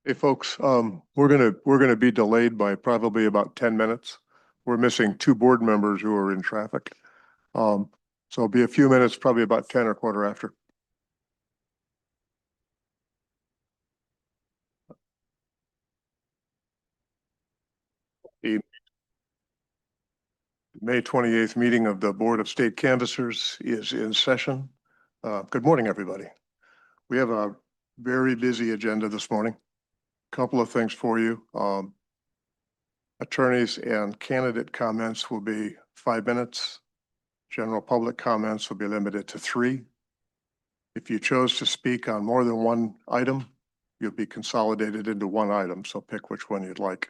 Hey, folks, we're gonna be delayed by probably about 10 minutes. We're missing two board members who are in traffic. So it'll be a few minutes, probably about 10 or quarter after. The May 28th meeting of the Board of State Canvassers is in session. Good morning, everybody. We have a very busy agenda this morning. Couple of things for you. Attorneys and candidate comments will be 5 minutes. General public comments will be limited to 3. If you chose to speak on more than one item, you'll be consolidated into one item, so pick which one you'd like.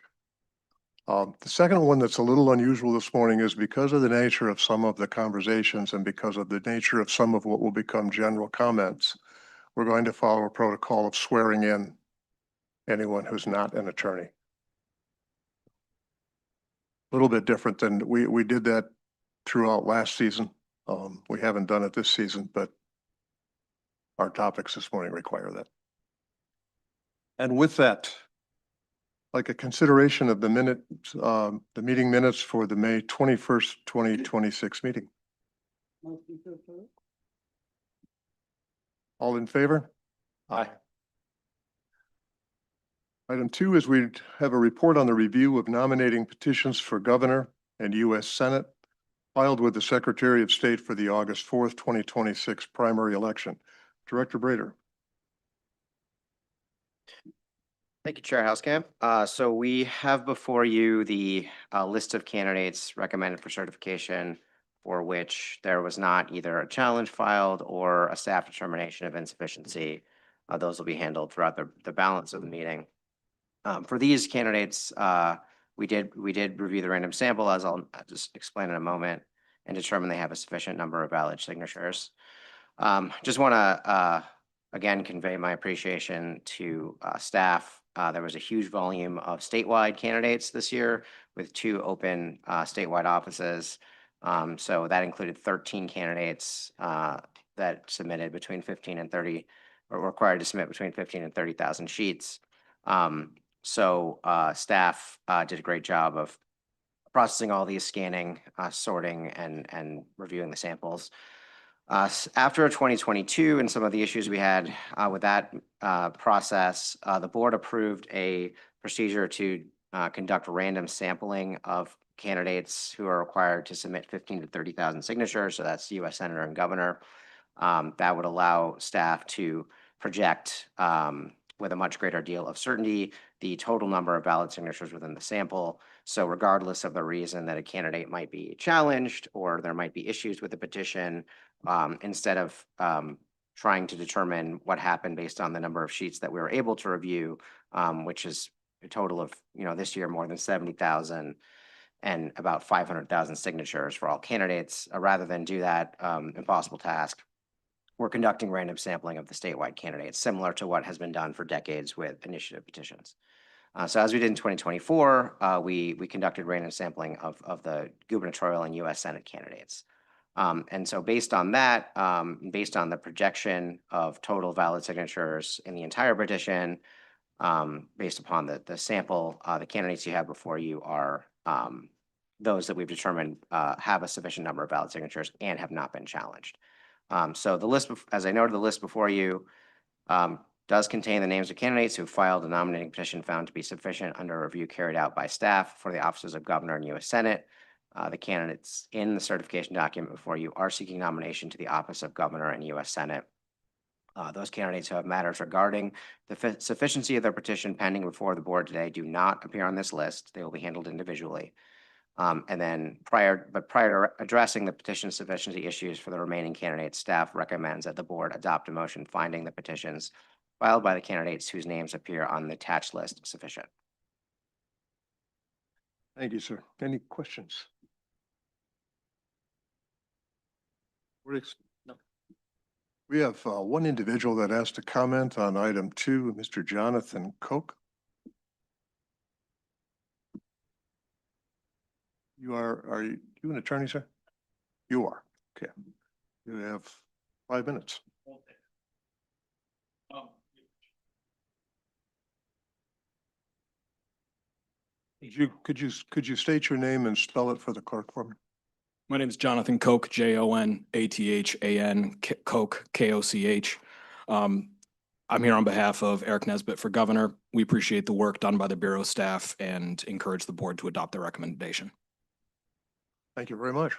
The second one that's a little unusual this morning is because of the nature of some of the conversations and because of the nature of some of what will become general comments, we're going to follow a protocol of swearing in anyone who's not an attorney. A little bit different than we did that throughout last season. We haven't done it this season, but our topics this morning require that. And with that, like a consideration of the meeting minutes for the May 21st, 2026 meeting. All in favor? Aye. Item 2 is we have a report on the review of nominating petitions for governor and U.S. Senate filed with the Secretary of State for the August 4th, 2026 primary election. Director Brader. Thank you, Chair Housecamp. So we have before you the list of candidates recommended for certification for which there was not either a challenge filed or a staff determination of insufficiency. Those will be handled throughout the balance of the meeting. For these candidates, we did review the random sample, as I'll just explain in a moment, and determine they have a sufficient number of valid signatures. Just want to again convey my appreciation to staff. There was a huge volume of statewide candidates this year with 2 open statewide offices. So that included 13 candidates that submitted between 15 and 30, or required to submit between 15 and 30,000 sheets. So staff did a great job of processing all these, scanning, sorting, and reviewing the samples. After 2022 and some of the issues we had with that process, the board approved a procedure to conduct random sampling of candidates who are required to submit 15 to 30,000 signatures. So that's U.S. Senator and Governor. That would allow staff to project with a much greater deal of certainty the total number of valid signatures within the sample. So regardless of the reason that a candidate might be challenged or there might be issues with the petition, instead of trying to determine what happened based on the number of sheets that we were able to review, which is a total of, this year more than 70,000 and about 500,000 signatures for all candidates, rather than do that impossible task, we're conducting random sampling of the statewide candidates, similar to what has been done for decades with initiative petitions. So as we did in 2024, we conducted random sampling of the gubernatorial and U.S. Senate candidates. And so based on that, based on the projection of total valid signatures in the entire petition, based upon the sample, the candidates you have before you are those that we've determined have a sufficient number of valid signatures and have not been challenged. So the list, as I noted, the list before you does contain the names of candidates who filed a nominating petition found to be sufficient under a review carried out by staff for the offices of Governor and U.S. Senate. The candidates in the certification document before you are seeking nomination to the office of Governor and U.S. Senate. Those candidates who have matters regarding the sufficiency of their petition pending before the board today do not appear on this list. They will be handled individually. And then prior to addressing the petition sufficiency issues for the remaining candidates, staff recommends that the board adopt a motion finding the petitions filed by the candidates whose names appear on the attached list sufficient. Thank you, sir. Any questions? No. We have one individual that asked to comment on item 2, Mr. Jonathan Koch. Are you an attorney, sir? You are. Okay. You have 5 minutes. Could you state your name and spell it for the clerk for me? My name is Jonathan Koch, Jonathan, Koch, Koch. I'm here on behalf of Eric Nesbitt for governor. We appreciate the work done by the Bureau staff and encourage the board to adopt the recommendation. Thank you very much.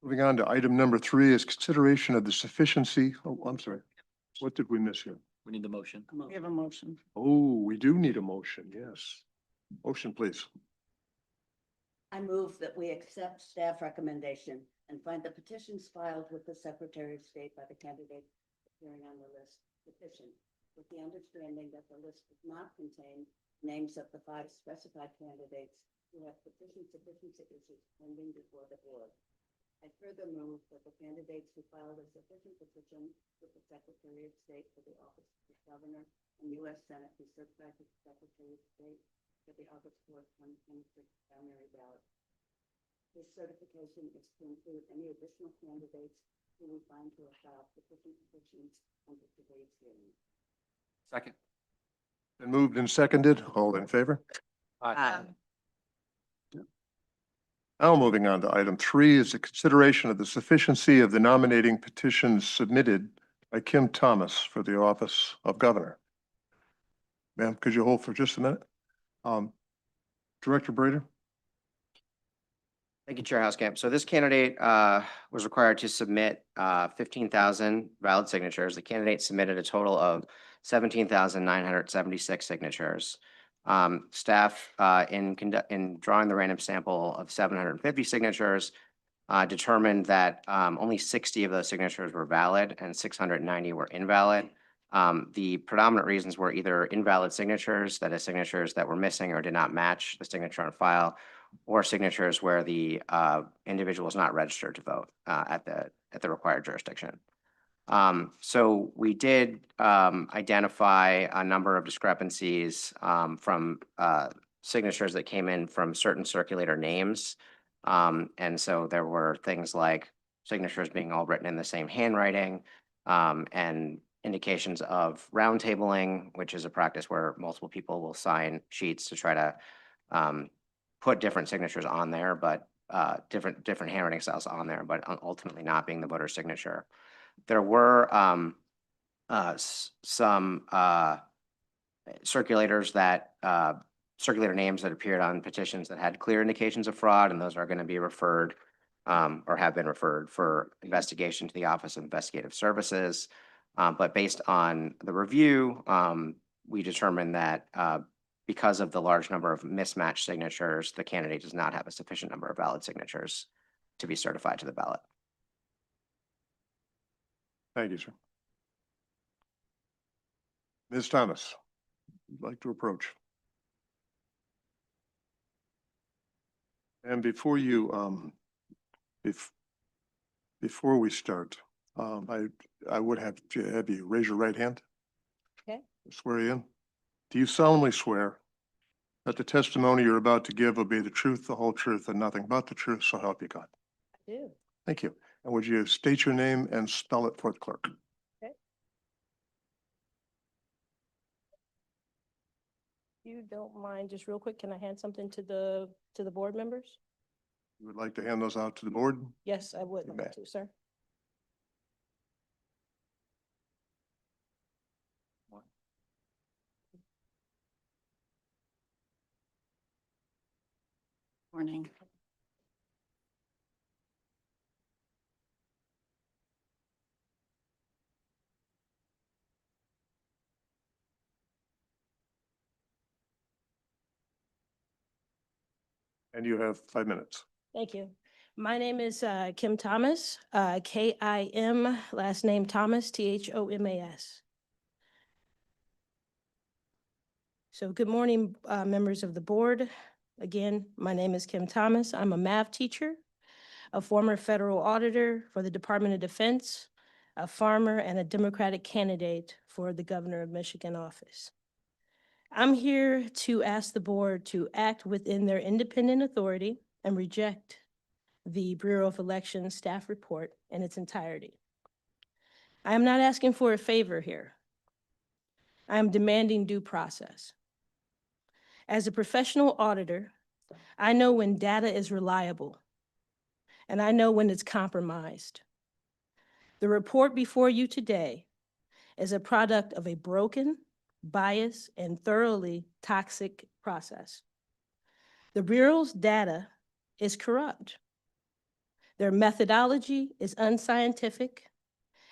Moving on to item number 3 is consideration of the sufficiency. Oh, I'm sorry. What did we miss here? We need the motion. We have a motion. Oh, we do need a motion, yes. Motion, please. I move that we accept staff recommendation and find the petitions filed with the Secretary of State by the candidate appearing on the list sufficient, with the understanding that the list does not contain names of the 5 specified candidates who have petition sufficiency issues pending before the board. I further move that the candidates who filed a sufficient petition with the Secretary of State for the office of the governor and U.S. Senate be certified to the Secretary of State for the August 4th, 2026 primary ballot. This certification is to include any additional candidates who we find to have filed sufficient petitions under today's hearing. Second. Been moved and seconded. All in favor? Now moving on to item 3 is a consideration of the sufficiency of the nominating petitions submitted by Kim Thomas for the office of governor. Ma'am, could you hold for just a minute? Director Brader? Thank you, Chair Housekamp. So this candidate was required to submit 15,000 valid signatures. The candidate submitted a total of 17,976 signatures. Staff in drawing the random sample of 750 signatures determined that only 60 of those signatures were valid and 690 were invalid. The predominant reasons were either invalid signatures, that is signatures that were missing or did not match the signature on file, or signatures where the individual was not registered to vote at the required jurisdiction. So we did identify a number of discrepancies from signatures that came in from certain circulator names. And so there were things like signatures being all written in the same handwriting, and indications of roundtabling, which is a practice where multiple people will sign sheets to try to put different signatures on there, but different handwriting styles on there, but ultimately not being the voter signature. There were some circulators that circulator names that appeared on petitions that had clear indications of fraud, and those are going to be referred or have been referred for investigation to the Office of Investigative Services. But based on the review, we determined that because of the large number of mismatched signatures, the candidate does not have a sufficient number of valid signatures to be certified to the ballot. Thank you, sir. Ms. Thomas, would like to approach. And before you, before we start, I would have to have you raise your right hand. Okay. Swear you in. Do you solemnly swear that the testimony you're about to give will be the truth, the whole truth, and nothing but the truth, so help you God? I do. Thank you. And would you state your name and spell it for the clerk? If you don't mind, just real quick, can I hand something to the board members? You would like to hand those out to the board? Yes, I would You like may. to, sir. Morning. And you have 5 minutes. Thank you. My name is Kim Thomas, K-I-M, last name Thomas, T-H-O-M-A-S. So good morning, members of the board. Again, my name is Kim Thomas. I'm a math teacher, a former federal auditor for the Department of Defense, a farmer, and a Democratic candidate for the Governor of Michigan office. I'm here to ask the board to act within their independent authority and reject the Bureau of Elections staff report in its entirety. I am not asking for a favor here. I am demanding due process. As a professional auditor, I know when data is reliable, and I know when it's compromised. The report before you today is a product of a broken, biased, and thoroughly toxic process. The Bureau's data is corrupt. Their methodology is unscientific,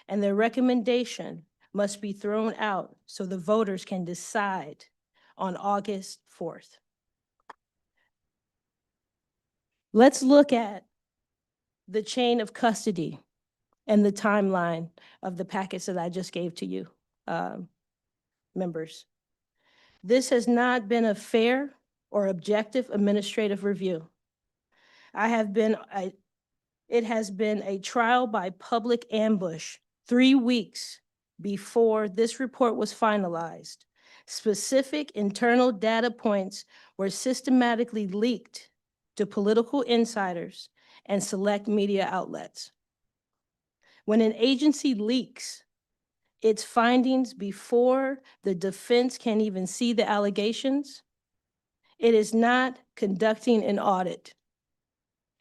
and their recommendation must be thrown out so the voters can decide on August 4th. Let's look at the chain of custody and the timeline of the packets that I just gave to you, members. This has not been a fair or objective administrative review. It has been a trial by public ambush 3 weeks before this report was finalized. Specific internal data points were systematically leaked to political insiders and select media outlets. When an agency leaks its findings before the defense can even see the allegations, it is not conducting an audit.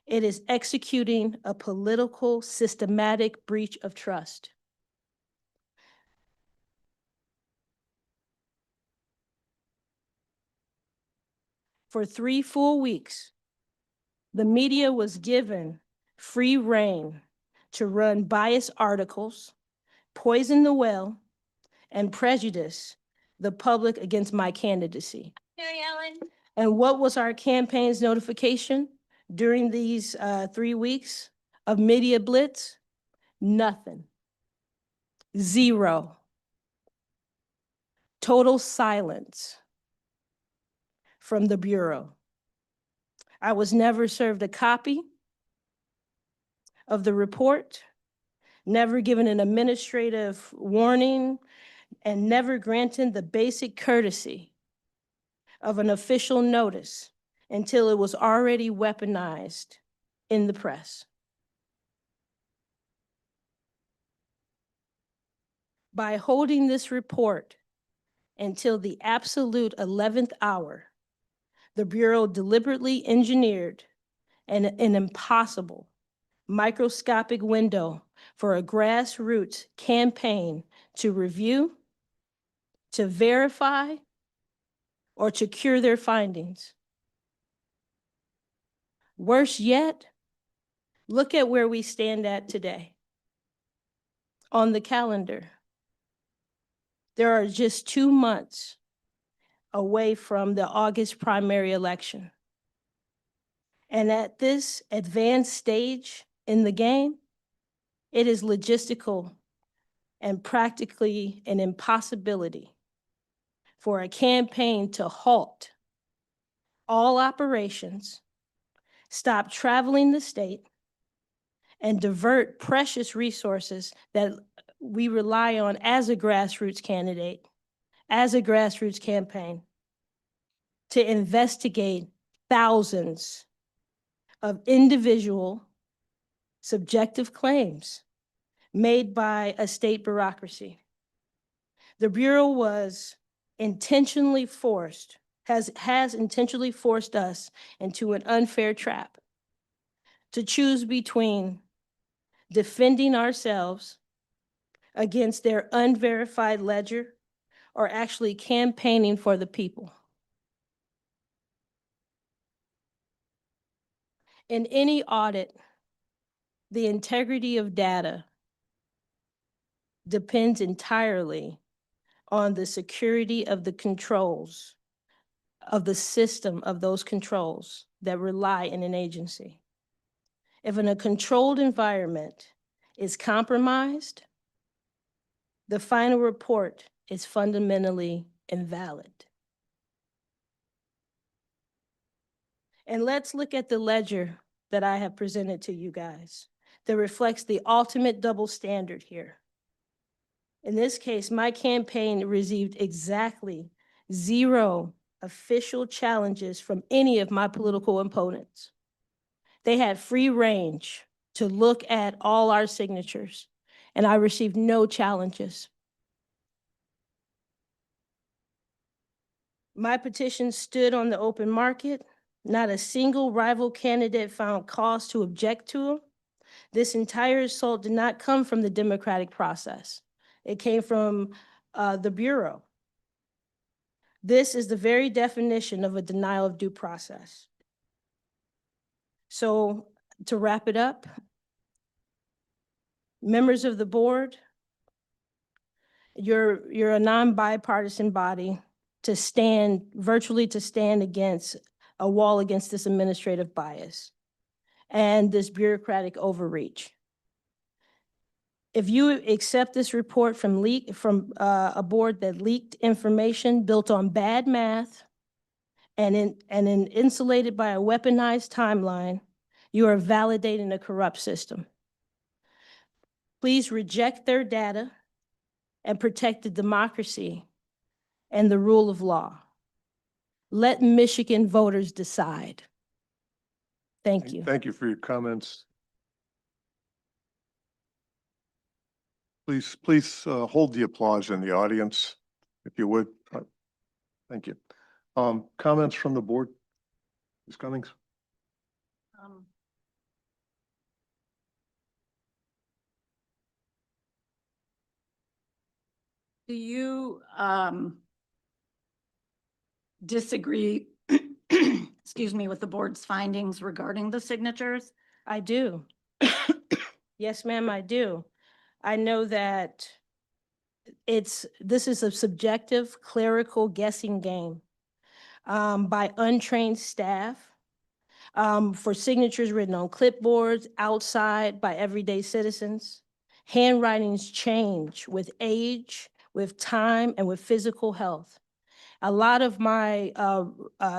It is executing a political, systematic breach of trust. For 3 full weeks, the media was given free rein to run biased articles, poison the well, and prejudice the public against my candidacy. Mary Ellen. And what was our campaign's notification during these 3 weeks of media blitz? Nothing. Zero. Total silence from the Bureau. I was never served a copy of the report, never given an administrative warning, and never granted the basic courtesy of an official notice until it was already weaponized in the press. By holding this report until the absolute 11th hour, the Bureau deliberately engineered an impossible microscopic window for a grassroots campaign to review, to verify, or to cure their findings. Worse yet, look at where we stand at today. On the calendar, there are just 2 months away from the August primary election. And at this advanced stage in the game, it is logistical and practically an impossibility for a campaign to halt all operations, stop traveling the state, and divert precious resources that we rely on as a grassroots candidate, as a grassroots campaign, to investigate thousands of individual subjective claims made by a state bureaucracy. The Bureau was intentionally forced, has intentionally forced us into an unfair trap to choose between defending ourselves against their unverified ledger or actually campaigning for the people. In any audit, the integrity of data depends entirely on the security of the controls, of the system of those controls that rely in an agency. If in a controlled environment is compromised, the final report is fundamentally invalid. And let's look at the ledger that I have presented to you guys that reflects the ultimate double standard here. In this case, my campaign received exactly 0 official challenges from any of my political opponents. They had free range to look at all our signatures and I received no challenges. My petition stood on the open market. Not a single rival candidate found cause to object to it. This entire assault did not come from the democratic process. It came from the Bureau. This is the very definition of a denial of due process. So to wrap it up, members of the board, you're a non-bipartisan body to stand, virtually to stand against a wall against this administrative bias and this bureaucratic overreach. If you accept this report from a board that leaked information built on bad math and insulated by a weaponized timeline, you are validating a corrupt system. Please reject their data and protect the democracy and the rule of law. Let Michigan voters decide. Thank you. Thank you for your comments. Please hold the applause in the audience, if you would. Thank you. Comments from the board? Ms. Cummings? Do you disagree, excuse me, with the board's findings regarding the signatures? I do. Yes, ma'am, I do. I know that this is a subjective clerical guessing game by untrained staff for signatures written on clipboards outside by everyday citizens. Handwritings change with age, with time, and with physical health. A lot of my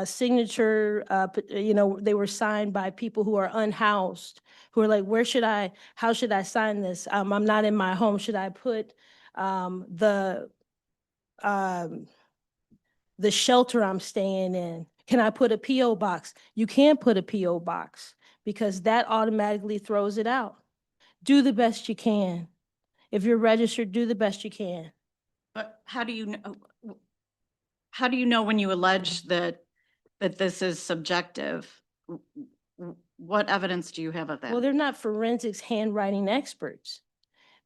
signature, they were signed by people who are unhoused, who are like, how should I sign this? I'm not in my home. Should I put the shelter I'm staying in? Can I put a PO box? You can't put a PO box because that automatically throws it out. Do the best you can. If you're registered, do the best you can. But how do you know? How do you know when you allege that this is subjective? What evidence do you have of that? Well, they're not forensics handwriting experts.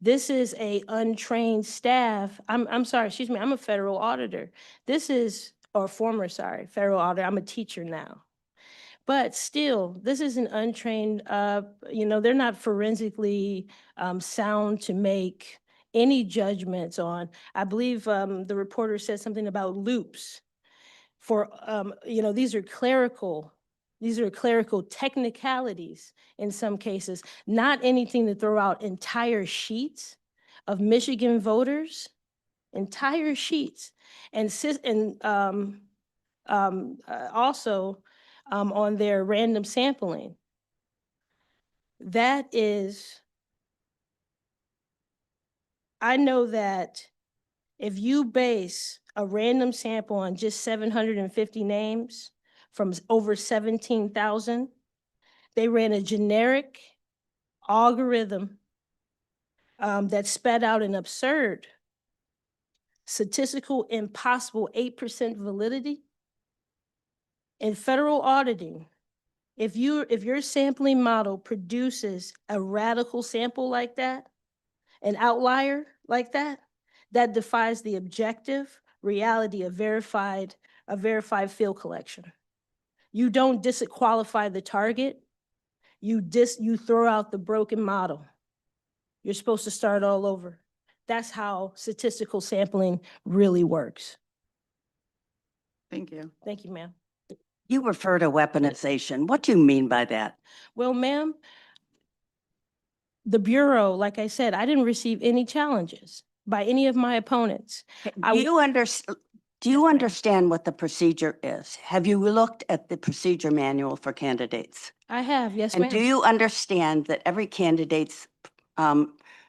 This is a untrained staff. I'm sorry, excuse me, I'm a federal auditor. Federal auditor. I'm a teacher now. But still, this is an untrained, they're not forensically sound to make any judgments on. I believe the reporter said something about loops for, these are clerical technicalities in some cases, not anything to throw out entire sheets of Michigan voters, entire sheets. And also on their random sampling. I know that if you base a random sample on just 750 names from over 17,000, they ran a generic algorithm that sped out an absurd, statistical impossible 8% validity. In federal auditing, if your sampling model produces a radical sample like that, an outlier like that, that defies the objective reality of verified field collection. You don't disqualify the target, you throw out the broken model. You're supposed to start all over. That's how statistical sampling really works. Thank you. Thank you, ma'am. You refer to weaponization. What do you mean by that? Well, ma'am, the Bureau, like I said, I didn't receive any challenges by any of my opponents. Do you understand what the procedure is? Have you looked at the procedure manual for candidates? I have, yes, And do ma'am. you understand that every candidate's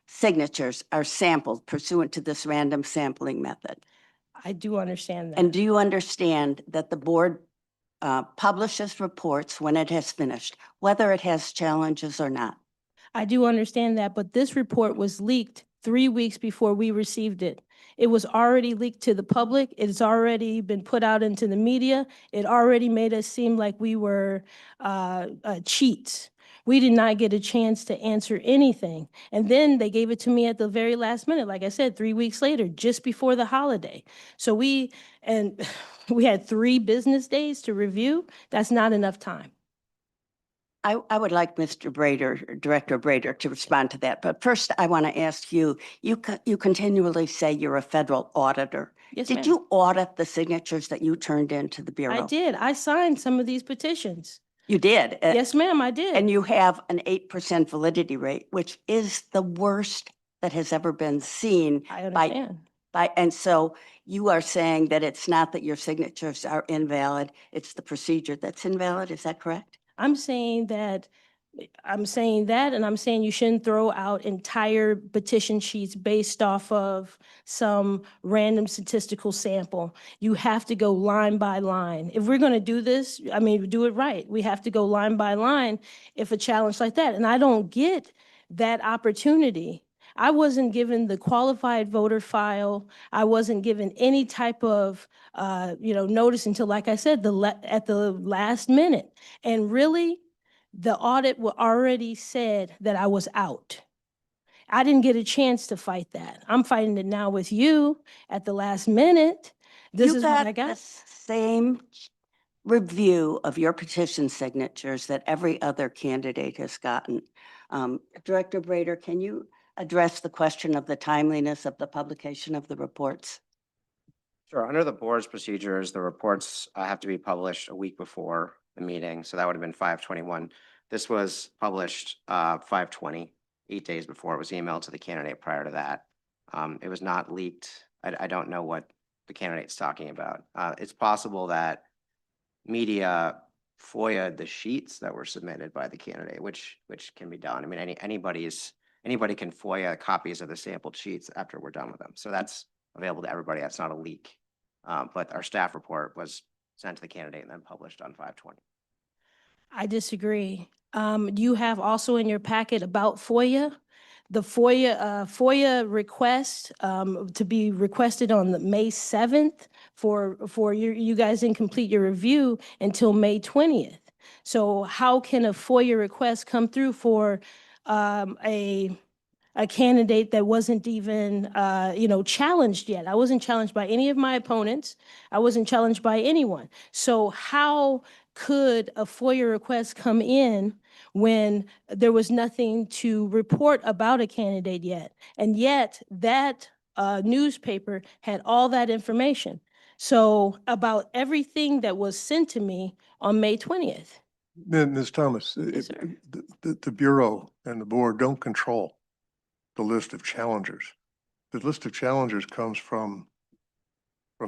signatures are sampled pursuant to this random sampling method? I do understand that. And do you understand that the board publishes reports when it has finished, whether it has challenges or not? I do understand that, but this report was leaked 3 weeks before we received it. It was already leaked to the public. It's already been put out into the media. It already made us seem like we were cheats. We did not get a chance to answer anything. And then they gave it to me at the very last minute, like I said, 3 weeks later, just before the holiday. So we had 3 business days to review. That's not enough time. I would like Mr. Brader, Director Brader, to respond to that. But first, I want to ask you, you continually say you're a federal auditor. Yes, Did ma'am. you audit the signatures that you turned into the Bureau? I did. I signed some of these petitions. You did? Yes, ma'am, I did. And you have an 8% validity rate, which is the worst that has ever been seen. I understand. And so you are saying that it's not that your signatures are invalid, it's the procedure that's invalid, is that correct? I'm saying that, and I'm saying you shouldn't throw out entire petition sheets based off of some random statistical sample. You have to go line by line. If we're going to do this, I mean, do it right. We have to go line by line if a challenge like that. And I don't get that opportunity. I wasn't given the qualified voter file. I wasn't given any type of, notice until, like I said, at the last minute. And really, the audit already said that I was out. I didn't get a chance to fight that. I'm fighting it now with you at the last minute. This is what I You got got. the same review of your petition signatures that every other candidate has gotten. Director Brader, can you address the question of the timeliness of the publication of the reports? Sure. Under the board's procedures, the reports have to be published a week before the meeting. So that would have been 5/21. This was published 5/20, 8 days before. It was emailed to the candidate prior to that. It was not leaked. I don't know what the candidate's talking about. It's possible that media FOIA'd the sheets that were submitted by the candidate, which can be done. I mean, anybody can FOIA copies of the sampled sheets after we're done with them. So that's available to everybody. That's not a leak. But our staff report was sent to the candidate and then published on 5/20. I disagree. You have also in your packet about FOIA, the FOIA request to be requested on the May 7th for you guys didn't complete your review until May 20th. So how can a FOIA request come through for a candidate that wasn't even, challenged yet? I wasn't challenged by any of my opponents. I wasn't challenged by anyone. So how could a FOIA request come in when there was nothing to report about a candidate yet? And yet that newspaper had all that information. So about everything that was sent to me on May 20th. Ms. Thomas, Yes, sir. the Bureau and the board don't control the list of challengers. The list of challengers comes from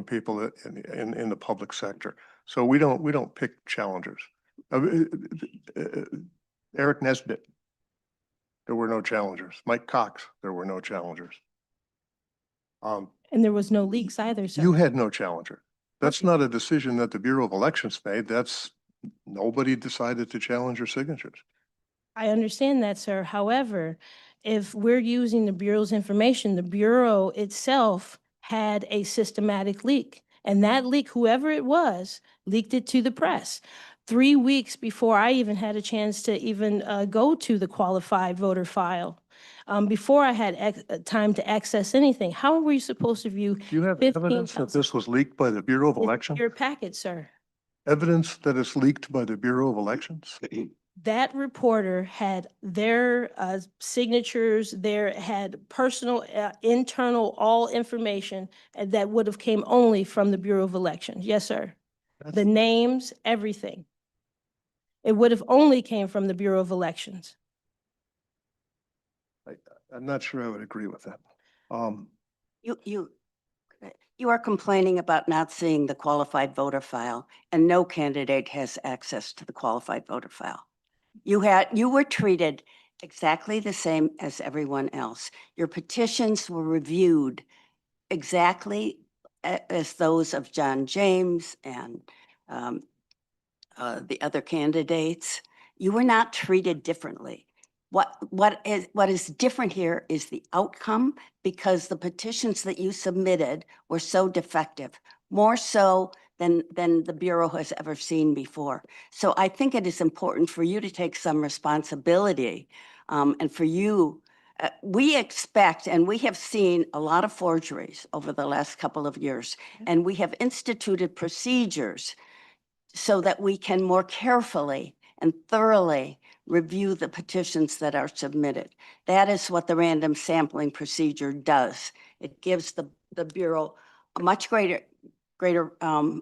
people in the public sector. So we don't pick challengers. Eric Nesbitt, there were no challengers. Mike Cox, there were no challengers. And there was no leaks either, sir. You had no challenger. That's not a decision that the Bureau of Elections made. Nobody decided to challenge your signatures. I understand that, sir. However, if we're using the Bureau's information, the Bureau itself had a systematic leak. And that leak, whoever it was, leaked it to the press 3 weeks before I even had a chance to even go to the qualified voter file, before I had time to access anything. How were you supposed to view? Do you have 15 evidence that thousand. this was leaked by the Bureau of It's in Elections? your packet, sir? Evidence that it's leaked by the Bureau of Elections? That reporter had their signatures, had personal, internal, all information that would have came only from the Bureau of Elections. Yes, sir. The names, everything. It would have only came from the Bureau of Elections. I'm not sure I would agree with that. You are complaining about not seeing the qualified voter file, and no candidate has access to the qualified voter file. You were treated exactly the same as everyone else. Your petitions were reviewed exactly as those of John James and the other candidates. You were not treated differently. What is different here is the outcome, because the petitions that you submitted were so defective, more so than the Bureau has ever seen before. So I think it is important for you to take some responsibility, and for you, we expect, and we have seen a lot of forgeries over the last couple of years, and we have instituted procedures so that we can more carefully and thoroughly review the petitions that are submitted. That is what the random sampling procedure does. It gives the Bureau a much greater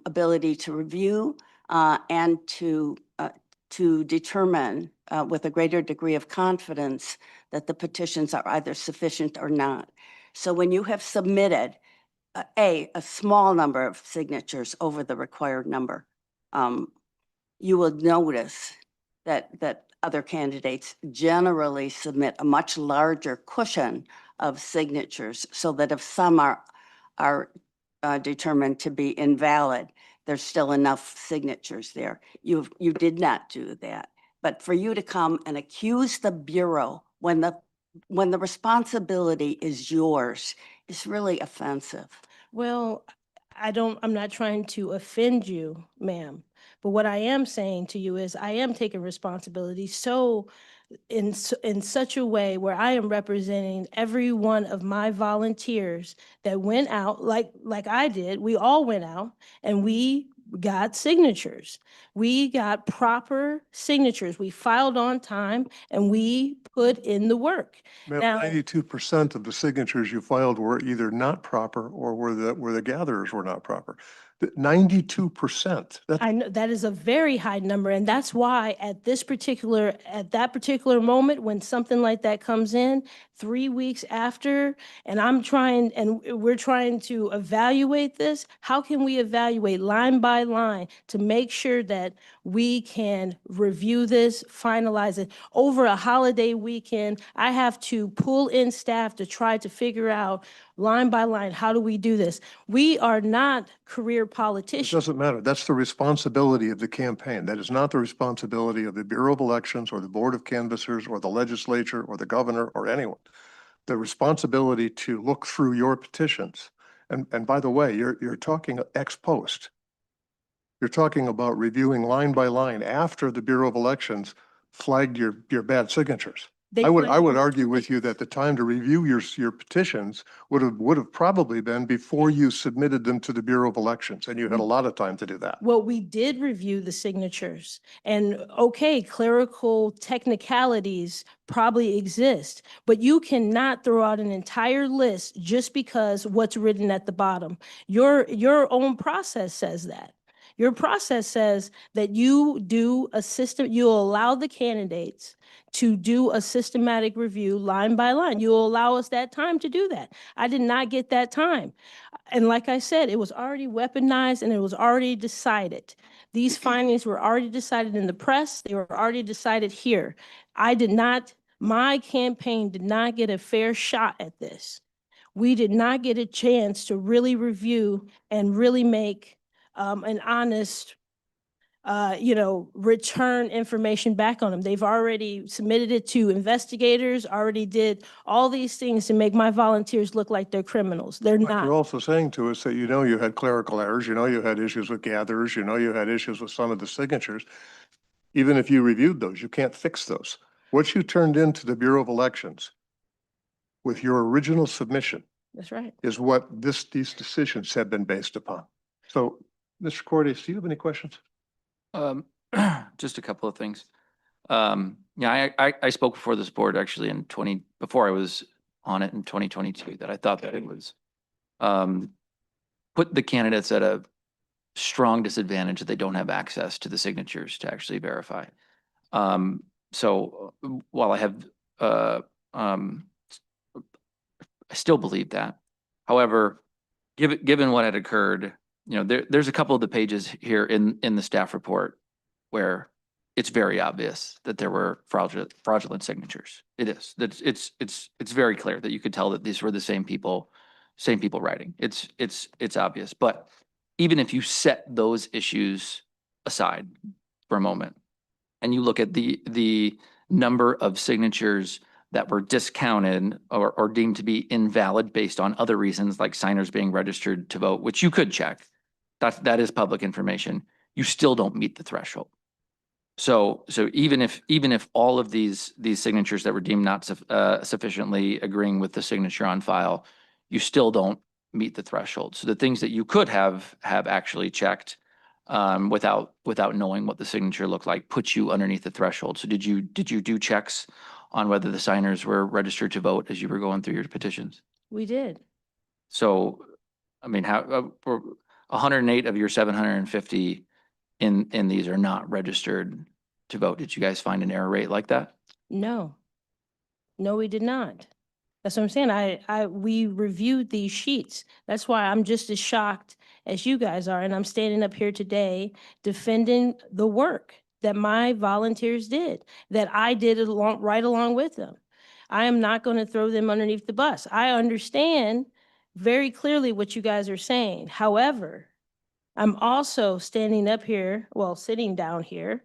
ability to review and to determine with a greater degree of confidence that the petitions are either sufficient or not. So when you have submitted a small number of signatures over the required number, you will notice that other candidates generally submit a much larger cushion of signatures, so that if some are determined to be invalid, there's still enough signatures there. You did not do that. But for you to come and accuse the Bureau when the responsibility is yours is really offensive. Well, I'm not trying to offend you, ma'am. But what I am saying to you is I am taking responsibility in such a way where I am representing every one of my volunteers that went out like I did. We all went out and we got signatures. We got proper signatures. We filed on time and we put in the work. Now- 92% of the signatures you filed were either not proper or where the gatherers were not proper. 92%. That's I know that is a very high number, and that's why at that particular moment, when something like that comes in 3 weeks after, and we're trying to evaluate this, how can we evaluate line by line to make sure that we can review this, finalize it? Over a holiday weekend, I have to pull in staff to try to figure out line by line, how do we do this? We are not career It politicians. doesn't matter. That's the responsibility of the campaign. That is not the responsibility of the Bureau of Elections or the Board of Canvassers or the legislature or the governor or anyone. The responsibility to look through your petitions. And by the way, you're talking ex post. You're talking about reviewing line by line after the Bureau of Elections flagged your bad signatures. I would argue with you that the time to review your petitions would have probably been before you submitted them to the Bureau of Elections, and you had a lot of time to do that. Well, we did review the signatures, and okay, clerical technicalities probably exist, but you cannot throw out an entire list just because what's written at the bottom. Your own process says that. Your process says that you allow the candidates to do a systematic review line by line. You'll allow us that time to do that. I did not get that time. And like I said, it was already weaponized and it was already decided. These findings were already decided in the press. They were already decided here. My campaign did not get a fair shot at this. We did not get a chance to really review and really make an honest return information back on them. They've already submitted it to investigators, already did all these things to make my volunteers look like they're criminals. They're But not. you're also saying to us that you had clerical errors, you had issues with gatherers, you had issues with some of the signatures. Even if you reviewed those, you can't fix those. What you turned into the Bureau of Elections with your original submission That's right. is what these decisions have been based upon. So, Mr. Cordes, do you have any questions? Just a couple of things. Yeah, I spoke before this board actually before I was on it in 2022, that I thought that it was put the candidates at a strong disadvantage that they don't have access to the signatures to actually verify. So while I have, I still believe that. However, given what had occurred, there's a couple of the pages here in the staff report where it's very obvious that there were fraudulent signatures. It is. It's very clear that you could tell that these were the same people writing. It's obvious. But even if you set those issues aside for a moment and you look at the number of signatures that were discounted or deemed to be invalid based on other reasons, like signers being registered to vote, which you could check. That is public information. You still don't meet the threshold. So even if all of these signatures that were deemed not sufficiently agreeing with the signature on file, you still don't meet the threshold. So the things that you could have actually checked without knowing what the signature looked like put you underneath the threshold. So did you do checks on whether the signers were registered to vote as you were going through your petitions? We did. So, I mean, how 108 of your 750 in these are not registered to vote. Did you guys find an error rate like that? No. No, we did not. That's what I'm saying. We reviewed these sheets. That's why I'm just as shocked as you guys are. And I'm standing up here today defending the work that my volunteers did, that I did right along with them. I am not going to throw them underneath the bus. I understand very clearly what you guys are saying. However, I'm also standing up here, well, sitting down here,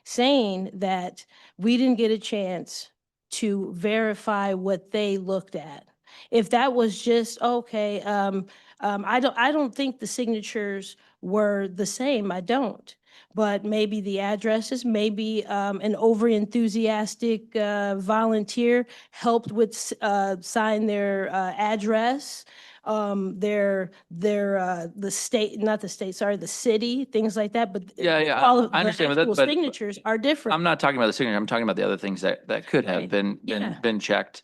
saying that we didn't get a chance to verify what they looked at. If that was just, okay, I don't think the signatures were the same, I don't. But maybe the addresses, maybe an over-enthusiastic volunteer helped with sign their address, the state, not the state, sorry, the city, things like that, but Yeah, all of I the understand, but actual signatures are different. I'm not talking about the signature. I'm talking about the other things that could have Right. been checked.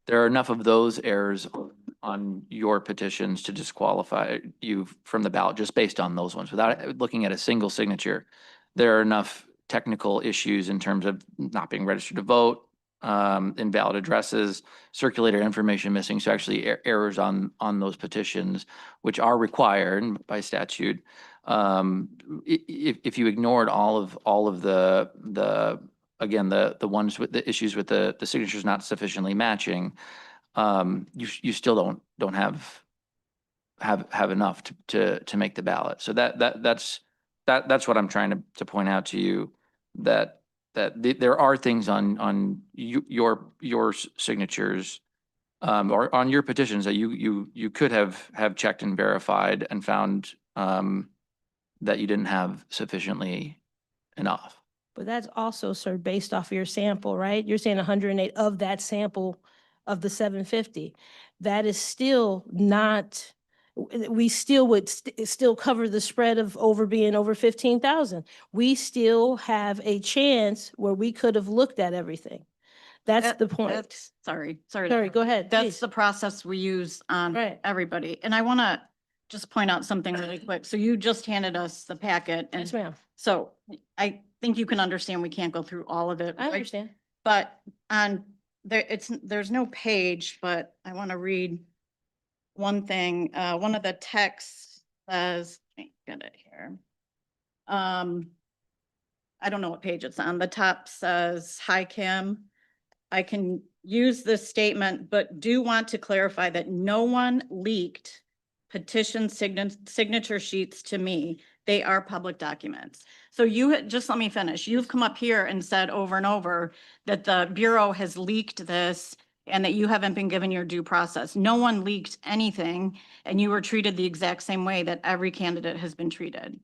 There are enough of those errors on your petitions to disqualify you from the ballot just based on those ones without looking at a single signature. There are enough technical issues in terms of not being registered to vote, invalid addresses, circulator information missing. So actually errors on those petitions, which are required by statute. If you ignored all of the again, the ones with the issues with the signatures not sufficiently matching, you still don't have enough to make the ballot. So that's what I'm trying to point out to you, that there are things on your signatures or on your petitions that you could have checked and verified and found that you didn't have sufficiently enough. But that's also, sir, based off of your sample, right? You're saying 108 of that sample of the 750. That is still not, we still would still cover the spread of being over 15,000. We still have a chance where we could have looked at everything. That's the point. Sorry. Sorry, go ahead. That's please. the process we use on Right. everybody. And I want to just point out something really quick. So you just handed us the packet, and Yes, ma'am. so I think you can understand we can't go through all of it. I understand. But on there, there's no page, but I want to read one thing. One of the texts says, let me get it here. I don't know what page it's on. The top says, "Hi, Kim. I can use this statement, but do want to clarify that no one leaked petition signature sheets to me. They are public documents." So just let me finish. You've come up here and said over and over that the Bureau has leaked this and that you haven't been given your due process. No one leaked anything, and you were treated the exact same way that every candidate has been treated.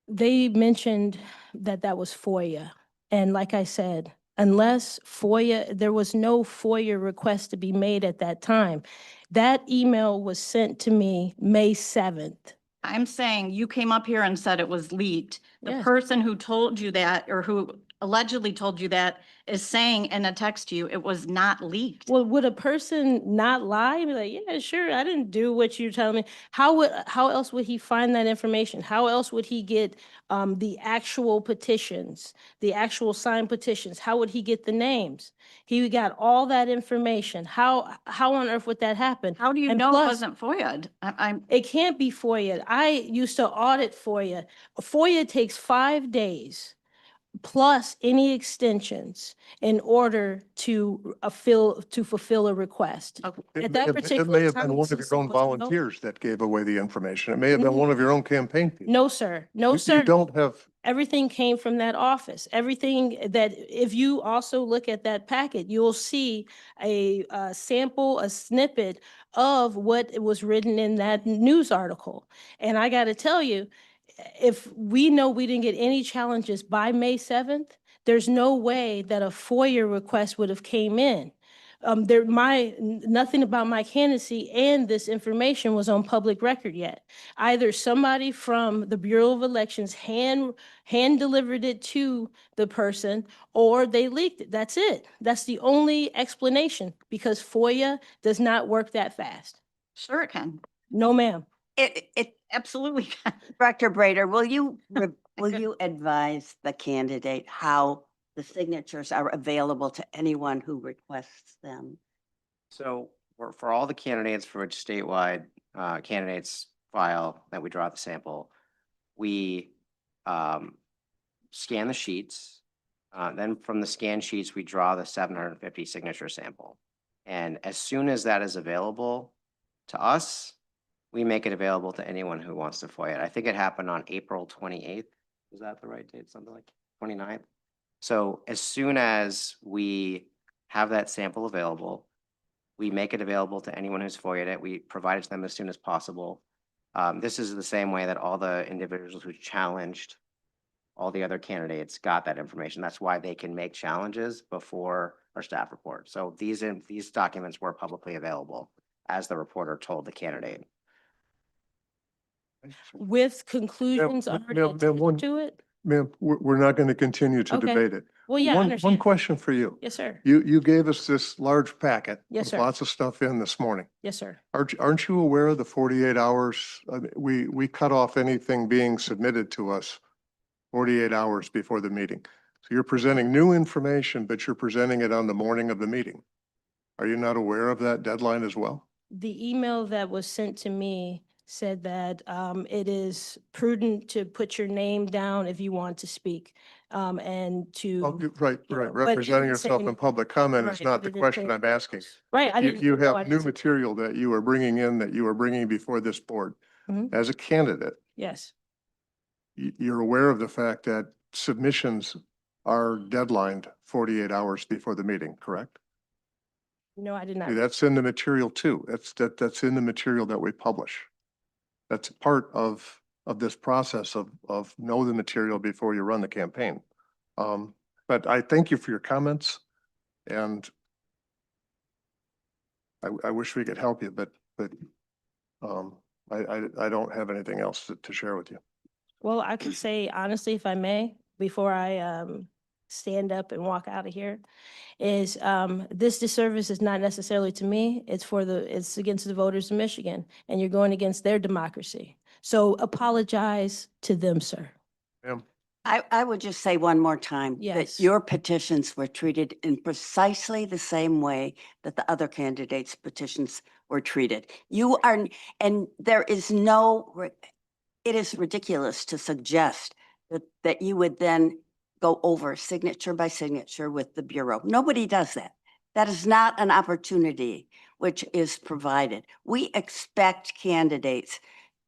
They mentioned that that was FOIA. And like I said, unless FOIA, there was no FOIA request to be made at that time. That email was sent to me May 7th. I'm saying you came up here and said it was leaked. The Yes. person who told you that, or who allegedly told you that, is saying in a text to you, it was not leaked. Well, would a person not lie and be like, yeah, sure, I didn't do what you're telling me? How else would he find that information? How else would he get the actual petitions, the actual signed petitions? How would he get the names? He got all that information. How on earth would that happen? How do you And know it plus- wasn't FOIA'd? I'm, It can't be FOIA. I used to audit FOIA. FOIA takes 5 days. plus any extensions in order to fulfill a request. Okay. At that It particular may have time, been one of since your there own was no- volunteers that gave away the information. It may have been No. one of your own campaign people. No, sir. No, You sir. don't have, Everything came from that office. Everything that, if you also look at that packet, you'll see a sample, a snippet of what was written in that news article. And I got to tell you, if we know we didn't get any challenges by May 7th, there's no way that a FOIA request would have came in. Nothing about my candidacy and this information was on public record yet. Either somebody from the Bureau of Elections hand delivered it to the person, or they leaked it. That's it. That's the only explanation, because FOIA does not work that fast. Sure it can. No, ma'am. It, Absolutely can. Director Brader, will you advise the candidate how the signatures are available to anyone who requests them? So for all the candidates for which statewide candidates file that we draw the sample, we scan the sheets. Then from the scan sheets, we draw the 750 signature sample. And as soon as that is available to us, we make it available to anyone who wants to FOIA it. I think it happened on April 28th. Is that the right date? Something like 29th? So as soon as we have that sample available, we make it available to anyone who's FOIA'd it. We provide it to them as soon as possible. This is the same way that all the individuals who challenged all the other candidates got that information. That's why they can make challenges before our staff report. So these documents were publicly available as the reporter told the candidate. With conclusions ma'am, already ma'am, one- attached to it? ma'am, we're not going to continue to Okay. debate it. Well, yeah, I One understand. question for you. Yes, sir. You gave us this large packet. Yes, with sir. Lots of stuff in this morning. Yes, sir. Aren't you aware of the 48 hours? I mean, we cut off anything being submitted to us 48 hours before the meeting. So you're presenting new information, but you're presenting it on the morning of the meeting. Are you not aware of that deadline as well? The email that was sent to me said that it is prudent to put your name down if you want to speak, and to. Oh, right, you right. know, but it Representing didn't say yourself in anything. public comment is Right, not but the it didn't question say I'm asking. Right. I You didn't. you no, I have didn't new say- material that you are bringing in, that you are bringing before this board. Mhm. As a candidate, Yes, you're aware of the fact that submissions are deadlined 48 hours before the meeting, correct? no, I did not. That's in the material too. That's in the material that we publish. That's part of this process of know the material before you run the campaign. But I thank you for your comments, and I wish we could help you, but I don't have anything else to share with you. Well, I could say honestly, if I may, before I stand up and walk out of here, is this disservice is not necessarily to me. It's against the voters of Michigan, and you're going against their democracy. So apologize to them, sir. Ma'am, I would just say one more time Yes. that your petitions were treated in precisely the same way that the other candidates' petitions were treated. You are, and there is it is ridiculous to suggest that you would then go over signature by signature with the Bureau. Nobody does that. That is not an opportunity which is provided. We expect candidates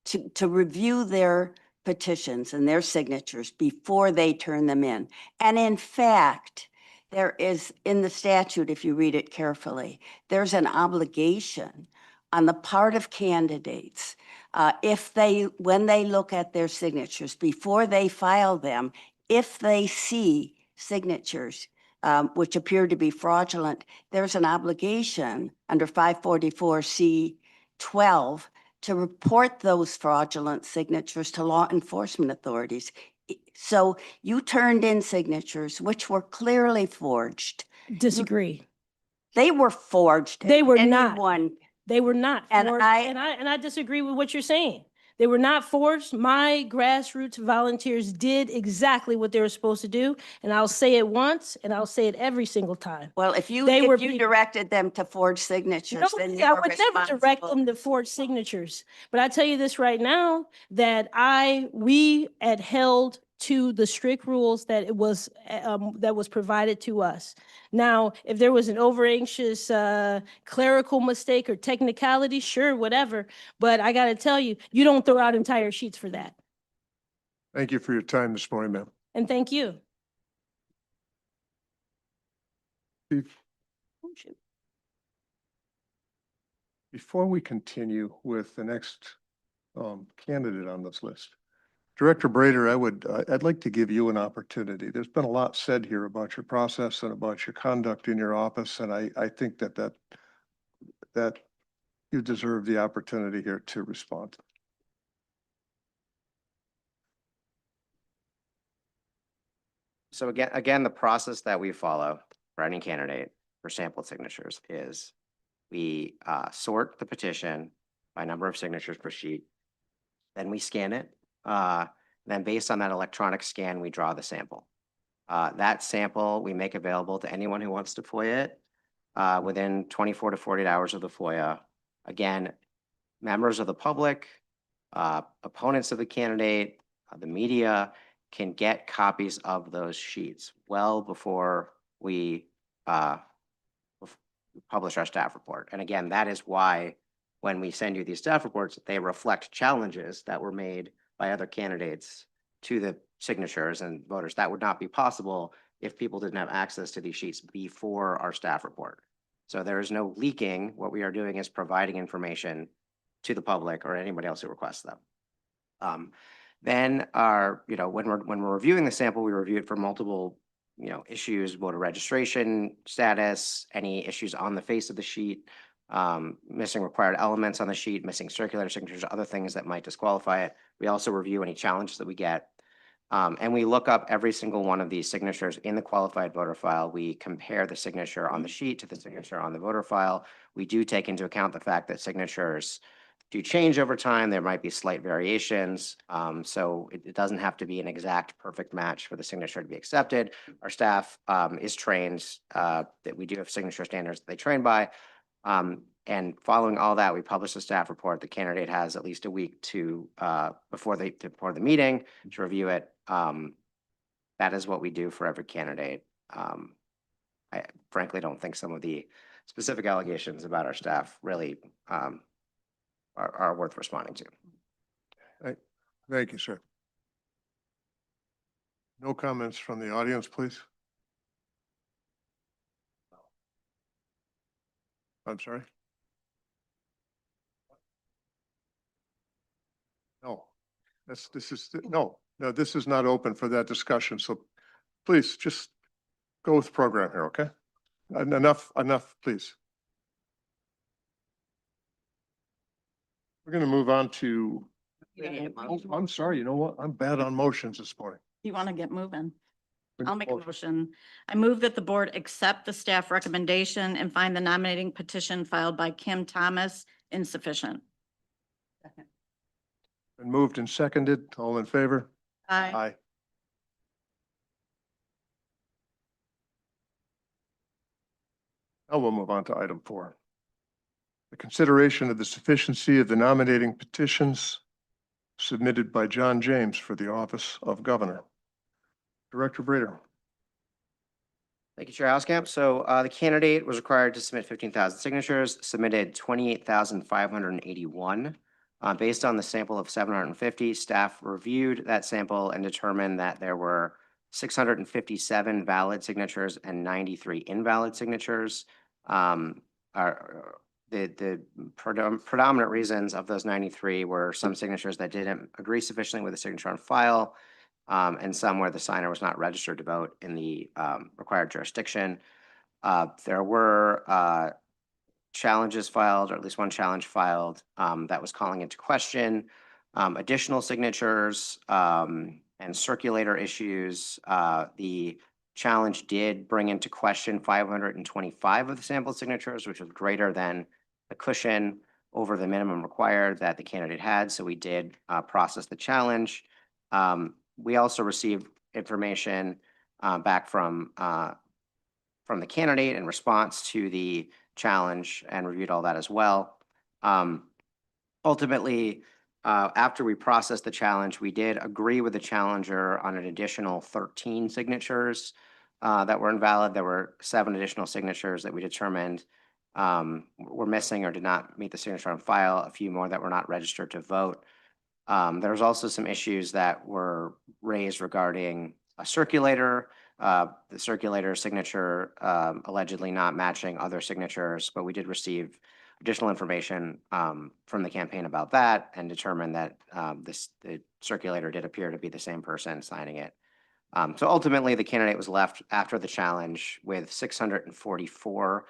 to review their petitions and their signatures before they turn them in. And in fact, there is in the statute, if you read it carefully, there's an obligation on the part of candidates, when they look at their signatures before they file them, if they see signatures which appear to be fraudulent, there's an obligation under 544C12 to report those fraudulent signatures to law enforcement authorities. So you turned in signatures which were clearly forged. Disagree. They were forged. They were not. Anyone They were not And forged, and I disagree with what you're saying. They were not forged. My grassroots volunteers did exactly what they were supposed to do, and I'll say it once, and I'll say it every single time. Well, if you They were if you being- directed them to forge signatures, No, then I you're would never direct responsible. them to forge signatures. But I tell you this right now, that we had held to the strict rules that that was provided to us. Now, if there was an over anxious clerical mistake or technicality, sure, whatever. But I gotta tell you, you don't throw out entire sheets for that. Thank you for your time this morning, ma'am. And thank you. Steve, Oh, shoot. before we continue with the next candidate on this list, Director Brader, I'd like to give you an opportunity. There's been a lot said here about your process and about your conduct in your office, and I think that you deserve the opportunity here to respond. So again, the process that we follow for any candidate for sample signatures is we sort the petition by number of signatures per sheet. Then we scan it. Then based on that electronic scan, we draw the sample. That sample we make available to anyone who wants to FOIA it within 24 to 48 hours of the FOIA. Again, members of the public, opponents of the candidate, the media can get copies of those sheets well before we publish our staff report. And again, that is why when we send you these staff reports, they reflect challenges that were made by other candidates to the signatures and voters. That would not be possible if people didn't have access to these sheets before our staff report. So there is no leaking. What we are doing is providing information to the public or anybody else who requests them. Then when we're reviewing the sample, we review it for multiple, issues, voter registration status, any issues on the face of the sheet, missing required elements on the sheet, missing circular signatures, other things that might disqualify it. We also review any challenges that we get. And we look up every single one of these signatures in the qualified voter file. We compare the signature on the sheet to the signature on the voter file. We do take into account the fact that signatures do change over time. There might be slight variations. So it doesn't have to be an exact perfect match for the signature to be accepted. Our staff is trained that we do have signature standards that they train by. And following all that, we publish the staff report. The candidate has at least a week to before the meeting to review it. That is what we do for every candidate. I frankly don't think some of the specific allegations about our staff really are worth responding to. Thank you, sir. No comments from the audience, please. I'm sorry. No, this is not open for that discussion. So please just go with the program here, okay? Enough, please. We're going to move on to, I'm sorry, you know what? I'm bad on motions this morning. You want to get moving? I'll make a motion. I move that the board accept the staff recommendation and find the nominating petition filed by Kim Thomas insufficient. Been moved and seconded. All in favor? Aye. Now we'll move on to item 4. The consideration of the sufficiency of the nominating petitions submitted by John James for the office of governor. Director Brader. Thank you, Chair Housekamp. So the candidate was required to submit 15,000 signatures, submitted 28,581. Based on the sample of 750, staff reviewed that sample and determined that there were 657 valid signatures and 93 invalid signatures. The predominant reasons of those 93 were some signatures that didn't agree sufficiently with the signature on file, and some where the signer was not registered to vote in the required jurisdiction. There were challenges filed, or at least one challenge filed, that was calling into question additional signatures and circulator issues. The challenge did bring into question 525 of the sample signatures, which was greater than the cushion over the minimum required that the candidate had. So we did process the challenge. We also received information back from the candidate in response to the challenge and reviewed all that as well. Ultimately, After we processed the challenge, we did agree with the challenger on an additional 13 signatures that were invalid. There were 7 additional signatures that we determined were missing or did not meet the signature on file, a few more that were not registered to vote. There was also some issues that were raised regarding a circulator, the circulator signature allegedly not matching other signatures, but we did receive additional information from the campaign about that and determined that the circulator did appear to be the same person signing it. So ultimately, the candidate was left after the challenge with 644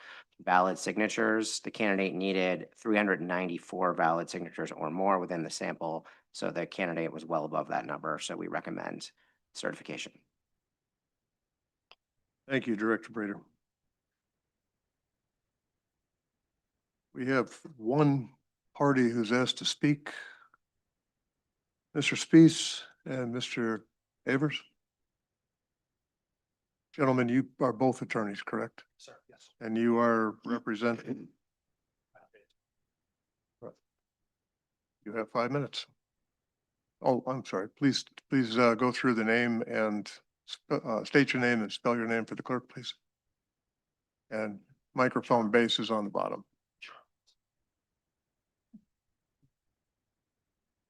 valid signatures. The candidate needed 394 valid signatures or more within the sample. So the candidate was well above that number. So we recommend certification. Thank you, Director Brader. We have one party who's asked to speak. Mr. Spees and Mr. Avers. Gentlemen, you are both attorneys, correct? Sir, yes. And you are representing? You have 5 minutes. Oh, I'm sorry. Please go through the name and state your name and spell your name for the clerk, please. And microphone base is on the bottom.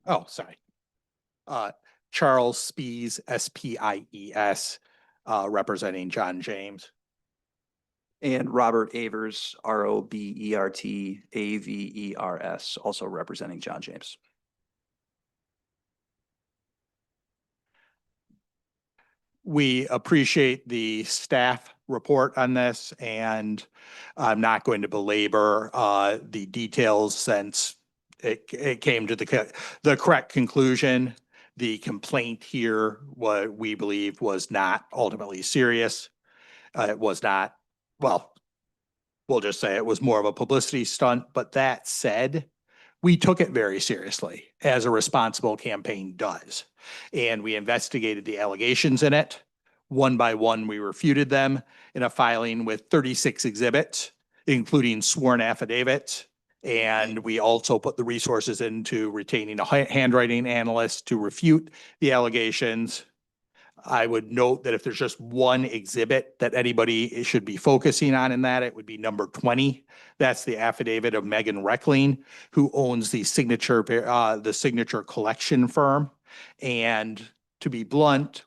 Oh, sorry. Charles Spies, Spies, representing John James. And Robert Avers, Robertavers, also representing John James. We appreciate the staff report on this, and I'm not going to belabor the details since it came to the correct conclusion. The complaint here, what we believe was not ultimately serious. It was not, well, we'll just say it was more of a publicity stunt. But that said, we took it very seriously, as a responsible campaign does. And we investigated the allegations in it. One by one, we refuted them in a filing with 36 exhibits, including sworn affidavits. And we also put the resources into retaining a handwriting analyst to refute the allegations. I would note that if there's just one exhibit that anybody should be focusing on in that, it would be number 20. That's the affidavit of Megan Reckling, who owns the signature collection firm. And to be blunt,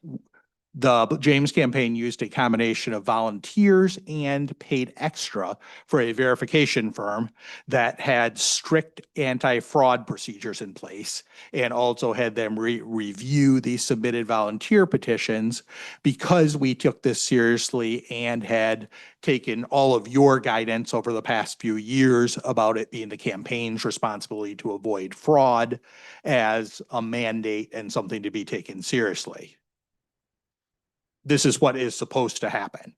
the James campaign used a combination of volunteers and paid extra for a verification firm that had strict anti-fraud procedures in place, and also had them review the submitted volunteer petitions, because we took this seriously and had taken all of your guidance over the past few years about it being the campaign's responsibility to avoid fraud as a mandate and something to be taken seriously. This is what is supposed to happen.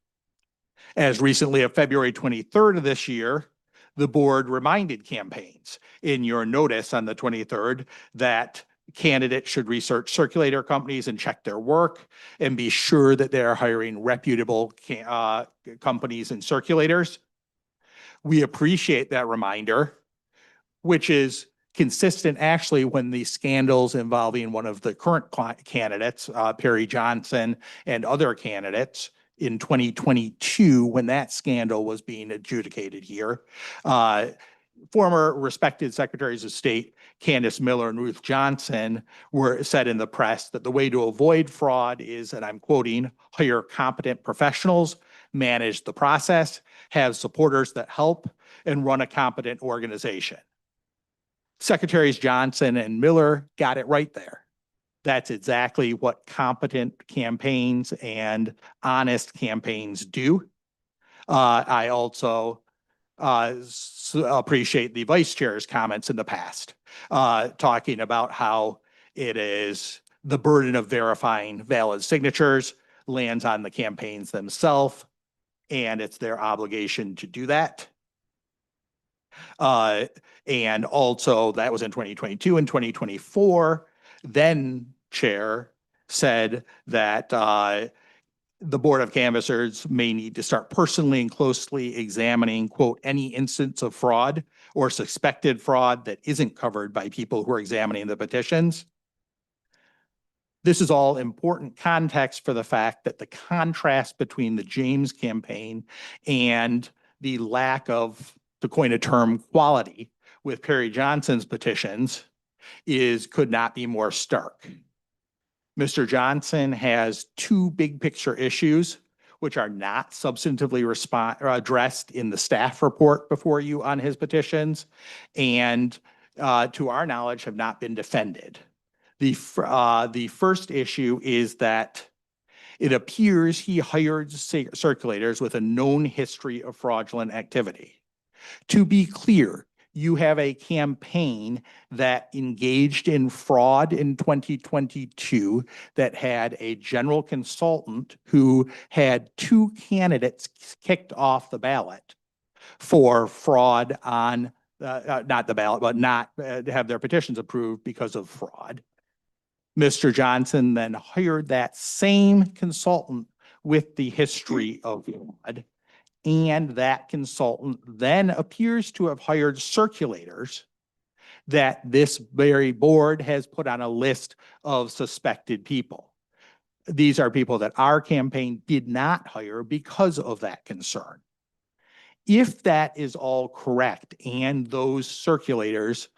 As recently as February 23rd of this year, the board reminded campaigns in your notice on the 23rd that candidates should research circulator companies and check their work and be sure that they're hiring reputable companies and circulators. We appreciate that reminder, which is consistent actually when the scandals involving one of the current candidates, Perry Johnson, and other candidates in 2022, when that scandal was being adjudicated here. Former respected secretaries of state, Candace Miller and Ruth Johnson, said in the press that the way to avoid fraud is, and I'm quoting, hire competent professionals, manage the process, have supporters that help, and run a competent organization. Secretaries Johnson and Miller got it right there. That's exactly what competent campaigns and honest campaigns do. I also appreciate the vice chair's comments in the past, talking about how it is the burden of verifying valid signatures lands on the campaigns themselves, and it's their obligation to do that. And also that was in 2022 and 2024, then chair said that the Board of Canvassers may need to start personally and closely examining, quote, any instance of fraud or suspected fraud that isn't covered by people who are examining the petitions. This is all important context for the fact that the contrast between the James campaign and the lack of, to coin a term, quality with Perry Johnson's petitions could not be more stark. Mr. Johnson has two big picture issues which are not substantively addressed in the staff report before you on his petitions, and to our knowledge have not been defended. The first issue is that it appears he hired circulators with a known history of fraudulent activity. To be clear, you have a campaign that engaged in fraud in 2022 that had a general consultant who had two candidates kicked off the ballot for fraud on, not the ballot, but not have their petitions approved because of fraud. Mr. Johnson then hired that same consultant with the history of fraud. And that consultant then appears to have hired circulators that this very board has put on a list of suspected people. These are people that our campaign did not hire because of that concern. If that is all correct and those circulators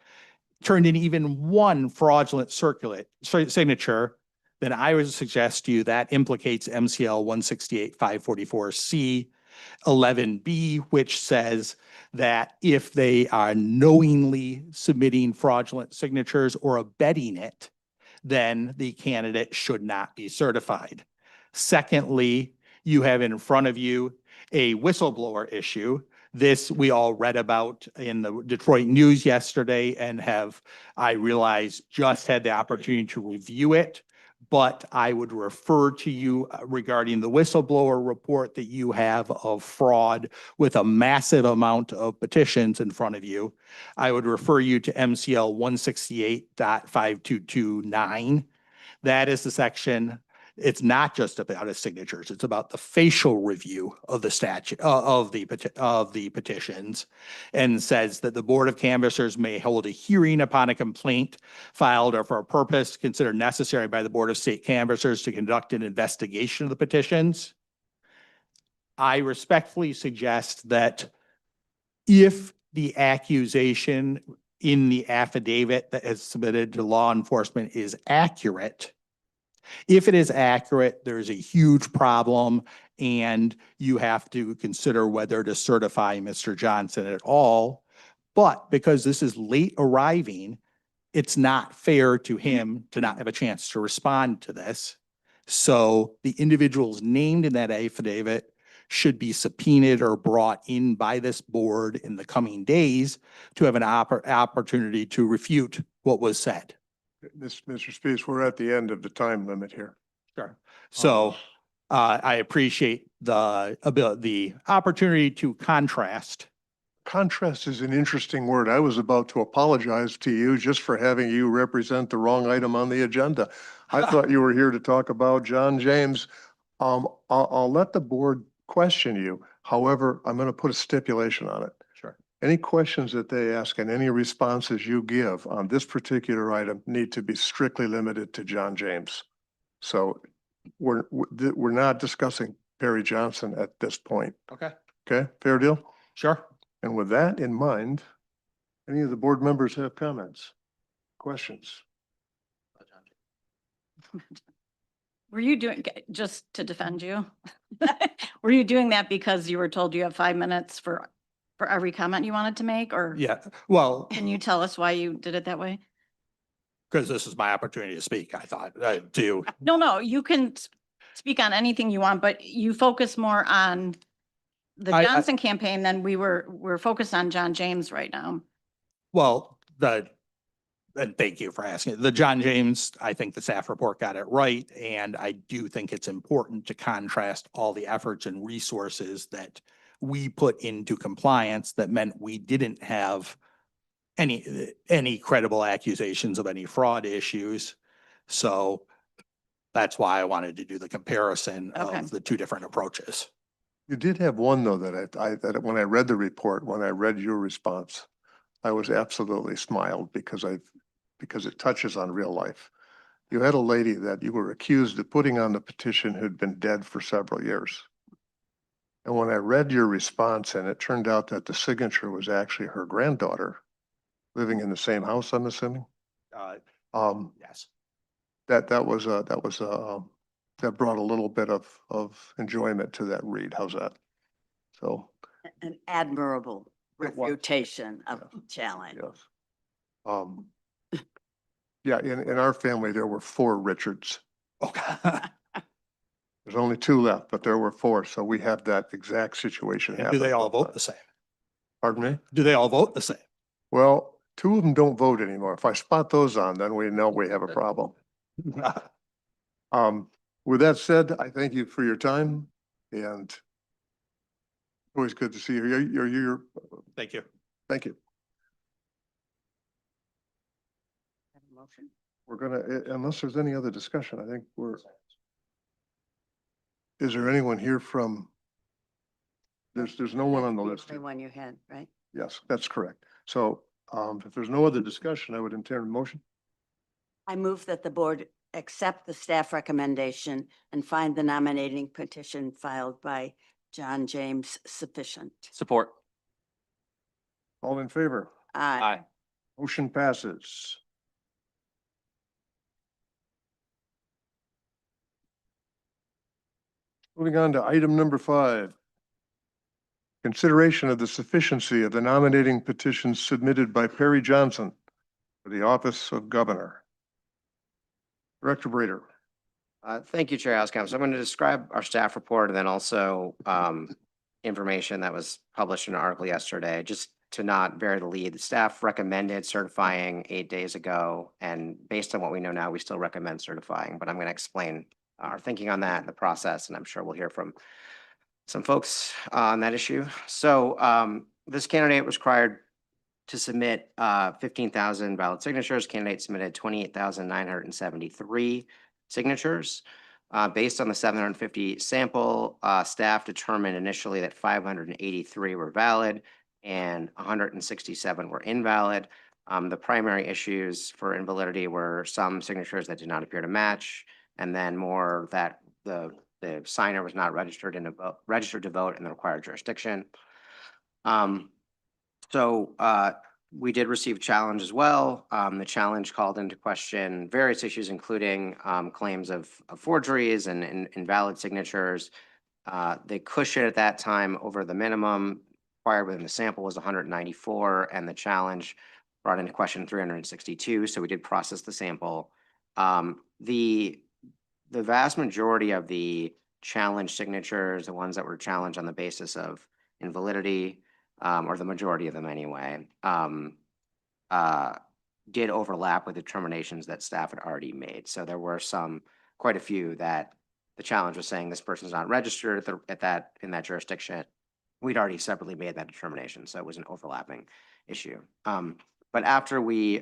turned in even one fraudulent signature, then I would suggest to you that implicates MCL 168-544C 11B, which says that if they are knowingly submitting fraudulent signatures or abetting it, then the candidate should not be certified. Secondly, you have in front of you a whistleblower issue. This we all read about in the Detroit News yesterday and have, I realize, just had the opportunity to review it. But I would refer to you regarding the whistleblower report that you have of fraud with a massive amount of petitions in front of you. I would refer you to MCL 168.5229. That is the section. It's not just about his signatures. It's about the facial review of the statute of the petitions, and says that the Board of Canvassers may hold a hearing upon a complaint filed or for a purpose considered necessary by the Board of State Canvassers to conduct an investigation of the petitions. I respectfully suggest that if the accusation in the affidavit that is submitted to law enforcement is accurate, if it is accurate, there's a huge problem and you have to consider whether to certify Mr. Johnson at all. But because this is late arriving, it's not fair to him to not have a chance to respond to this. So the individuals named in that affidavit should be subpoenaed or brought in by this board in the coming days to have an opportunity to refute what was said. Mr. Spees, we're at the end of the time limit here. Sure. So I appreciate the opportunity to contrast. Contrast is an interesting word. I was about to apologize to you just for having you represent the wrong item on the agenda. I thought you were here to talk about John James. I'll let the board question you. However, I'm going to put a stipulation on it. Sure. Any questions that they ask and any responses you give on this particular item need to be strictly limited to John James. So we're not discussing Perry Johnson at this point. Okay. Okay, fair deal? Sure. And with that in mind, any of the board members have comments, questions? Were you doing, just to defend you? Were you doing that because you were told you have 5 minutes for every comment you wanted to make, or? Yeah. Well, Can you tell us why you did it that way? because this is my opportunity to speak, I thought to. No, you can speak on anything you want, but you focus more on the I- Johnson campaign than we're focused on John James right now. Well, and thank you for asking. The John James, I think the staff report got it right. And I do think it's important to contrast all the efforts and resources that we put into compliance that meant we didn't have any credible accusations of any fraud issues. So That's why I wanted to do the comparison Okay. of the two different approaches. You did have one though that when I read the report, when I read your response, I was absolutely smiled because it touches on real life. You had a lady that you were accused of putting on the petition who'd been dead for several years. And when I read your response, and it turned out that the signature was actually her granddaughter living in the same house, I'm assuming. Yes. That brought a little bit of enjoyment to that read. How's that? So, An admirable It was. refutation of the challenge. yes. Yeah, in our family, there were 4 Richards. Okay. There's only 2 left, but there were 4, so we have that exact situation And happen. do they all vote the same? Pardon me? Do they all vote the same? Well, 2 of them don't vote anymore. If I spot those on, then we know we have a problem. With that said, I thank you for your time and always good to see you. You're, Thank you. thank you. Have a motion? We're gonna, unless there's any other discussion, I think is there anyone here from, there's no one on the list. The one you had, right? Yes, that's correct. So, if there's no other discussion, I would enter a motion. I move that the board accept the staff recommendation and find the nominating petition filed by John James sufficient. Support. All in favor? Aye. Motion passes. Moving on to item number 5. Consideration of the sufficiency of the nominating petitions submitted by Perry Johnson for the office of governor. Director Brader. Thank you, Chair Housekeeping. So I'm going to describe our staff report and then also information that was published in an article yesterday, just to not bury the lead. The staff recommended certifying 8 days ago, and based on what we know now, we still recommend certifying, but I'm going to explain our thinking on that and the process, and I'm sure we'll hear from some folks on that issue. So this candidate was required to submit 15,000 valid signatures. Candidate submitted 28,973 signatures. Based on the 750 sample, staff determined initially that 583 were valid and 167 were invalid. The primary issues for invalidity were some signatures that did not appear to match, and then more that the signer was not registered to vote in the required jurisdiction. We did receive challenge as well. The challenge called into question various issues, including claims of forgeries and invalid signatures. The cushion at that time over the minimum required within the sample was 194, and the challenge brought into question 362. So we did process the sample. The vast majority of the challenge signatures, the ones that were challenged on the basis of invalidity, or the majority of them anyway, did overlap with determinations that staff had already made. So there were quite a few that the challenge was saying this person's not registered in that jurisdiction. We'd already separately made that determination, so it was an overlapping issue. But after we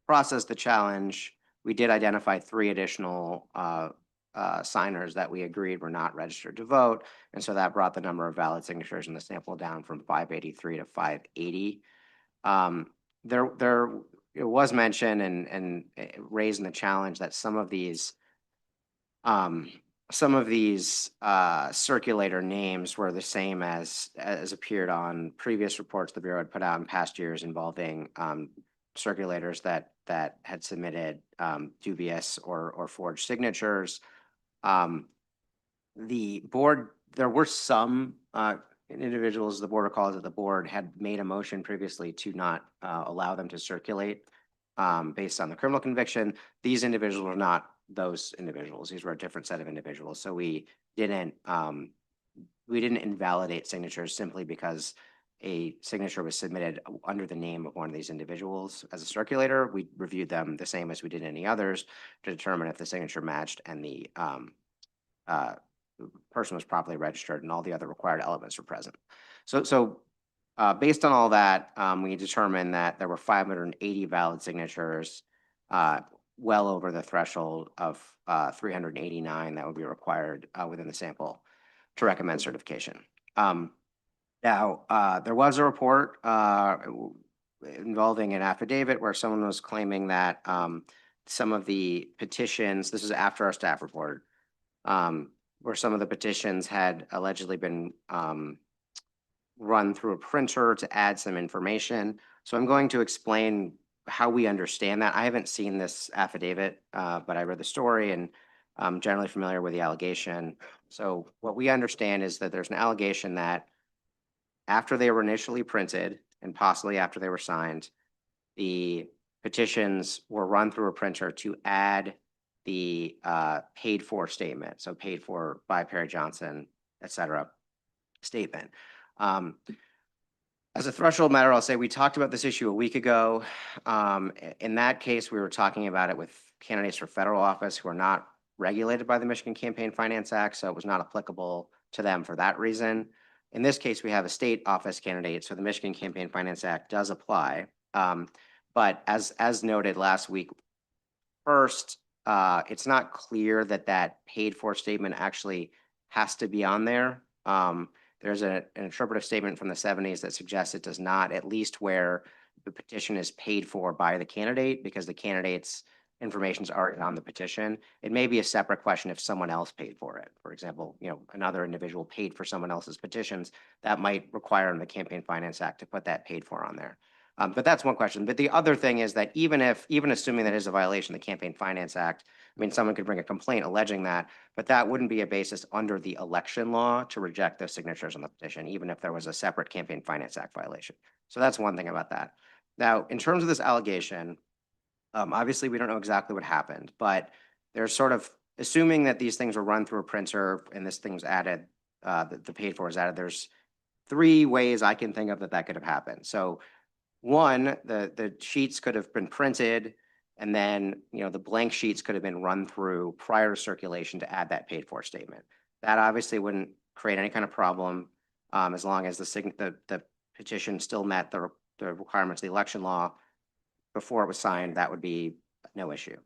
processed the challenge, we did identify 3 additional signers that we agreed were not registered to vote. And so that brought the number of valid signatures in the sample down from 583 to 580. It was mentioned and raised in the challenge that some of these circulator names were the same as appeared on previous reports the Bureau had put out in past years involving circulators that had submitted dubious or forged signatures. The board, there were some individuals, the board recalls that the board had made a motion previously to not allow them to circulate based on the criminal conviction. These individuals were not those individuals. These were a different set of individuals. So we didn't invalidate signatures simply because a signature was submitted under the name of one of these individuals as a circulator. We reviewed them the same as we did any others to determine if the signature matched and the person was properly registered and all the other required elements were present. So based on all that, we determined that there were 580 valid signatures. well over the threshold of 389 that would be required within the sample to recommend certification. Now, there was a report involving an affidavit where someone was claiming that some of the petitions, this is after our staff report, where some of the petitions had allegedly been run through a printer to add some information. So I'm going to explain how we understand that. I haven't seen this affidavit, but I read the story and I'm generally familiar with the allegation. So what we understand is that there's an allegation that after they were initially printed and possibly after they were signed, the petitions were run through a printer to add the paid for statement. So paid for by Perry Johnson, et cetera, statement. As a threshold matter, I'll say we talked about this issue a week ago. In that case, we were talking about it with candidates for federal office who are not regulated by the Michigan Campaign Finance Act, so it was not applicable to them for that reason. In this case, we have a state office candidate, so the Michigan Campaign Finance Act does apply. But as noted last week, first, it's not clear that that paid for statement actually has to be on there. There's an interpretive statement from the 70s that suggests it does not, at least where the petition is paid for by the candidate, because the candidate's information is already on the petition. It may be a separate question if someone else paid for it. For example, another individual paid for someone else's petitions. That might require in the Campaign Finance Act to put that paid for on there. But that's one question. But the other thing is that even assuming that is a violation of the Campaign Finance Act, I mean, someone could bring a complaint alleging that, but that wouldn't be a basis under the election law to reject those signatures on the petition, even if there was a separate Campaign Finance Act violation. So that's one thing about that. Now, in terms of this allegation, obviously we don't know exactly what happened, but there's sort of, assuming that these things were run through a printer and this thing was added, the paid for is added, there's three ways I can think of that could have happened. So one, the sheets could have been printed, and then the blank sheets could have been run through prior to circulation to add that paid for statement. That obviously wouldn't create any kind of problem as long as the petition still met the requirements of the election law before it was signed. That would be no issue.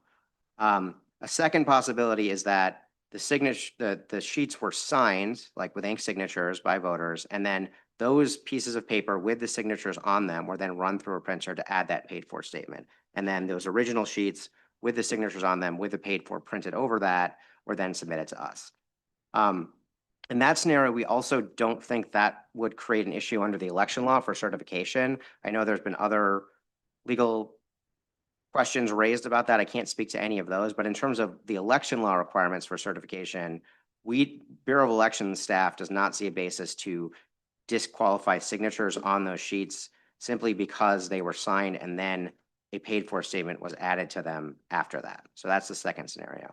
A second possibility is that the sheets were signed, like with ink signatures by voters, and then those pieces of paper with the signatures on them were then run through a printer to add that paid for statement. And then those original sheets with the signatures on them with the paid for printed over that were then submitted to us. In that scenario, we also don't think that would create an issue under the election law for certification. I know there's been other legal questions raised about that. I can't speak to any of those, but in terms of the election law requirements for certification, Bureau of Elections staff does not see a basis to disqualify signatures on those sheets simply because they were signed and then a paid for statement was added to them after that. So that's the second scenario.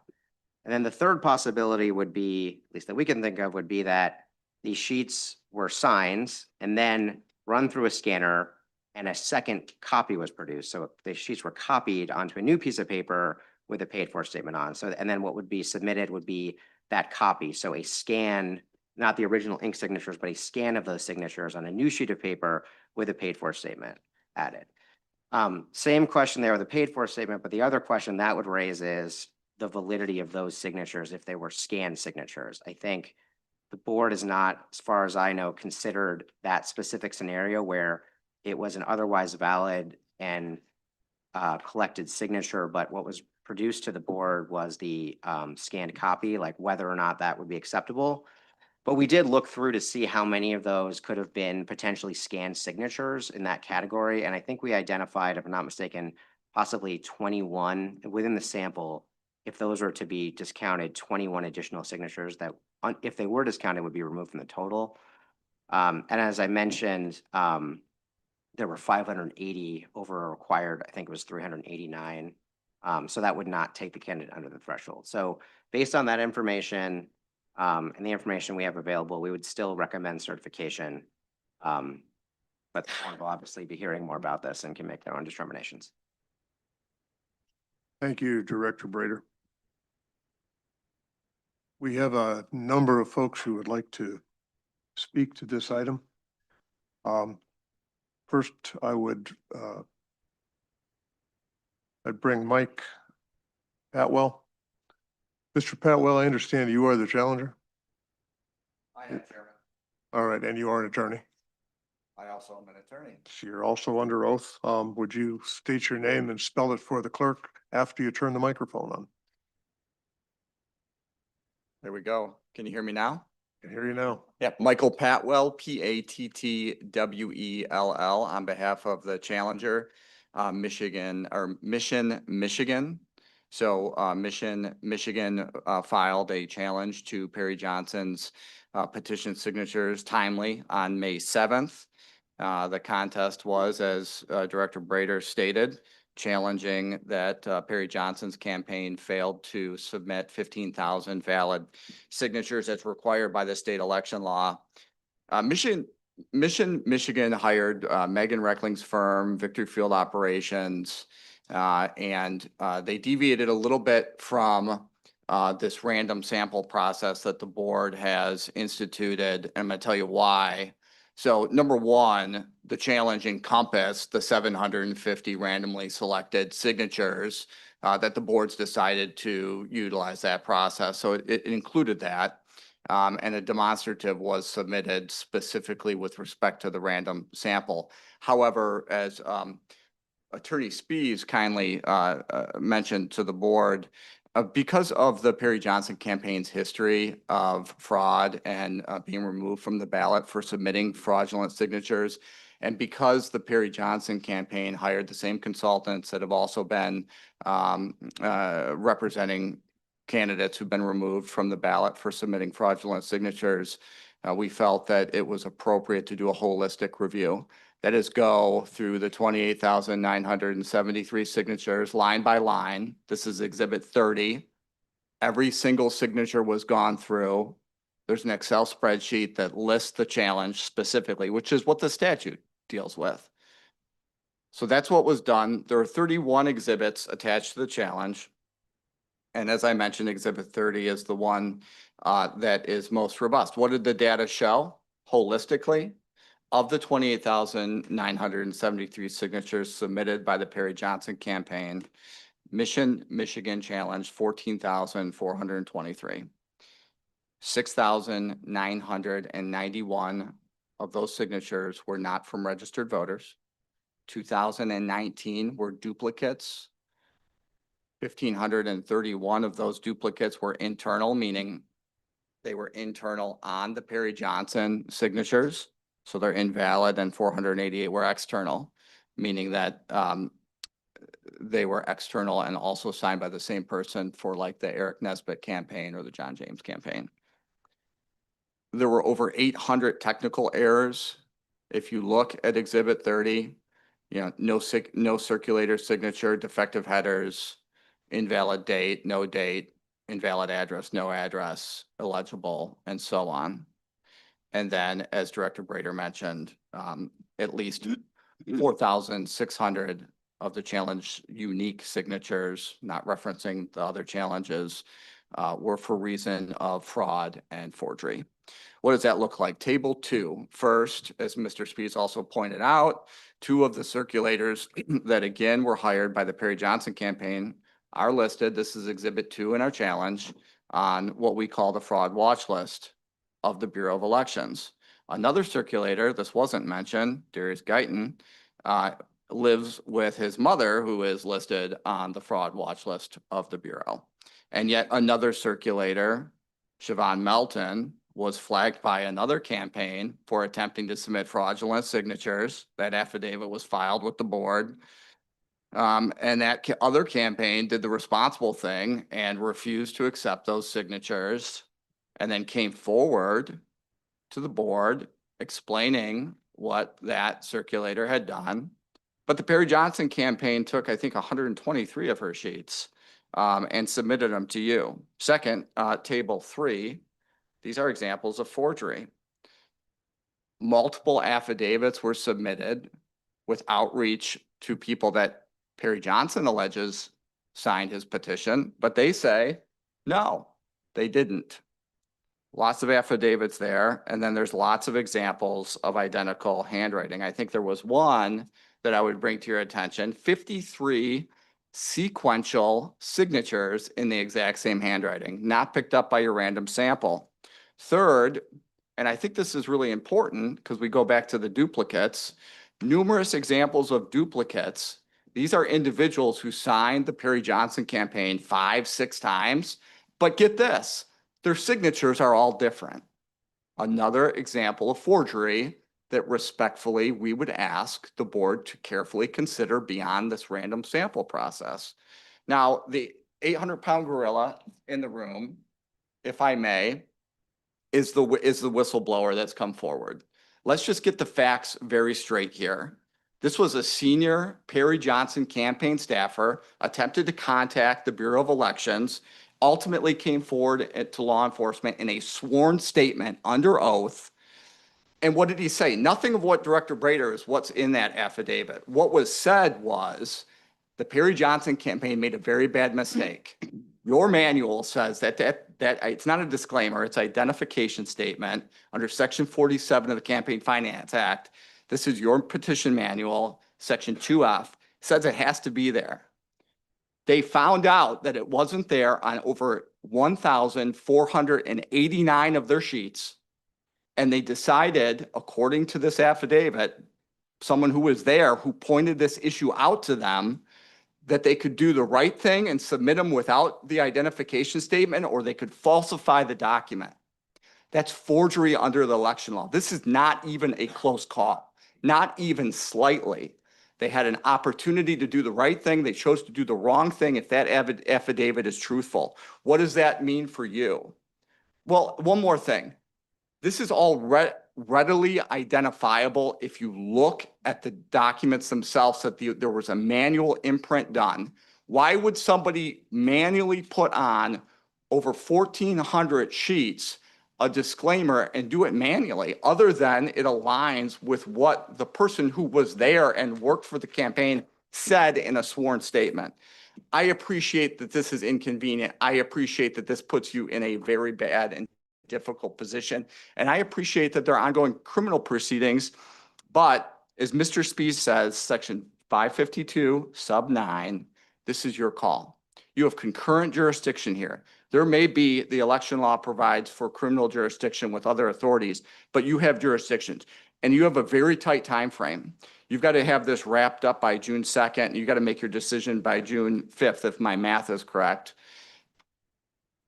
And then the third possibility would be, at least that we can think of, would be that these sheets were signed and then run through a scanner and a second copy was produced. So the sheets were copied onto a new piece of paper with a paid for statement on. So, and then what would be submitted would be that copy. So a scan, not the original ink signatures, but a scan of those signatures on a new sheet of paper with a paid for statement added. Same question there with the paid for statement, but the other question that would raise is the validity of those signatures if they were scanned signatures. I think the board is not, as far as I know, considered that specific scenario where it was an otherwise valid and collected signature, but what was produced to the board was the scanned copy, like whether or not that would be acceptable. But we did look through to see how many of those could have been potentially scanned signatures in that category. And I think we identified, if I'm not mistaken, possibly 21 within the sample. If those were to be discounted, 21 additional signatures that, if they were discounted, would be removed from the total. And as I mentioned, there were 580 over a required, I think it was 389. So that would not take the candidate under the threshold. So based on that information and the information we have available, we would still recommend certification. But the board will obviously be hearing more about this and can make their own determinations. Thank you, Director Brader. We have a number of folks who would like to speak to this item. First, I'd bring Mike Patwell? Mr. Patwell, I understand you are the challenger? I am chairman. All right, and you are an attorney. I also am an attorney. So you're also under oath. Would you state your name and spell it for the clerk after you turn the microphone on? There we go. Can you hear me now? I can hear you now. Yep, Michael Patwell, Pattwell, on behalf of the challenger, Michigan, or Mission, Michigan. So, Mission, Michigan, filed a challenge to Perry Johnson's petition signatures timely on May 7th. The contest was, as Director Brader stated, challenging that Perry Johnson's campaign failed to submit 15,000 valid signatures as required by the state election law. Michigan hired Megan Reckling's firm, Victory Field Operations, and they deviated a little bit from this random sample process that the board has instituted. And I'm going to tell you why. So number one, the challenge encompassed the 750 randomly selected signatures that the boards decided to utilize that process. So it included that. And a demonstrative was submitted specifically with respect to the random sample. However, as Attorney Spees kindly mentioned to the board, because of the Perry Johnson campaign's history of fraud and being removed from the ballot for submitting fraudulent signatures, and because the Perry Johnson campaign hired the same consultants that have also been representing candidates who've been removed from the ballot for submitting fraudulent signatures, we felt that it was appropriate to do a holistic review. That is, go through the 28,973 signatures line by line. This is Exhibit 30. Every single signature was gone through. There's an Excel spreadsheet that lists the challenge specifically, which is what the statute deals with. So that's what was done. There are 31 exhibits attached to the challenge. And as I mentioned, Exhibit 30 is the one that is most robust. What did the data show holistically? Of the 28,973 signatures submitted by the Perry Johnson campaign, Mission, Michigan challenged 14,423. 6,991 of those signatures were not from registered voters. 2,019 were duplicates. 1,531 of those duplicates were internal, meaning they were internal on the Perry Johnson signatures. So they're invalid, and 488 were external, meaning that they were external and also signed by the same person for like the Eric Nesbitt campaign or the John James campaign. There were over 800 technical errors. If you look at Exhibit 30, no circulator signature, defective headers, invalid date, no date, invalid address, no address, illegible, and so on. And then, as Director Brader mentioned, at least 4,600 of the challenge unique signatures, not referencing the other challenges, were for reason of fraud and forgery. What does that look like? Table 2. First, as Mr. Spees also pointed out, 2 of the circulators that again were hired by the Perry Johnson campaign are listed. This is Exhibit 2 in our challenge on what we call the fraud watch list of the Bureau of Elections. Another circulator, this wasn't mentioned, Darius Guyton, lives with his mother, who is listed on the fraud watch list of the Bureau. And yet another circulator, Siobhan Melton, was flagged by another campaign for attempting to submit fraudulent signatures. That affidavit was filed with the board. And that other campaign did the responsible thing and refused to accept those signatures, and then came forward to the board explaining what that circulator had done. But the Perry Johnson campaign took, I think, 123 of her sheets and submitted them to you. Second, Table 3, these are examples of forgery. Multiple affidavits were submitted with outreach to people that Perry Johnson alleges signed his petition, but they say, no, they didn't. Lots of affidavits there, and then there's lots of examples of identical handwriting. I think there was one that I would bring to your attention. 53 sequential signatures in the exact same handwriting, not picked up by your random sample. Third, and I think this is really important because we go back to the duplicates, numerous examples of duplicates. These are individuals who signed the Perry Johnson campaign 5, 6 times, but get this, their signatures are all different. Another example of forgery that respectfully we would ask the board to carefully consider beyond this random sample process. Now, the 800-pound gorilla in the room, if I may, is the whistleblower that's come forward. Let's just get the facts very straight here. This was a senior Perry Johnson campaign staffer, attempted to contact the Bureau of Elections, ultimately came forward to law enforcement in a sworn statement under oath. And what did he say? Nothing of what Director Brader is what's in that affidavit. What was said was the Perry Johnson campaign made a very bad mistake. Your manual says that it's not a disclaimer, it's identification statement under Section 47 of the Campaign Finance Act. This is your petition manual, Section 2F, says it has to be there. They found out that it wasn't there on over 1,489 of their sheets. And they decided, according to this affidavit, someone who was there who pointed this issue out to them, that they could do the right thing and submit them without the identification statement, or they could falsify the document. That's forgery under the election law. This is not even a close call, not even slightly. They had an opportunity to do the right thing. They chose to do the wrong thing if that affidavit is truthful. What does that mean for you? Well, one more thing. This is all readily identifiable if you look at the documents themselves, that there was a manual imprint done. Why would somebody manually put on over 1,400 sheets a disclaimer and do it manually, other than it aligns with what the person who was there and worked for the campaign said in a sworn statement? I appreciate that this is inconvenient. I appreciate that this puts you in a very bad and difficult position. And I appreciate that there are ongoing criminal proceedings, but as Mr. Spies says, Section 552, sub 9, this is your call. You have concurrent jurisdiction here. There may be, the election law provides for criminal jurisdiction with other authorities, but you have jurisdictions and you have a very tight time frame. You've got to have this wrapped up by June 2nd. And you got to make your decision by June 5th, if my math is correct.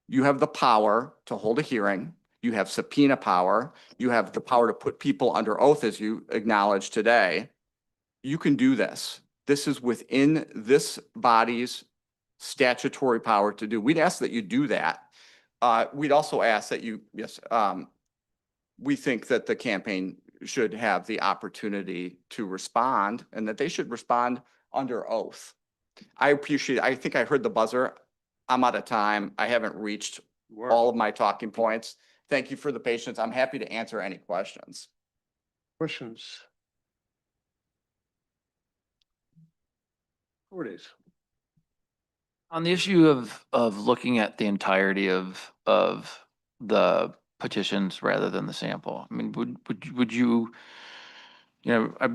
You have the power to hold a hearing. You have subpoena power. You have the power to put people under oath, as you acknowledged today. You can do this. This is within this body's statutory power to do. We'd ask that you do that. We'd also ask that you, we think that the campaign should have the opportunity to respond, and that they should respond under oath. I think I heard the buzzer. I'm out of time. I haven't reached all of my talking points. Thank you for the patience. I'm happy to answer any questions. Questions? Forties. On the issue of looking at the entirety of the petitions rather than the sample, I mean, would you, I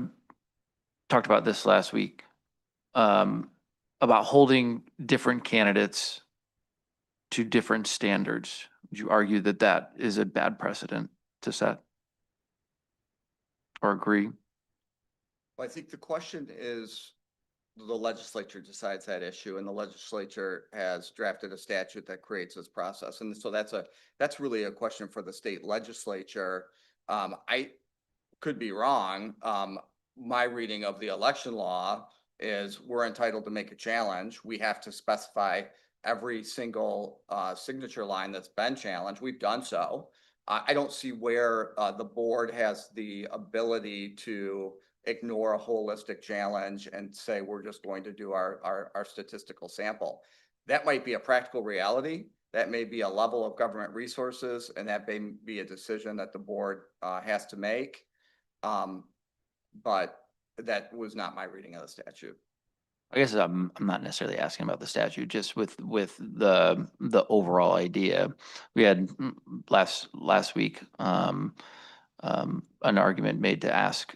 talked about this last week, about holding different candidates to different standards. Would you argue that that is a bad precedent to set? Or agree? Well, I think the question is, the legislature decides that issue, and the legislature has drafted a statute that creates this process. And so that's really a question for the state legislature. I could be wrong. My reading of the election law is we're entitled to make a challenge. We have to specify every single signature line that's been challenged. We've done so. I don't see where the board has the ability to ignore a holistic challenge and say we're just going to do our statistical sample. That might be a practical reality. That may be a level of government resources, and that may be a decision that the board has to make. But that was not my reading of the statute. I guess I'm not necessarily asking about the statute, just with the overall idea. We had last week an argument made to ask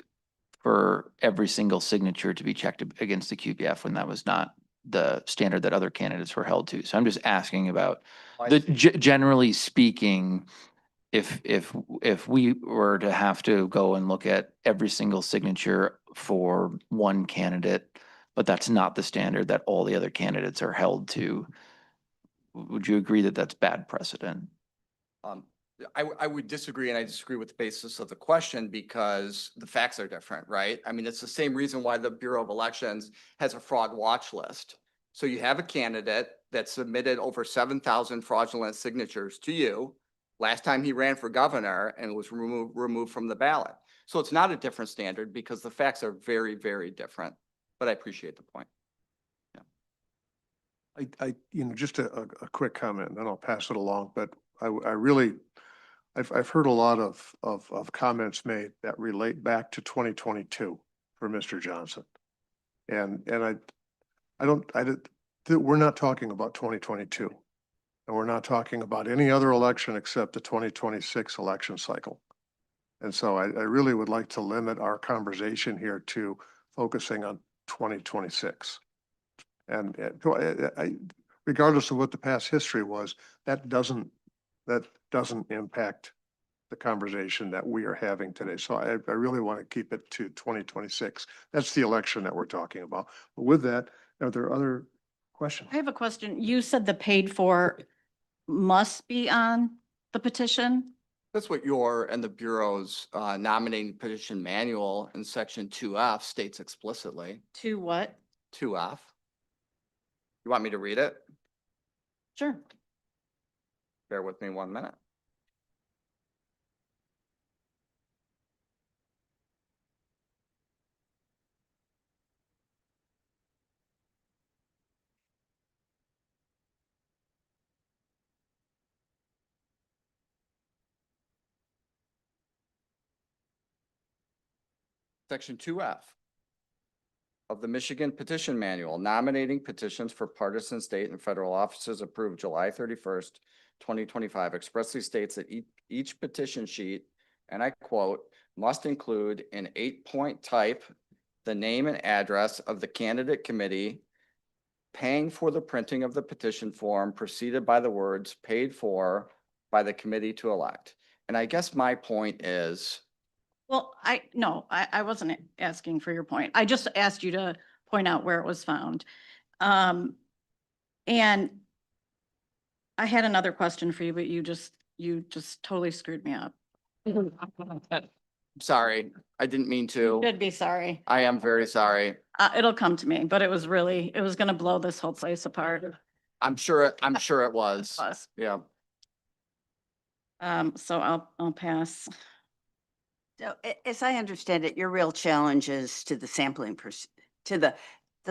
for every single signature to be checked against the QPF when that was not the standard that other candidates were held to. So I'm just asking about I the, see. generally speaking, if we were to have to go and look at every single signature for one candidate, but that's not the standard that all the other candidates are held to, would you agree that that's bad precedent? I would disagree, and I disagree with the basis of the question because the facts are different, right? I mean, it's the same reason why the Bureau of Elections has a fraud watch list. So you have a candidate that submitted over 7,000 fraudulent signatures to you last time he ran for governor and was removed from the ballot. So it's not a different standard because the facts are very, very different. But I appreciate the point. Just a quick comment, and then I'll pass it along, but I really, I've heard a lot of comments made that relate back to 2022 for Mr. Johnson. And we're not talking about 2022. And we're not talking about any other election except the 2026 election cycle. And so I really would like to limit our conversation here to focusing on 2026. And regardless of what the past history was, that doesn't impact the conversation that we are having today. So I really want to keep it to 2026. That's the election that we're talking about. But with that, are there other questions? I have a question. You said the paid for must be on the petition? That's what your and the Bureau's nominating petition manual in section 2F states explicitly. To what? 2F. You want me to read it? Sure. Bear with me 1 minute. Section 2F of the Michigan Petition Manual, nominating petitions for partisan state and federal offices approved July 31st, 2025, expressly states that each petition sheet, and I quote, must include in 8-point type the name and address of the candidate committee paying for the printing of the petition form preceded by the words paid for by the committee to elect. And I guess my point is, Well, I wasn't asking for your point. I just asked you to point out where it was found. And I had another question for you, but you just totally screwed me up. sorry, I didn't mean to. Should be sorry. I am very sorry. It'll come to me, but it was gonna blow this whole place apart. I'm sure it was. Plus. Yeah. So I'll pass. So as I understand it, your real challenge is to the sampling, to the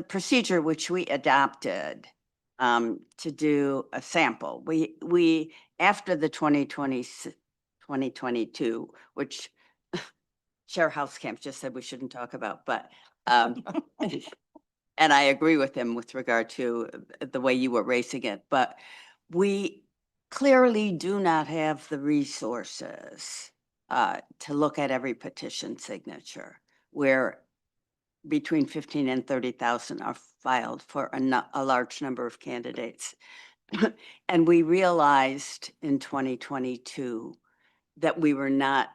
procedure which we adopted to do a sample. We after the 2022, which Chair Housecamp just said we shouldn't talk about, but and I agree with him with regard to the way you were racing it, but we clearly do not have the resources to look at every petition signature, where between 15 and 30,000 are filed for a large number of candidates. And we realized in 2022 that we were not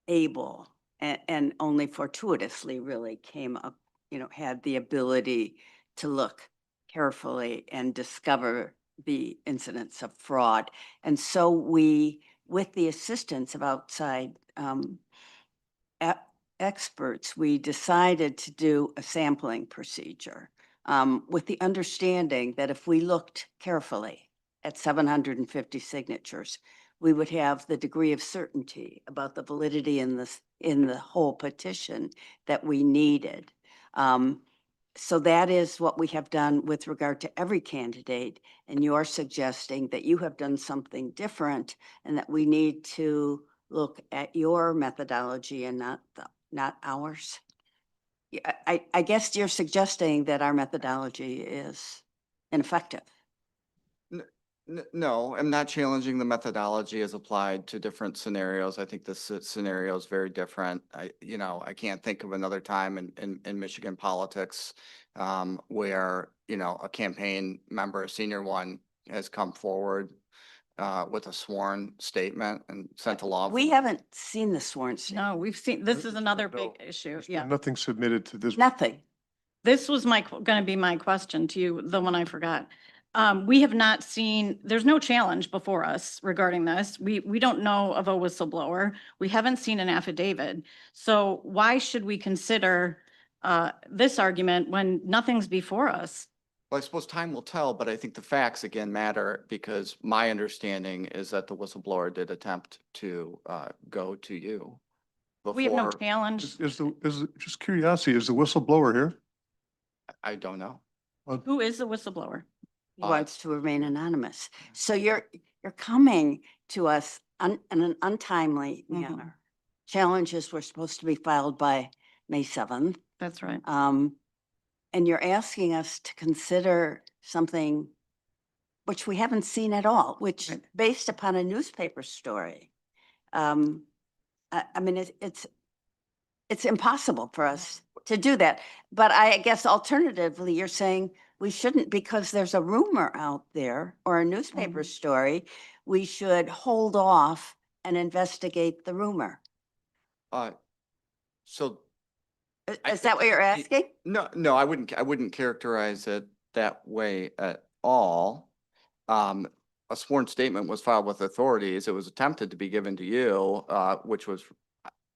able, and only fortuitously really came up, had the ability to look carefully and discover the incidents of fraud. And so we, with the assistance of outside experts, we decided to do a sampling procedure with the understanding that if we looked carefully at 750 signatures, we would have the degree of certainty about the validity in the whole petition that we needed. So that is what we have done with regard to every candidate. And you're suggesting that you have done something different and that we need to look at your methodology and not ours. Yeah, I guess you're suggesting that our methodology is ineffective. No, I'm not challenging the methodology as applied to different scenarios. I think this scenario is very different. I can't think of another time in Michigan politics where, a campaign member, a senior one, has come forward with a sworn statement and sent a law. We haven't seen the sworn statement. No, we've seen, this is another big No, issue. There's been Yeah. nothing submitted to this. Nothing. This was going to be my question to you, the one I forgot. We have not seen, there's no challenge before us regarding this. We don't know of a whistleblower. We haven't seen an affidavit. So why should we consider this argument when nothing's before us? Well, I suppose time will tell, but I think the facts again matter because my understanding is that the whistleblower did attempt to go to you We have no before. challenge. Just curiosity, is the whistleblower here? I don't know. Who is the whistleblower? He wants to remain anonymous. So you're coming to us in an untimely Mhm. manner. Challenges were supposed to be filed by May 7th. That's right. And you're asking us to consider something which we haven't seen at all, which Right. based upon a newspaper story. I mean, it's impossible for us to do that. But I guess alternatively, you're saying we shouldn't, because there's a rumor out there or a newspaper Mhm. story, we should hold off and investigate the rumor. So Is that what you're asking? No, I wouldn't characterize it that way at all. A sworn statement was filed with authorities. It was attempted to be given to you, which was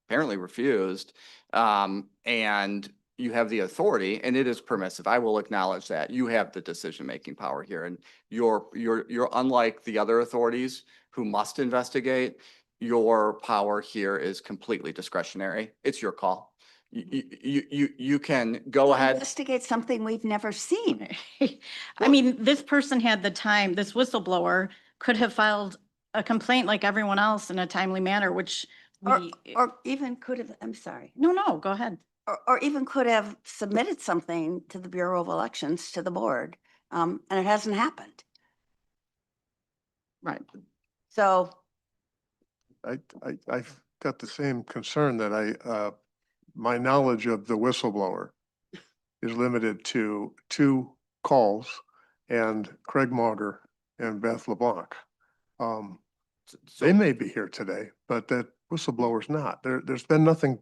apparently refused. And you have the authority and it is permissive. I will acknowledge that. You have the decision-making power here and you're unlike the other authorities who must investigate. Your power here is completely discretionary. It's your call. You can go ahead. Investigate something we've never seen. I mean, this person had the time, this whistleblower could have filed a complaint like everyone else in a timely manner, which we, Or even could have, I'm sorry, no, go ahead. or even could have submitted something to the Bureau of Elections, to the board, and it hasn't happened. Right. So I've got the same concern that my knowledge of the whistleblower is limited to 2 calls and Craig Mauger and Beth LeBlanc. They may be here today, but that whistleblower's not. There's been nothing,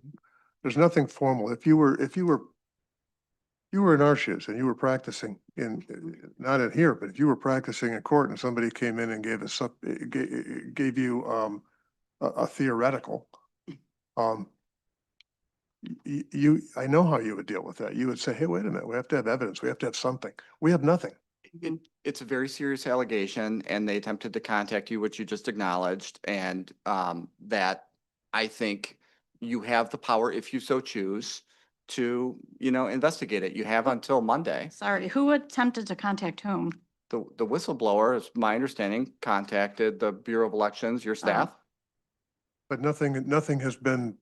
there's nothing formal. If you were in our shoes and you were practicing not in here, but if you were practicing in court and somebody came in and gave you a theoretical, I know how you would deal with that. You would say, hey, wait a minute, we have to have evidence. We have to have something. We have nothing. It's a very serious allegation and they attempted to contact you, which you just acknowledged. And that I think you have the power, if you so choose, to, investigate it. You have until Monday. Sorry, who attempted to contact whom? The whistleblower, is my understanding, contacted the Bureau of Elections, your staff. But nothing has been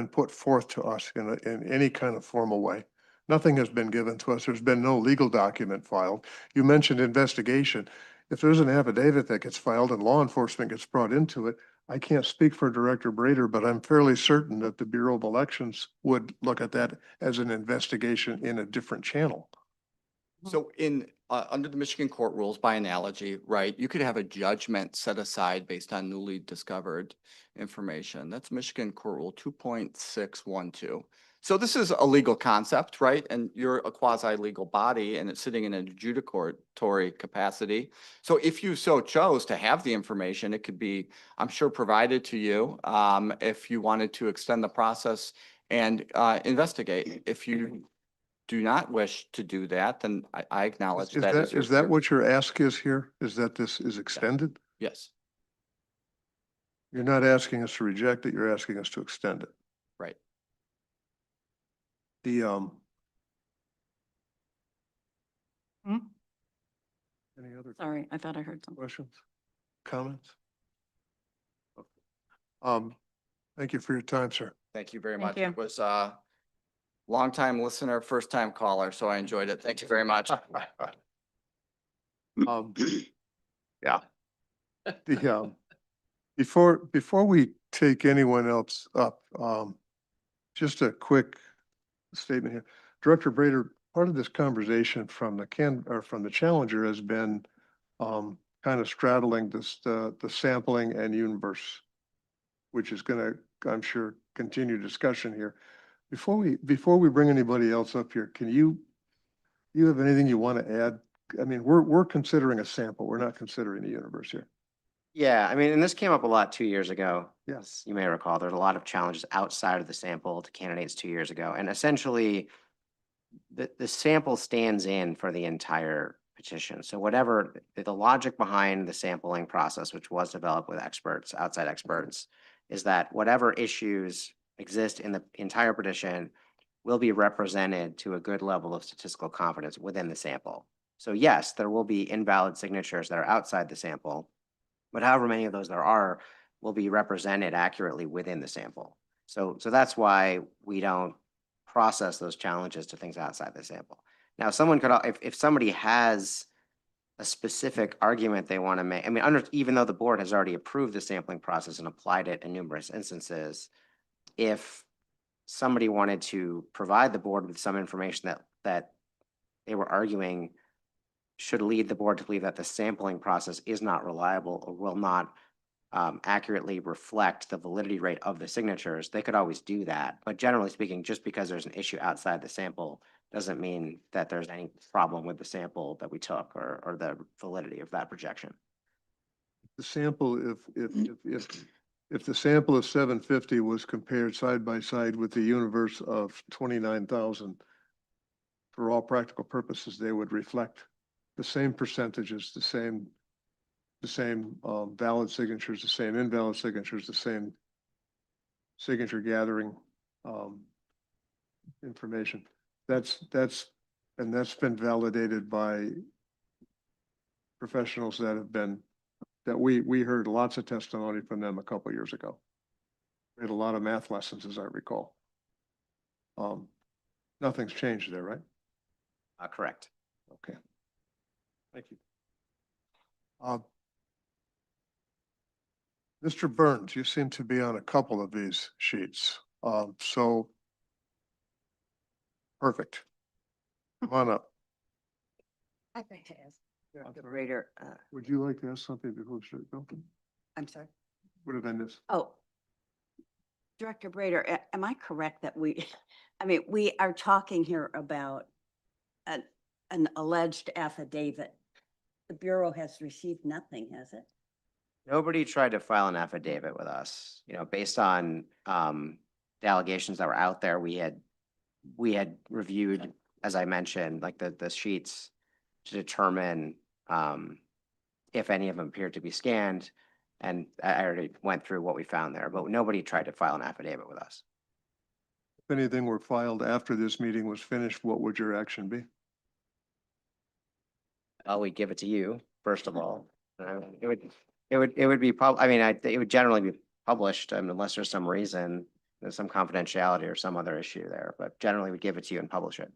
put forth to us in any kind of formal way. Nothing has been given to us. There's been no legal document filed. You mentioned investigation. If there's an affidavit that gets filed and law enforcement gets brought into it, I can't speak for Director Brader, but I'm fairly certain that the Bureau of Elections would look at that as an investigation in a different channel. So under the Michigan court rules, by analogy, right, you could have a judgment set aside based on newly discovered information. That's Michigan Court Rule 2.612. So this is a legal concept, right? And you're a quasi-legal body and it's sitting in an adjudicatory capacity. So if you so chose to have the information, it could be, I'm sure, provided to you if you wanted to extend the process and investigate. If you do not wish to do that, then I acknowledge that. Is that what your ask is here? Is that this is extended? Yes, You're not asking us to reject it, you're asking us to extend it. right. Hmm? Any other Sorry, I thought I heard something. questions, comments? Thank you for your time, sir. Thank you very Thank much. you. It was a longtime listener, first time caller, so I enjoyed it. Thank you very much. Um, Yeah. before we take anyone else up, just a quick statement here. Director Brader, part of this conversation from from the Challenger has been, kind of straddling the sampling and universe, which is gonna, I'm sure, continue discussion here. Before we bring anybody else up here, you have anything you want to add? I mean, we're considering a sample. We're not considering the universe here. Yeah, I mean, and this came up a lot 2 years ago. Yes. You may recall, there's a lot of challenges outside of the sample to candidates 2 years ago. And essentially, the sample stands in for the entire petition. So whatever, the logic behind the sampling process, which was developed with experts, outside experts, is that whatever issues exist in the entire petition will be represented to a good level of statistical confidence within the sample. So yes, there will be invalid signatures that are outside the sample, but however many of those there are will be represented accurately within the sample. So that's why we don't process those challenges to things outside the sample. Now, someone could, if somebody has a specific argument they want to make, I mean, even though the board has already approved the sampling process and applied it in numerous instances, if somebody wanted to provide the board with some information that they were arguing should lead the board to believe that the sampling process is not reliable or will not accurately reflect the validity rate of the signatures, they could always do that. But generally speaking, just because there's an issue outside the sample doesn't mean that there's any problem with the sample that we took or the validity of that projection. The sample, if the sample of 750 was compared side by side with the universe of 29,000, for all practical purposes, they would reflect the same percentages, the same valid signatures, the same invalid signatures, the same signature gathering information. That's been validated by professionals that we heard lots of testimony from them a couple years ago. We had a lot of math lessons, as I recall. Nothing's changed there, right? Correct. Okay. Thank you. Mr. Burns, you seem to be on a couple of these sheets. So perfect. Come on up. I'd like to ask Director Brader, Would you like to ask something before we start? No? I'm sorry. What did I miss? Oh, Director Brader, am I correct that I mean, we are talking here about an alleged affidavit. The Bureau has received nothing, has it? Nobody tried to file an affidavit with us, based on the allegations that were out there. We had reviewed, as I mentioned, like the sheets to determine if any of them appeared to be scanned. And I already went through what we found there, but nobody tried to file an affidavit with us. If anything were filed after this meeting was finished, what would your action be? Well, we'd give it to you, first of all. It would be it would generally be published, unless there's some reason, there's some confidentiality or some other issue there, but generally we'd give it to you and publish it.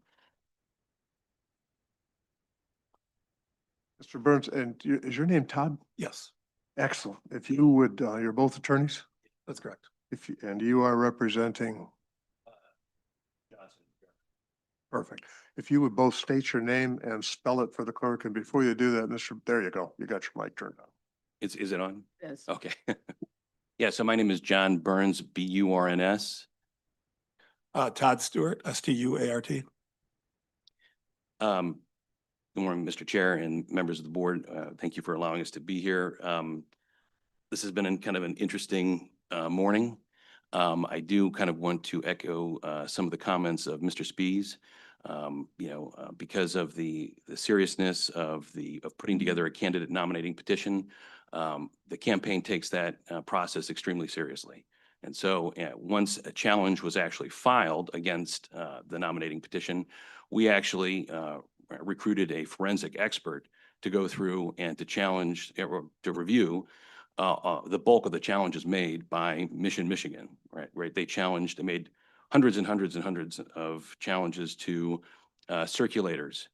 Mr. Burns, and is your name Todd? Yes, Excellent. If you would, you're both attorneys? that's correct. And you are representing? Perfect. If you would both state your name and spell it for the clerk, and before you do that, there you go. You got your mic turned on. Is it on? Yes. Okay. Yeah, so my name is John Burns, B-U-R-N-S. Todd Stewart, S-T-U-A-R-T. Good morning, Mr. Chair and members of the board. Thank you for allowing us to be here. This has been kind of an interesting morning. I do kind of want to echo some of the comments of Mr. Spies. Because of the seriousness of putting together a candidate nominating petition, the campaign takes that process extremely seriously. And so once a challenge was actually filed against the nominating petition, we actually recruited a forensic expert to go through and to challenge, to review the bulk of the challenges made by Mission Michigan, right? They made hundreds and hundreds and hundreds of challenges to circulators,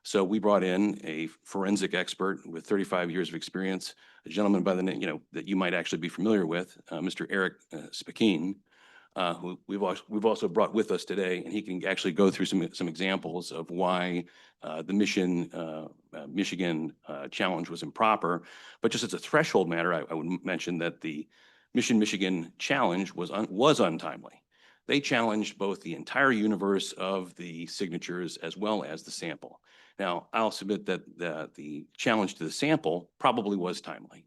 So we brought in a forensic expert with 35 years of experience, a gentleman by the name, that you might actually be familiar with, Mr. Eric Spakeen, who we've also brought with us today, and he can actually go through some examples of why the Michigan challenge was improper. But just as a threshold matter, I would mention that the Michigan challenge was untimely. They challenged both the entire universe of the signatures as well as the sample. Now, I'll submit that the challenge to the sample probably was timely.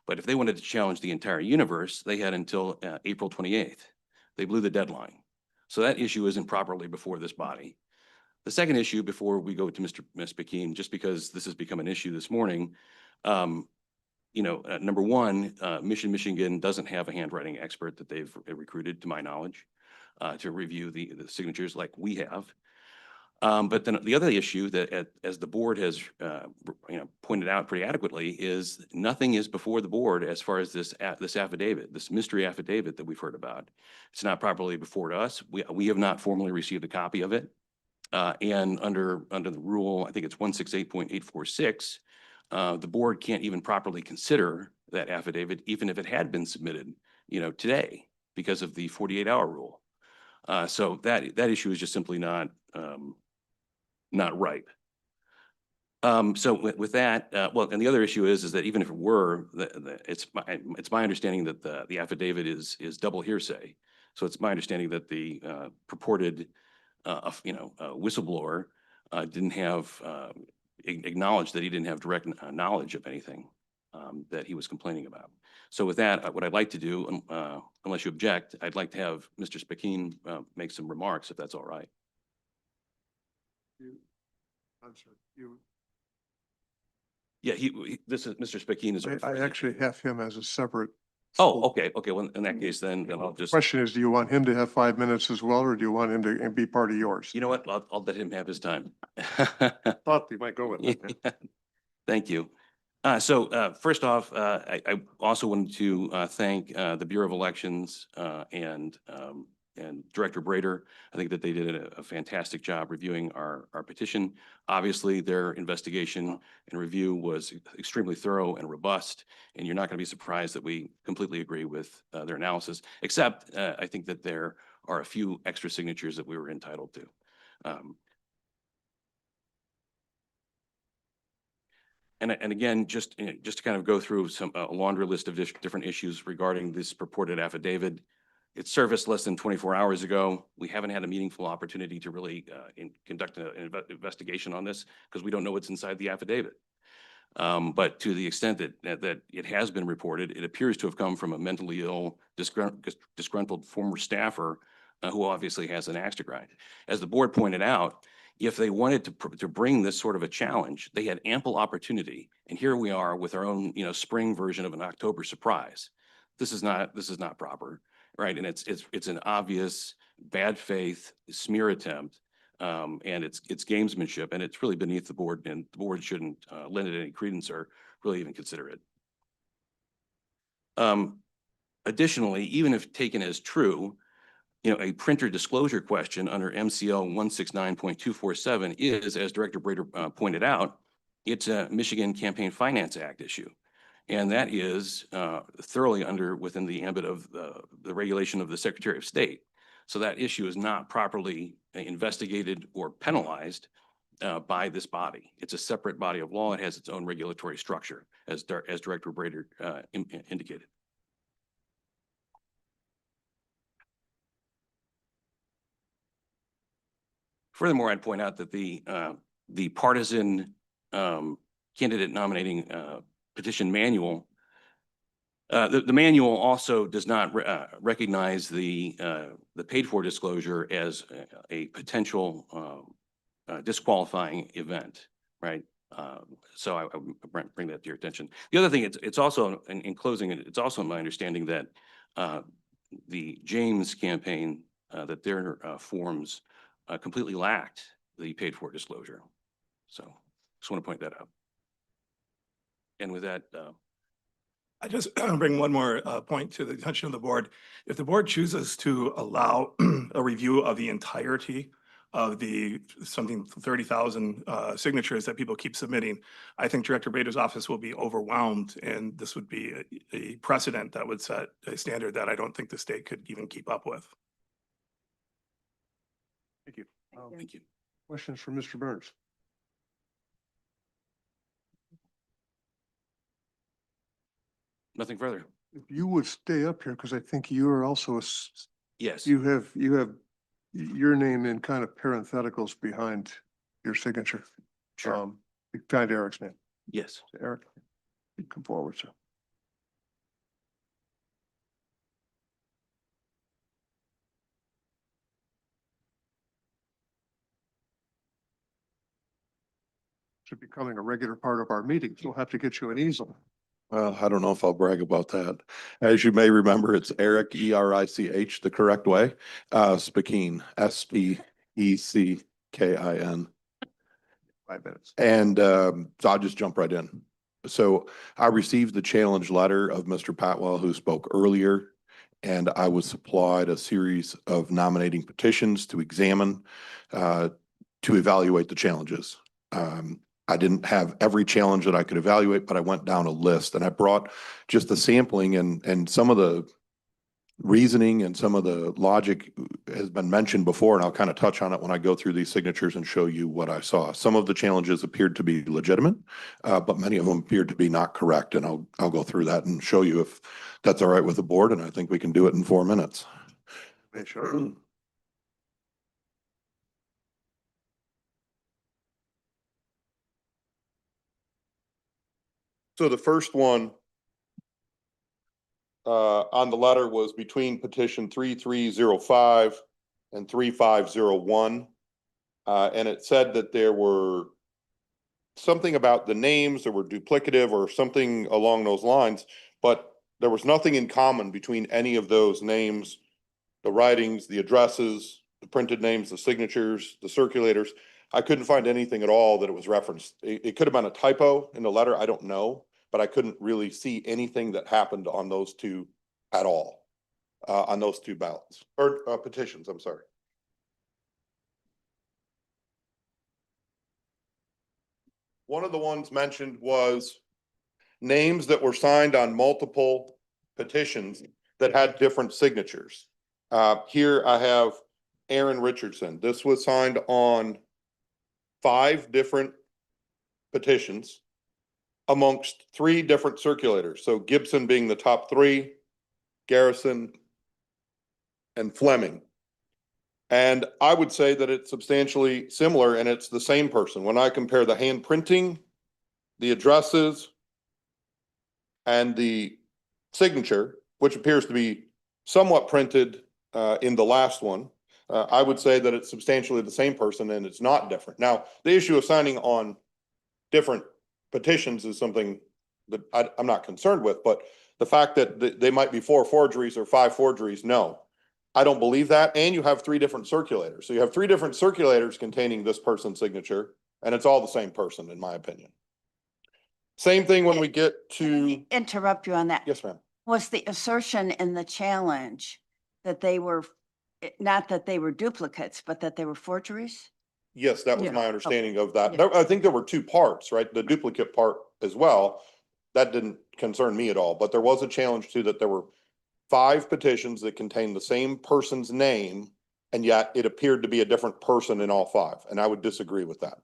But if they wanted to challenge the entire universe, they had until April 28th. They blew the deadline. So that issue isn't properly before this body. The second issue, before we go to Mr. Spakeen, just because this has become an issue this morning, number one, Michigan doesn't have a handwriting expert that they've recruited, to my knowledge, to review the signatures like we have. But then the other issue that, as the board has, pointed out pretty adequately, is nothing is before the board as far as this affidavit, this mystery affidavit that we've heard about. It's not properly before us. We have not formally received a copy of it. And under the rule, I think it's 168.846, the board can't even properly consider that affidavit, even if it had been submitted, today, because of the 48-hour rule. So that issue is just simply not ripe. So with that, and the other issue is that even if it were, it's my understanding that the affidavit is double hearsay. So it's my understanding that the purported whistleblower didn't have acknowledged that he didn't have direct knowledge of anything that he was complaining about. So with that, what I'd like to do, unless you object, I'd like to have Mr. Spakeen make some remarks, if that's all right. I'm sorry, you. Yeah, this is Mr. Spakeen is. I actually have him as a separate. Oh, okay. Well, in that case, then I'll just. Question is, do you want him to have 5 minutes as well, or do you want him to be part of yours? You know what? I'll let him have his time. Thought you might go with that. Yeah. Thank you. So first off, I also wanted to thank the Bureau of Elections and Director Brader. I think that they did a fantastic job reviewing our petition. Obviously, their investigation and review was extremely thorough and robust, and you're not going to be surprised that we completely agree with their analysis, except I think that there are a few extra signatures that we were entitled to. And again, just to kind of go through a laundry list of different issues regarding this purported affidavit. It surfaced less than 24 hours ago. We haven't had a meaningful opportunity to really conduct an investigation on this because we don't know what's inside the affidavit. But to the extent that it has been reported, it appears to have come from a mentally ill, disgruntled former staffer who obviously has an axe to grind. As the board pointed out, if they wanted to bring this sort of a challenge, they had ample opportunity. And here we are with our own, spring version of an October surprise. This is not proper, right? And it's an obvious bad faith smear attempt, and it's gamesmanship, and it's really beneath the board, and the board shouldn't lend it any credence or really even consider it. Additionally, even if taken as true, a printer disclosure question under MCL 169.247 is, as Director Brader pointed out, it's a Michigan Campaign Finance Act issue. And that is thoroughly within the ambit of the regulation of the Secretary of State. So that issue is not properly investigated or penalized by this body. It's a separate body of law. It has its own regulatory structure, as Director Brader indicated. Furthermore, I'd point out that the partisan candidate nominating petition manual, the manual also does not recognize the paid for disclosure as a potential disqualifying event, right? So I would bring that to your attention. The other thing, it's also in closing, it's also my understanding that the James campaign, that their forms completely lacked the paid for disclosure. So just want to point that out. And with that, I just bring one more point to the attention of the board. If the board chooses to allow a review of the entirety of the something 30,000 signatures that people keep submitting, I think Director Bader's office will be overwhelmed, and this would be a precedent that would set a standard that I don't think the state could even keep up with. Thank you. Thank you. Questions for Mr. Burns? Nothing further. If you would stay up here, because I think you are also Yes. you have your name in kind of parentheticals behind your signature. Sure. Behind Eric's name. Yes. Eric, you come forward, sir. Should be becoming a regular part of our meetings. We'll have to get you an easel. Well, I don't know if I'll brag about that. As you may remember, it's Eric, E-R-I-C-H, the correct way. Speakin, S-P-E-C-K-I-N. 5 minutes. And so I'll just jump right in. So I received the challenge letter of Mr. Patwell, who spoke earlier, and I was supplied a series of nominating petitions to examine, to evaluate the challenges. I didn't have every challenge that I could evaluate, but I went down a list and I brought just the sampling and some of the reasoning and some of the logic has been mentioned before, and I'll kind of touch on it when I go through these signatures and show you what I saw. Some of the challenges appeared to be legitimate, but many of them appeared to be not correct, and I'll go through that and show you if that's all right with the board, and I think we can do it in 4 minutes. Sure. So the first one on the letter was between petition 3305 and 3501. And it said that there were something about the names that were duplicative or something along those lines, but there was nothing in common between any of those names, the writings, the addresses, the printed names, the signatures, the circulators. I couldn't find anything at all that it was referenced. It could have been a typo in the letter, I don't know, but I couldn't really see anything that happened on those two at all, on those two ballots, or petitions, I'm sorry. One of the ones mentioned was names that were signed on multiple petitions that had different signatures. Here I have Aaron Richardson. This was signed on 5 different petitions amongst 3 different circulators. So Gibson being the top 3, Garrison, and Fleming. And I would say that it's substantially similar and it's the same person. When I compare the hand printing, the addresses, and the signature, which appears to be somewhat printed in the last one, I would say that it's substantially the same person and it's not different. Now, the issue of signing on different petitions is something that I'm not concerned with, but the fact that they might be 4 forgeries or 5 forgeries, no. I don't believe that. And you have 3 different circulators. So you have 3 different circulators containing this person's signature, and it's all the same person, in my opinion. Same thing when we get to. Interrupt you on that. Yes, ma'am. Was the assertion in the challenge that they were, not that they were duplicates, but that they were forgeries? Yes, that was Yeah. my understanding of that. Yeah. I think there were 2 parts, right? The duplicate part as well. That didn't concern me at all, but there was a challenge too that there were 5 petitions that contained the same person's name, and yet it appeared to be a different person in all 5, and I would disagree with that.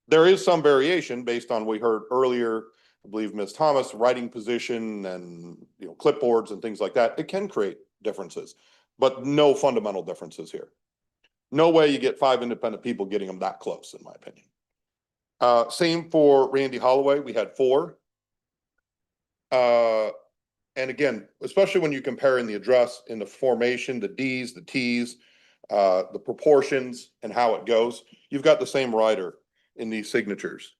There is some variation based on, we heard earlier, I believe Ms. Thomas, writing position and, you know, clipboards and things like that. It can create differences, but no fundamental differences here. No way you get 5 independent people getting them that close, in my opinion. Same for Randy Holloway. We had 4. And again, especially when you compare in the address, in the formation, the Ds, the Ts, the proportions and how it goes, you've got the same writer in these signatures.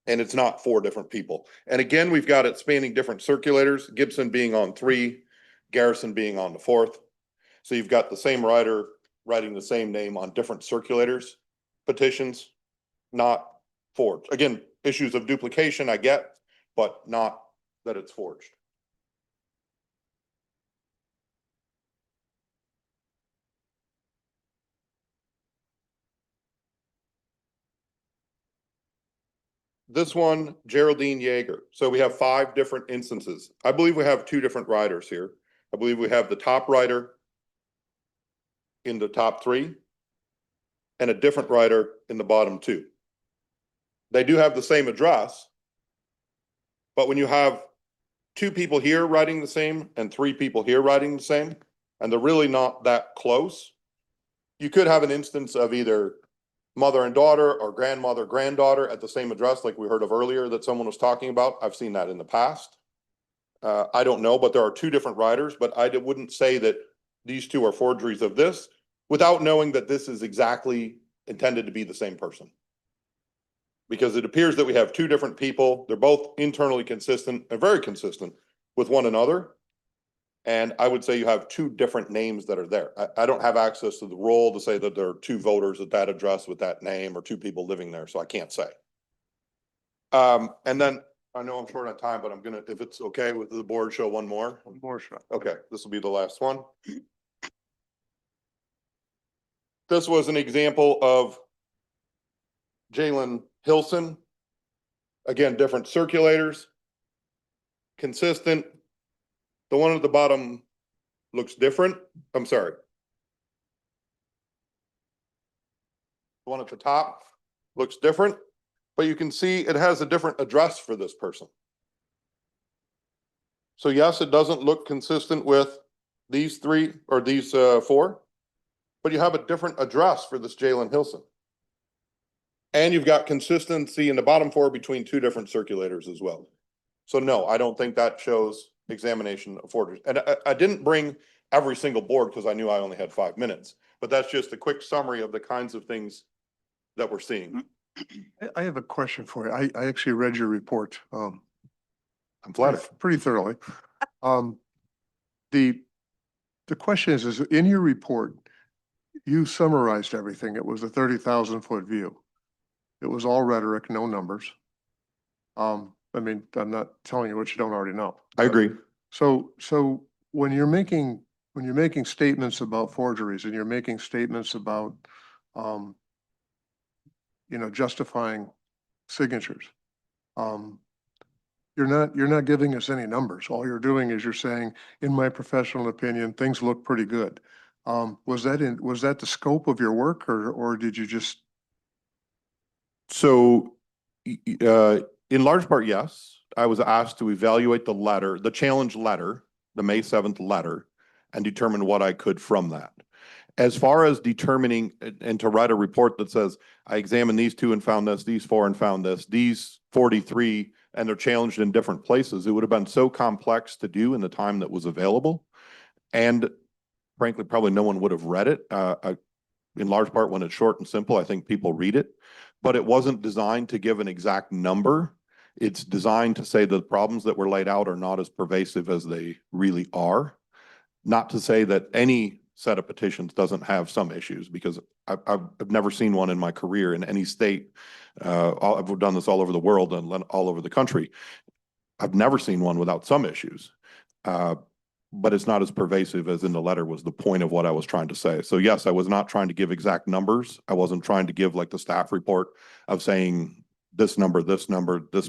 And it's not 4 different people. And again, we've got it spanning different circulators, Gibson being on 3, Garrison being on the 4th. So you've got the same writer writing the same name on different circulators, petitions, not forged. Again, issues of duplication I get, but not that it's forged. this one, Geraldine Yeager. So we have 5 different instances. I believe we have 2 different writers here. I believe we have the top writer in the top 3 and a different writer in the bottom 2. They do have the same address, but when you have 2 people here writing the same and 3 people here writing the same, and they're really not that close, you could have an instance of either mother and daughter or grandmother, granddaughter at the same address, like we heard of earlier that someone was talking about. I've seen that in the past. I don't know, but there are 2 different writers, but I wouldn't say that these 2 are forgeries of this without knowing that this is exactly intended to be the same person. Because it appears that we have 2 different people. They're both internally consistent and very consistent with one another. And I would say you have 2 different names that are there. I don't have access to the roll to say that there are 2 voters at that address with that name or 2 people living there, so I can't say. And then I know I'm short on time, but I'm gonna, if it's okay with the board, show one more. One more shot. Okay, this will be the last one. This was an example of Jalen Hilson. Again, different circulators, consistent. The one at the bottom looks different. I'm sorry. The one at the top looks different, but you can see it has a different address for this person. So yes, it doesn't look consistent with these 3 or these 4, but you have a different address for this Jalen Hilson. And you've got consistency in the bottom 4 between 2 different circulators as well. So no, I don't think that shows examination of forgeries. And I didn't bring every single board because I knew I only had 5 minutes, but that's just a quick summary of the kinds of things that we're seeing. I have a question for you. I actually read your report. I'm flattered. Pretty thoroughly. The question is in your report, you summarized everything. It was a 30,000-foot view. It was all rhetoric, no numbers. I mean, I'm not telling you what you don't already know. I agree. So when you're making statements about forgeries and you're making statements about, justifying signatures, you're not giving us any numbers. All you're doing is you're saying, in my professional opinion, things look pretty good. Was that the scope of your work or did you just? So, in large part, yes. I was asked to evaluate the letter, the challenge letter, the May 7th letter, and determine what I could from that. As far as determining and to write a report that says, I examined these 2 and found this, these 4 and found this, these 43, and they're challenged in different places, it would have been so complex to do in the time that was available. And frankly, probably no one would have read it. In large part, when it's short and simple, I think people read it. But it wasn't designed to give an exact number. It's designed to say the problems that were laid out are not as pervasive as they really are. Not to say that any set of petitions doesn't have some issues, because I've never seen one in my career in any state. I've done this all over the world and all over the country. I've never seen one without some issues. But it's not as pervasive as in the letter was the point of what I was trying to say. So yes, I was not trying to give exact numbers. I wasn't trying to give like the staff report of saying this number, this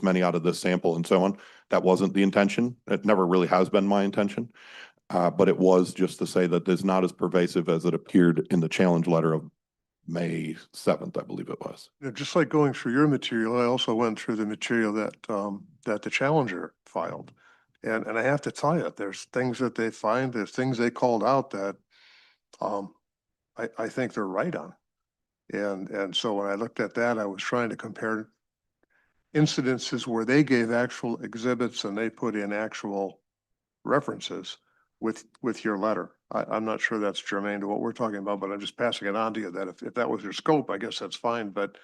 many out of this sample and so on. That wasn't the intention. It never really has been my intention. But it was just to say that it's not as pervasive as it appeared in the challenge letter of May 7th, I believe it was. Just like going through your material, I also went through the material that the challenger filed. And I have to tell you, there's things that they find, there's things they called out that I think they're right on. And so when I looked at that, I was trying to compare incidences where they gave actual exhibits and they put in actual references with your letter. I'm not sure that's germane to what we're talking about, but I'm just passing it on to you that if that was your scope, I guess that's fine. But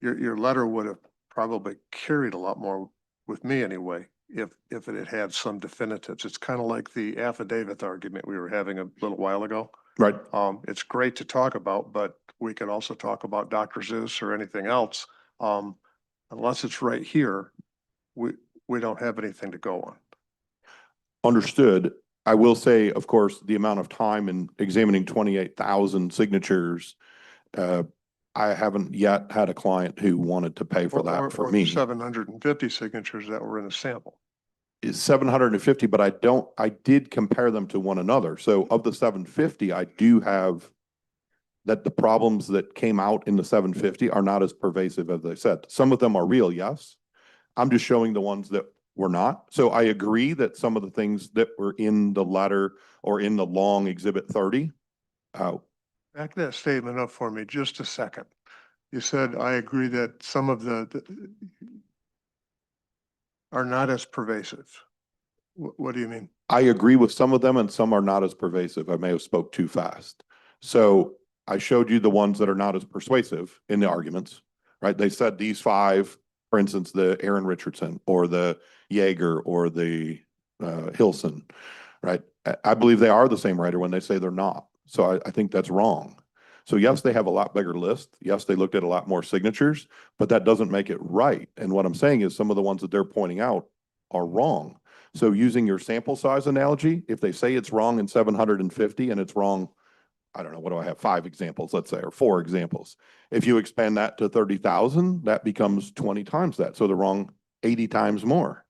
your letter would have probably carried a lot more with me anyway, if it had had some definitives. It's kind of like the affidavit argument we were having a little while ago. Right. It's great to talk about, but we could also talk about Dr. Zeus or anything else. Unless it's right here, we don't have anything to go on. Understood. I will say, of course, the amount of time in examining 28,000 signatures, I haven't yet had a client who wanted to pay for that for me. 750 signatures that were in a sample. Is 750, but I did compare them to one another. So of the 750, I do have that the problems that came out in the 750 are not as pervasive as they said. Some of them are real, yes. I'm just showing the ones that were not. So I agree that some of the things that were in the letter or in the long Exhibit 30, Back that statement up for me just a second. You said, I agree that some of the are not as pervasive. What do you mean? I agree with some of them and some are not as pervasive. I may have spoke too fast. So I showed you the ones that are not as persuasive in the arguments, right? They said these five, for instance, the Aaron Richardson or the Jaeger or the Hilson, right? I believe they are the same writer when they say they're not. So I think that's wrong. So yes, they have a lot bigger list. Yes, they looked at a lot more signatures, but that doesn't make it right. And what I'm saying is some of the ones that they're pointing out are wrong. So using your sample size analogy, if they say it's wrong in 750 and it's wrong, I don't know, what do I have? 5 examples, let's say, or 4 examples. If you expand that to 30,000, that becomes 20 times that. So they're wrong 80 times more.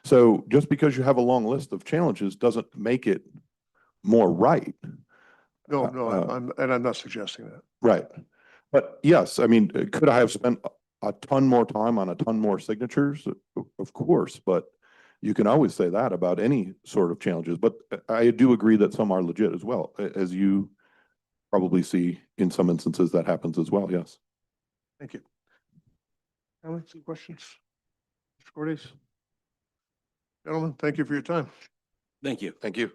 So just because you have a long list of challenges doesn't make it more right. No, I'm not suggesting that. Right. But yes, I mean, could I have spent a ton more time on a ton more signatures? Of course, but you can always say that about any sort of challenges. But I do agree that some are legit as well, as you probably see in some instances that happens as well. Yes. Thank you. Comments, questions? Mr. Cordes? Gentlemen, thank you for your time. Thank you. Thank you.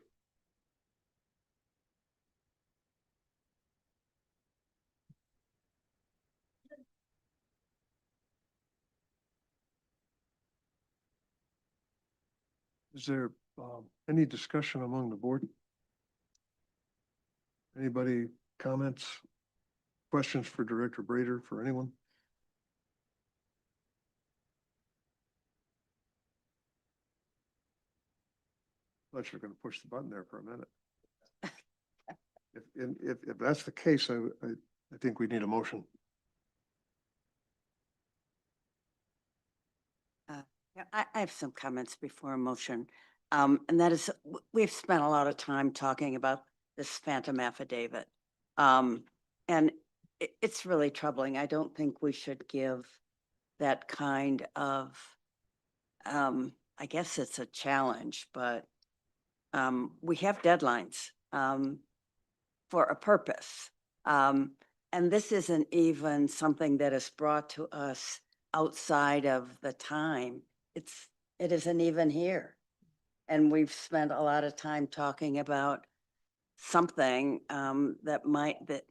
Is there any discussion among the board? Anybody comments, questions for Director Brader, for anyone? Thought you were going to push the button there for a minute. If that's the case, I think we need a motion. Yeah, I have some comments before a motion. And that is, we've spent a lot of time talking about this phantom affidavit. And it's really troubling. I don't think we should give that kind of, I guess it's a challenge, but we have deadlines for a purpose. And this isn't even something that is brought to us outside of the time. It isn't even here. And we've spent a lot of time talking about something that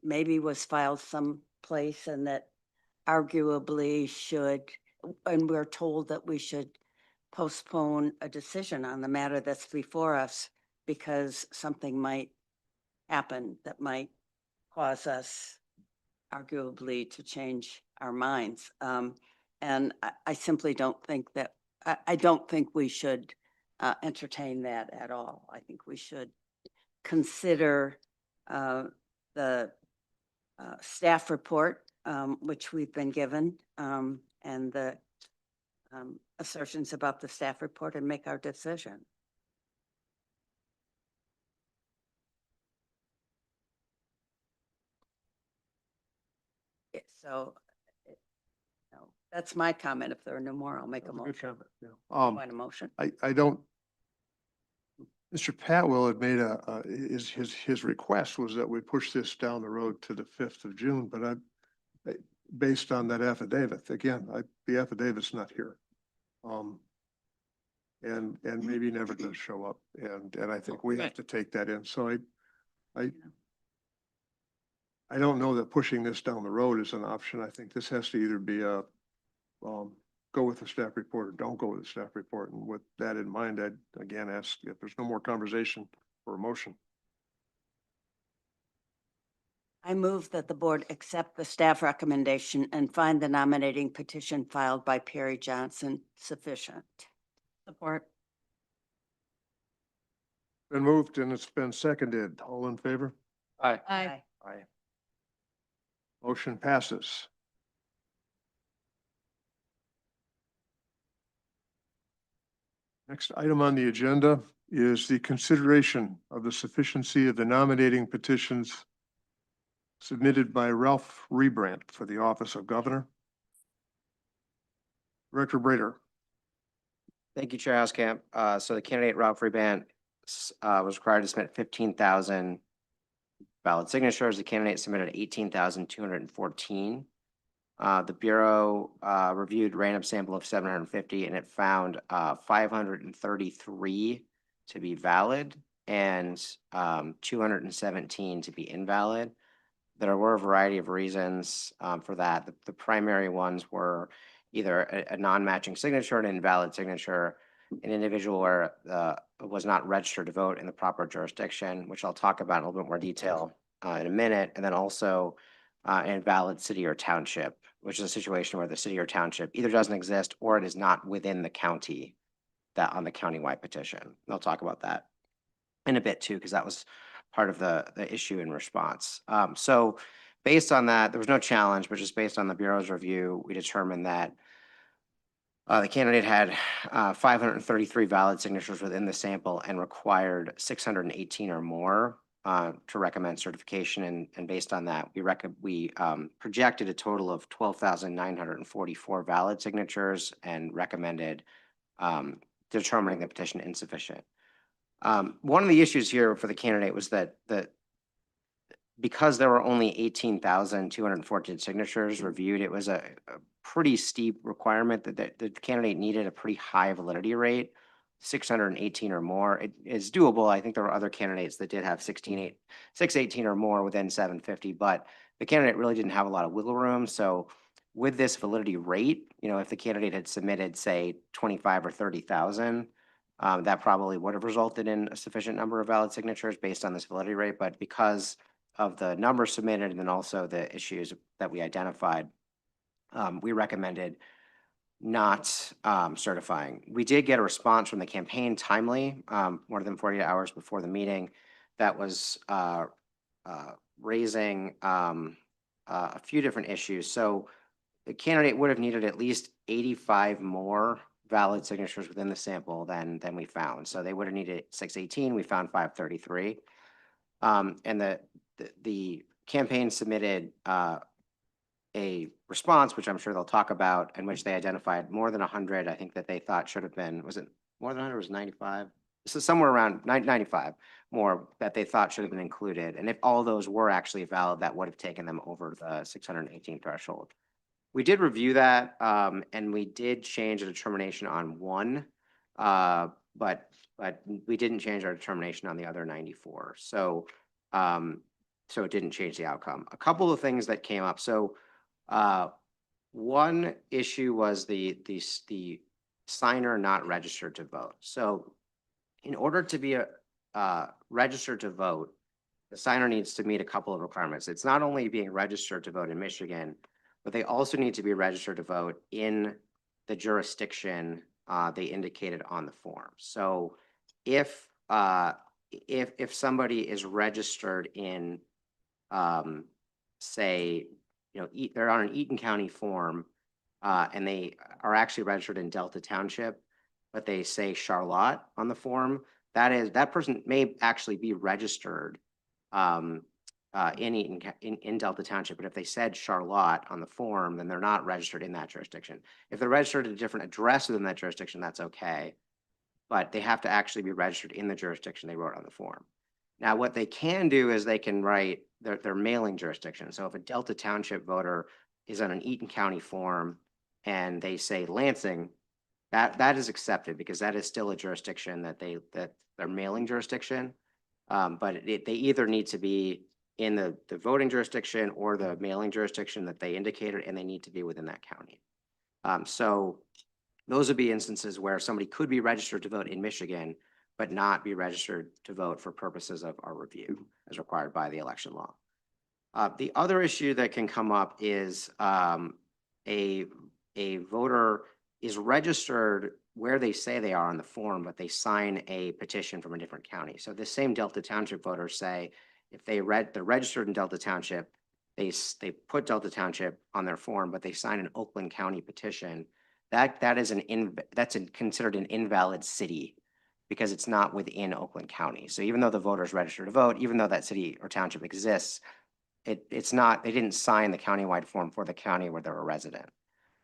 maybe was filed someplace and that arguably should, and we're told that we should postpone a decision on the matter that's before us because something might happen that might cause us arguably to change our minds. And I simply don't think that, I don't think we should entertain that at all. I think we should consider the staff report, which we've been given, and the assertions about the staff report and make our decision. So, that's my comment. If there are no more, I'll make a That's a good motion. comment, yeah. Want a motion? I don't, Mr. Patwell had made his request was that we push this down the road to the 5th of June, but based on that affidavit, again, the affidavit's not here. And maybe never does show up. And I think we have to take that in. So I don't know that pushing this down the road is an option. I think this has to either be a, go with the staff report or don't go with the staff report. And with that in mind, I'd again ask if there's no more conversation for a motion. I move that the board accept the staff recommendation and find the nominating petition filed by Perry Johnson sufficient. Support. Been moved and it's been seconded. All in favor? Aye. Aye. Aye. Motion passes. Next item on the agenda is the consideration of the sufficiency of the nominating petitions submitted by Ralph Rebrandt for the office of governor. Director Brader. Thank you, Chair Housekamp. So the candidate Ralph Rebant was required to submit 15,000 valid signatures. The candidate submitted 18,214. The Bureau reviewed random sample of 750 and it found 533 to be valid and 217 to be invalid. There were a variety of reasons for that. The primary ones were either a non-matching signature, an invalid signature, an individual where was not registered to vote in the proper jurisdiction, which I'll talk about in a little bit more detail in a minute, and then also an invalid city or township, which is a situation where the city or township either doesn't exist or it is not within the county that on the countywide petition. And I'll talk about that in a bit too, because that was part of the issue in response. So based on that, there was no challenge, but just based on the Bureau's review, we determined that the candidate had 533 valid signatures within the sample and required 618 or more to recommend certification. And based on that, we projected a total of 12,944 valid signatures and recommended determining the petition insufficient. One of the issues here for the candidate was that because there were only 18,214 signatures reviewed, it was a pretty steep requirement that the candidate needed a pretty high validity rate, 618 or more. It is doable. I think there were other candidates that did have 618 or more within 750, but the candidate really didn't have a lot of wiggle room. So with this validity rate, if the candidate had submitted, say, 25 or 30,000, that probably would have resulted in a sufficient number of valid signatures based on this validity rate. But because of the numbers submitted and then also the issues that we identified, we recommended not certifying. We did get a response from the campaign timely, more than 48 hours before the meeting, that was raising a few different issues. So the candidate would have needed at least 85 more valid signatures within the sample than we found. So they would have needed 618. We found 533. And the campaign submitted a response, which I'm sure they'll talk about, in which they identified more than 100. I think that they thought should have been, was it more than 100? Was 95? So somewhere around 95 more that they thought should have been included. And if all those were actually valid, that would have taken them over the 618 threshold. We did review that, and we did change a determination on one, but we didn't change our determination on the other 94. So it didn't change the outcome. A couple of things that came up. So one issue was the signer not registered to vote. So in order to be registered to vote, the signer needs to meet a couple of requirements. It's not only being registered to vote in Michigan, but they also need to be registered to vote in the jurisdiction they indicated on the form. So if somebody is registered in, say, they're on an Eaton County form and they are actually registered in Delta Township, but they say Charlotte on the form, that person may actually be registered in Delta Township, but if they said Charlotte on the form, then they're not registered in that jurisdiction. If they're registered at a different address within that jurisdiction, that's okay, but they have to actually be registered in the jurisdiction they wrote on the form. Now, what they can do is they can write their mailing jurisdiction. So if a Delta Township voter is on an Eaton County form and they say Lansing, that is accepted because that is still a jurisdiction that their mailing jurisdiction. But they either need to be in the voting jurisdiction or the mailing jurisdiction that they indicated, and they need to be within that county. So those would be instances where somebody could be registered to vote in Michigan, but not be registered to vote for purposes of our review as required by the election law. The other issue that can come up is a voter is registered where they say they are on the form, but they sign a petition from a different county. So the same Delta Township voters say if they're registered in Delta Township, they put Delta Township on their form, but they sign an Oakland County petition, that is considered an invalid city because it's not within Oakland County. So even though the voters register to vote, even though that city or township exists, it's not, they didn't sign the countywide form for the county where they're a resident.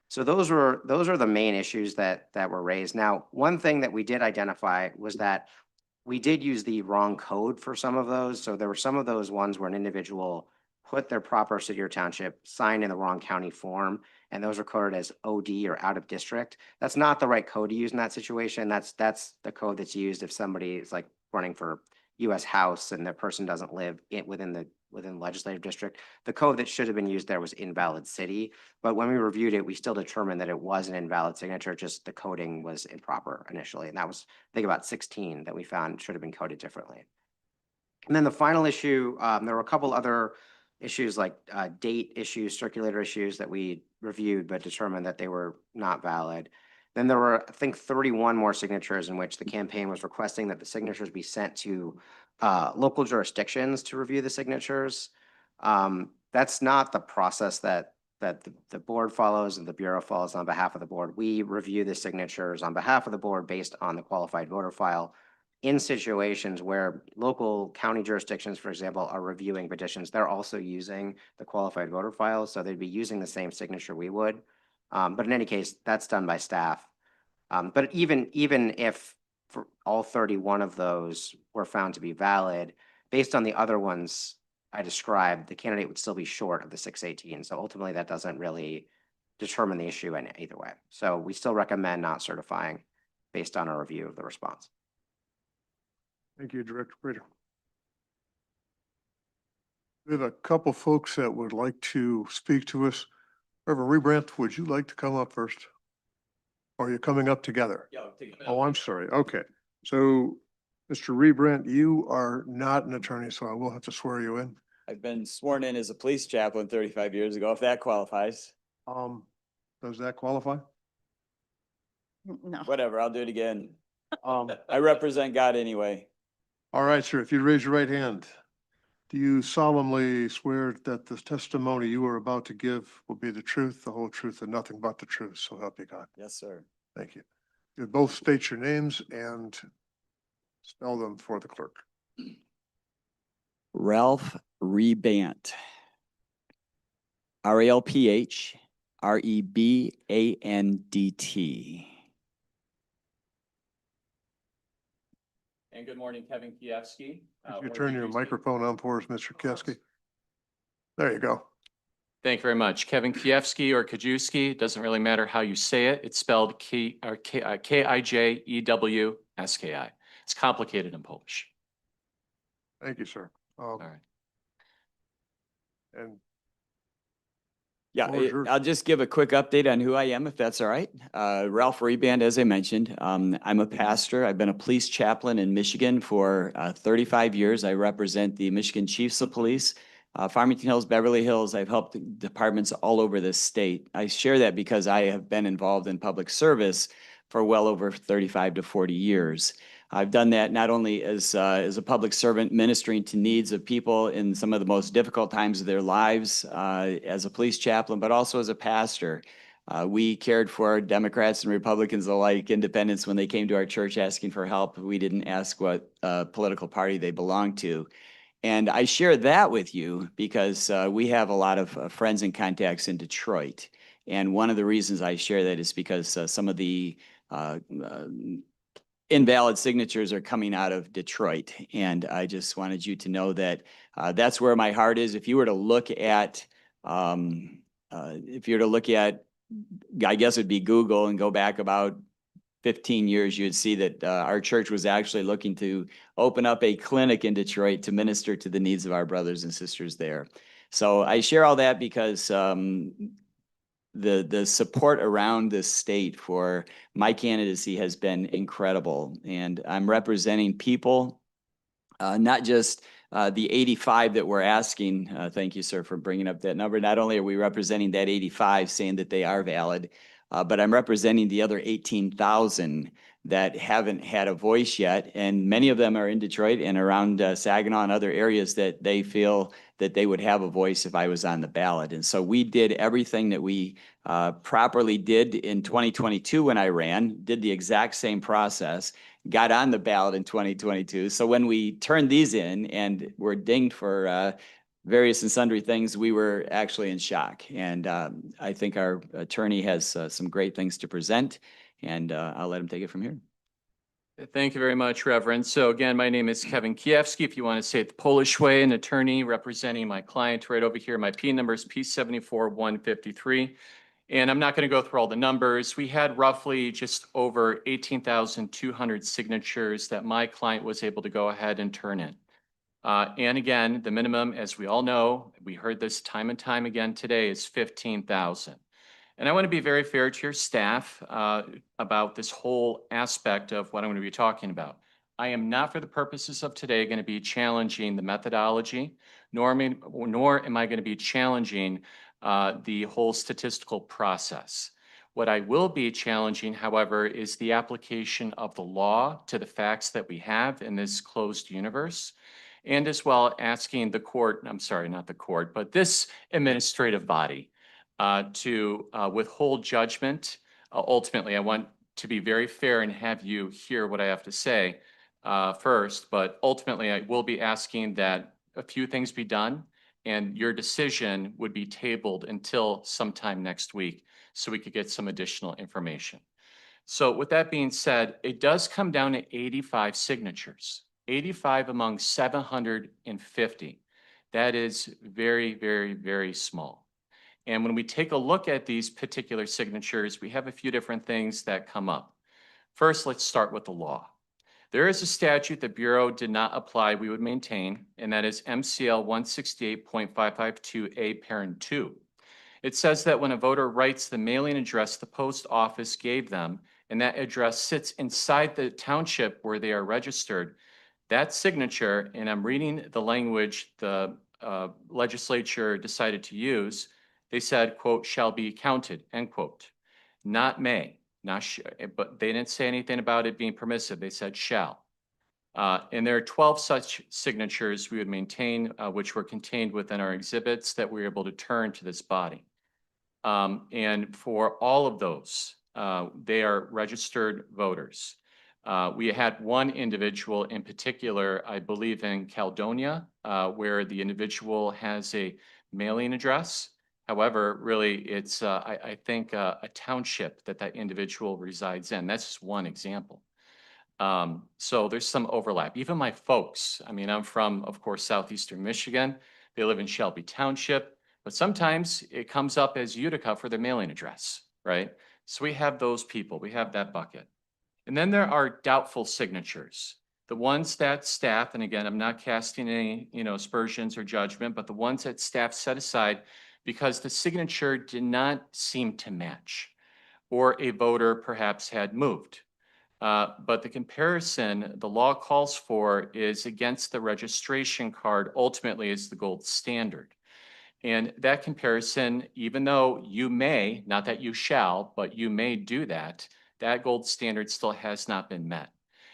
So those are the main issues that were raised. Now, one thing that we did identify was that we did use the wrong code for some of those. So there were some of those ones where an individual put their proper city or township, signed in the wrong county form, and those are coded as OD or out of district. That's not the right code to use in that situation. That's the code that's used if somebody is like running for US House and the person doesn't live within the legislative district. The code that should have been used there was invalid city. But when we reviewed it, we still determined that it was an invalid signature, just the coding was improper initially. And that was, I think, about 16 that we found should have been coded differently. And then the final issue, there were a couple other issues like date issues, circulator issues that we reviewed but determined that they were not valid. Then there were, I think, 31 more signatures in which the campaign was requesting that the signatures be sent to local jurisdictions to review the signatures. That's not the process that the board follows and the Bureau follows on behalf of the board. We review the signatures on behalf of the board based on the qualified voter file. In situations where local county jurisdictions, for example, are reviewing petitions, they're also using the qualified voter file, so they'd be using the same signature we would. But in any case, that's done by staff. But even if for all 31 of those were found to be valid, based on the other ones I described, the candidate would still be short of the 618. So ultimately, that doesn't really determine the issue in either way. So we still recommend not certifying based on a review of the response. Thank you, Director Prater. We have a couple folks that would like to speak to us. Reverend Rebrandt, would you like to come up first? Or are you coming up together? Oh, I'm sorry. Okay. So, Mr. Rebrandt, you are not an attorney, so I will have to swear you in. I've been sworn in as a police chaplain 35 years ago, if that qualifies. Does that qualify? No. Whatever, I'll do it again. I represent God anyway. All right, sir. If you raise your right hand, do you solemnly swear that the testimony you are about to give will be the truth, the whole truth, and nothing but the truth? So help you God. Yes, sir. Thank you. You both state your names and spell them for the clerk. Ralph Rebant. RALPH REBANDT. And good morning, Kevin Kiefsky. Could you turn your microphone on for us, Mr. Keski? There you go. Thank you very much. Kevin Kiefsky or Kajewski, doesn't really matter how you say it. It's spelled K-I-J-E-W-S-K-I. It's complicated in Polish. Thank you, sir. All right. And Yeah, Floor is yours. I'll just give a quick update on who I am, if that's all right. Ralph Reband, as I mentioned, I'm a pastor. I've been a police chaplain in Michigan for 35 years. I represent the Michigan Chiefs of Police, Farmington Hills, Beverly Hills. I've helped departments all over the state. I share that because I have been involved in public service for well over 35 to 40 years. I've done that not only as a public servant ministering to needs of people in some of the most difficult times of their lives as a police chaplain, but also as a pastor. We cared for Democrats and Republicans alike, independents, when they came to our church asking for help. We didn't ask what political party they belonged to. And I share that with you because we have a lot of friends and contacts in Detroit. And one of the reasons I share that is because some of the invalid signatures are coming out of Detroit. And I just wanted you to know that that's where my heart is. If you were to look at, I guess it'd be Google, and go back about 15 years, you'd see that our church was actually looking to open up a clinic in Detroit to minister to the needs of our brothers and sisters there. So I share all that because the support around this state for my candidacy has been incredible. And I'm representing people, not just the 85 that we're asking. Thank you, sir, for bringing up that number. Not only are we representing that 85, saying that they are valid, but I'm representing the other 18,000 that haven't had a voice yet. And many of them are in Detroit and around Saginaw and other areas that they feel that they would have a voice if I was on the ballot. And so we did everything that we properly did in 2022 when I ran, did the exact same process, got on the ballot in 2022. So when we turned these in and were dinged for various and sundry things, we were actually in shock. And I think our attorney has some great things to present, and I'll let him take it from here. Thank you very much, Reverend. So again, my name is Kevin Kiewski. If you want to say it the Polish way, an attorney representing my client right over here. My P number is P74153. And I'm not going to go through all the numbers. We had roughly just over 18,200 signatures that my client was able to go ahead and turn in. And again, the minimum, as we all know, we heard this time and time again today, is 15,000. And I want to be very fair to your staff about this whole aspect of what I'm going to be talking about. I am not, for the purposes of today, going to be challenging the methodology, nor am I going to be challenging the whole statistical process. What I will be challenging, however, is the application of the law to the facts that we have in this closed universe, and as well asking the court, I'm sorry, not the court, but this administrative body to withhold judgment. Ultimately, I want to be very fair and have you hear what I have to say first, but ultimately I will be asking that a few things be done and your decision would be tabled until sometime next week so we could get some additional information. So with that being said, it does come down to 85 signatures, 85 among 750. That is very, very, very small. And when we take a look at these particular signatures, we have a few different things that come up. First, let's start with the law. There is a statute the Bureau did not apply, we would maintain, and that is MCL 168.552A parent 2. It says that when a voter writes the mailing address the post office gave them, and that address sits inside the township where they are registered, that signature, and I'm reading the language the legislature decided to use, they said, quote, shall be counted, end quote. Not may, but they didn't say anything about it being permissive. They said shall. And there are 12 such signatures we would maintain, which were contained within our exhibits that we were able to turn to this body. And for all of those, they are registered voters. We had one individual in particular, I believe in Caledonia, where the individual has a mailing address. However, really, it's, I think, a township that individual resides in. That's just one example. So there's some overlap. Even my folks, I mean, I'm from, of course, southeastern Michigan. They live in Shelby Township, but sometimes it comes up as Utica for their mailing address, right? So we have those people. We have that bucket. And then there are doubtful signatures. The ones that staff, and again, I'm not casting any, aspersions or judgment, but the ones that staff set aside because the signature did not seem to match, or a voter perhaps had moved. But the comparison the law calls for is against the registration card, ultimately is the gold standard. And that comparison, even though you may, not that you shall, but you may do that, that gold standard still has not been met.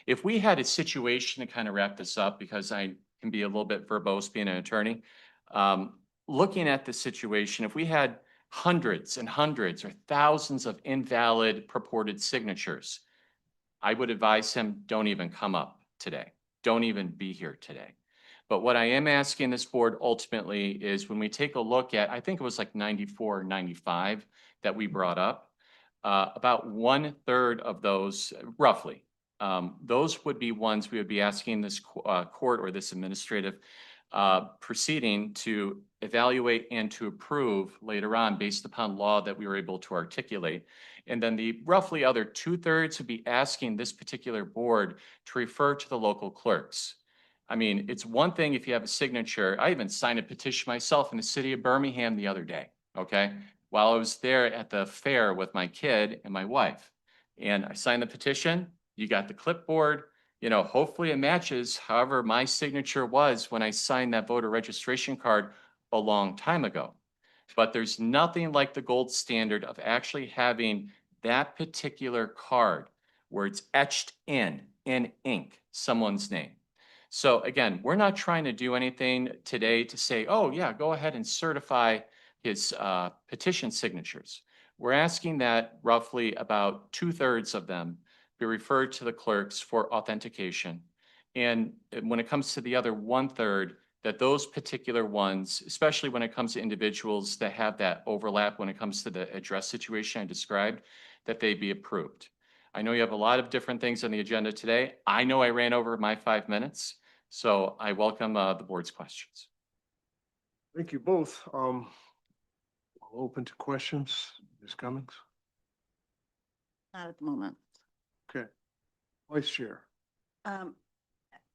If we had a situation to kind of wrap this up, because I can be a little bit verbose being an attorney, looking at the situation, if we had hundreds and hundreds or thousands of invalid purported signatures, I would advise him, don't even come up today. Don't even be here today. But what I am asking this board ultimately is when we take a look at, I think it was like 94 or 95 that we brought up, about 1/3 of those, roughly, those would be ones we would be asking this court or this administrative proceeding to evaluate and to approve later on based upon law that we were able to articulate. And then the roughly other 2/3 would be asking this particular board to refer to the local clerks. I mean, it's one thing if you have a signature. I even signed a petition myself in the city of Birmingham the other day, okay? While I was there at the fair with my kid and my wife. And I signed the petition, you got the clipboard, hopefully it matches. However, my signature was when I signed that voter registration card a long time ago. But there's nothing like the gold standard of actually having that particular card where it's etched in ink, someone's name. So again, we're not trying to do anything today to say, oh yeah, go ahead and certify his petition signatures. We're asking that roughly about 2/3 of them be referred to the clerks for authentication. And when it comes to the other 1/3, that those particular ones, especially when it comes to individuals that have that overlap when it comes to the address situation I described, that they be approved. I know you have a lot of different things on the agenda today. I know I ran over my 5 minutes, so I welcome the board's questions. Thank you both. Open to questions. Ms. Cummings? Not at the moment. Okay. Vice Chair?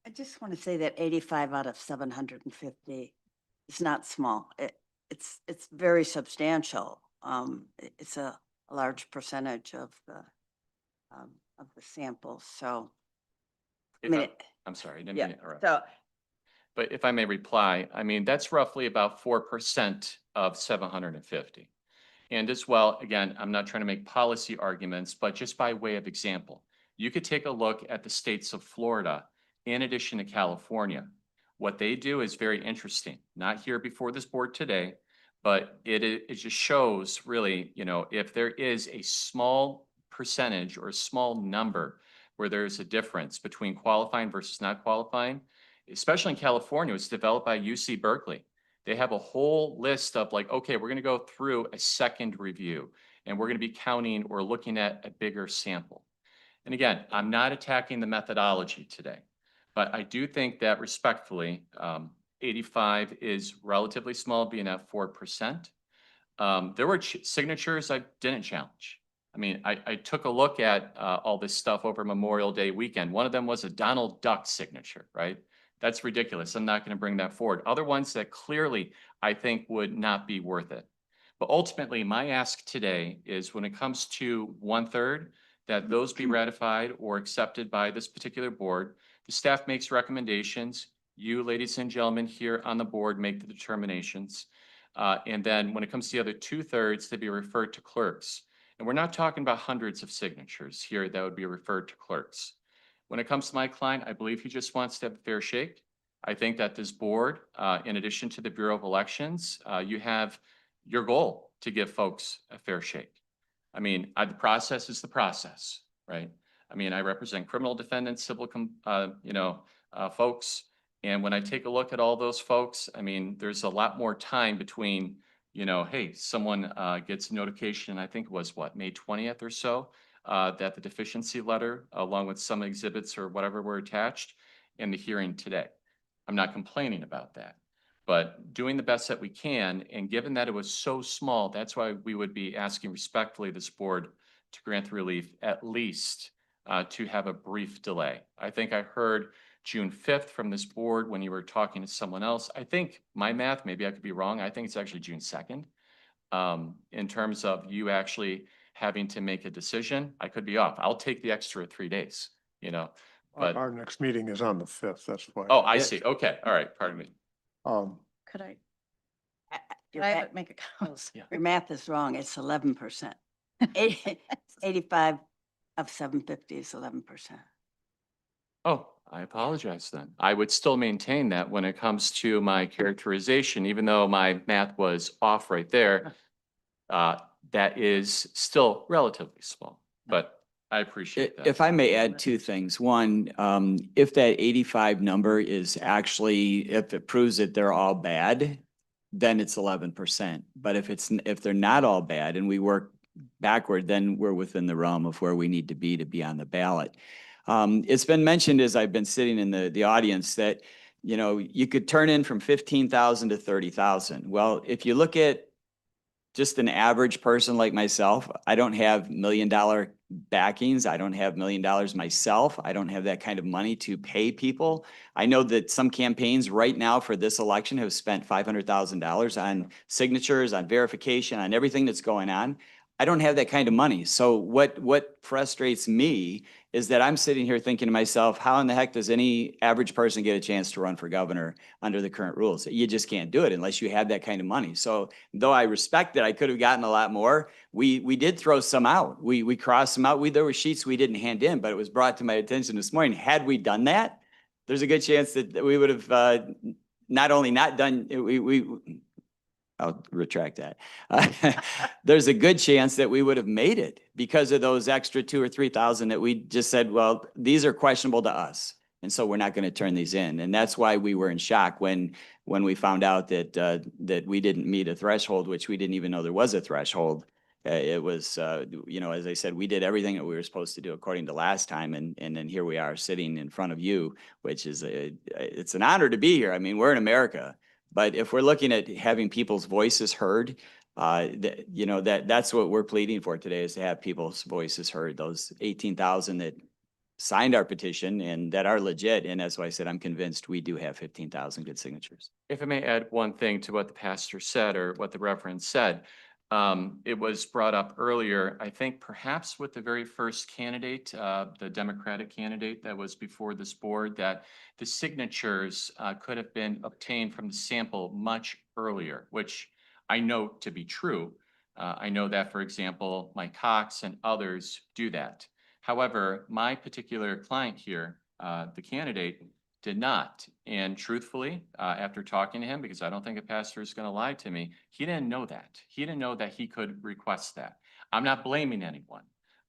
I just want to say that 85 out of 750 is not small. It's very substantial. It's a large percentage of the samples. So, I mean, I'm sorry, I didn't yeah. mean to interrupt. So, But if I may reply, I mean, that's roughly about 4% of 750. And as well, again, I'm not trying to make policy arguments, but just by way of example, you could take a look at the states of Florida in addition to California. What they do is very interesting, not here before this board today, but it just shows really, you know, if there is a small percentage or a small number where there's a difference between qualifying versus not qualifying, especially in California, it's developed by UC Berkeley. They have a whole list of like, okay, we're going to go through a second review and we're going to be counting or looking at a bigger sample. And again, I'm not attacking the methodology today, but I do think that respectfully, 85 is relatively small, being at 4%. There were signatures I didn't challenge. I mean, I took a look at all this stuff over Memorial Day weekend. One of them was a Donald Duck signature, right? That's ridiculous. I'm not going to bring that forward. Other ones that clearly I think would not be worth it. But ultimately, my ask today is when it comes to 1/3, that those be ratified or accepted by this particular board. The staff makes recommendations. You, ladies and gentlemen, here on the board make the determinations. And then when it comes to the other 2/3, to be referred to clerks. And we're not talking about hundreds of signatures here that would be referred to clerks. When it comes to my client, I believe he just wants to have a fair shake. I think that this board, in addition to the Bureau of Elections, you have your goal to give folks a fair shake. I mean, the process is the process, right? I mean, I represent criminal defendants, civil, folks. And when I take a look at all those folks, I mean, there's a lot more time between, hey, someone gets a notification, I think it was what, May 20th or so, that the deficiency letter, along with some exhibits or whatever were attached in the hearing today. I'm not complaining about that, but doing the best that we can. And given that it was so small, that's why we would be asking respectfully this board to grant the relief, at least to have a brief delay. I think I heard June 5th from this board when you were talking to someone else. I think my math, maybe I could be wrong. I think it's actually June 2nd. In terms of you actually having to make a decision, I could be off. I'll take the extra 3 days, but. Our next meeting is on the 5th. That's why. Oh, I see. Okay. All right. Pardon me. Could I your I math- make a comment? your math is wrong. It's 11%. 85 of 750 is 11%. Oh, I apologize then. I would still maintain that when it comes to my characterization, even though my math was off right there, that is still relatively small, but I appreciate that. If I may add two things. One, if that 85 number is actually, if it proves that they're all bad, then it's 11%. But if they're not all bad and we work backward, then we're within the realm of where we need to be on the ballot. It's been mentioned as I've been sitting in the audience that, you could turn in from 15,000 to 30,000. Well, if you look at just an average person like myself, I don't have $1 million backings. I don't have $1 million myself. I don't have that kind of money to pay people. I know that some campaigns right now for this election have spent $500,000 on signatures, on verification, on everything that's going on. I don't have that kind of money. So what frustrates me is that I'm sitting here thinking to myself, how in the heck does any average person get a chance to run for governor under the current rules? You just can't do it unless you have that kind of money. So though I respect that I could have gotten a lot more, we did throw some out. We crossed some out. There were sheets we didn't hand in, but it was brought to my attention this morning. Had we done that, there's a good chance that we would have not only not done, I'll retract that. There's a good chance that we would have made it because of those extra 2,000 or 3,000 that we just said, well, these are questionable to us. And so we're not going to turn these in. And that's why we were in shock when we found out that that we didn't meet a threshold, which we didn't even know there was a threshold. It was, as I said, we did everything that we were supposed to do according to last time. And then here we are sitting in front of you, which is, it's an honor to be here. I mean, we're in America. But if we're looking at having people's voices heard, that's what we're pleading for today, is to have people's voices heard. Those 18,000 that signed our petition and that are legit. And that's why I said I'm convinced we do have 15,000 good signatures. If I may add one thing to what the pastor said or what the reverend said, it was brought up earlier, I think perhaps with the very first candidate, the Democratic candidate that was before this board, that the signatures could have been obtained from the sample much earlier, which I know to be true. I know that, for example, Mike Cox and others do that. However, my particular client here, the candidate, did not. And truthfully, after talking to him, because I don't think a pastor is going to lie to me, he didn't know that. He didn't know that he could request that. I'm not blaming anyone,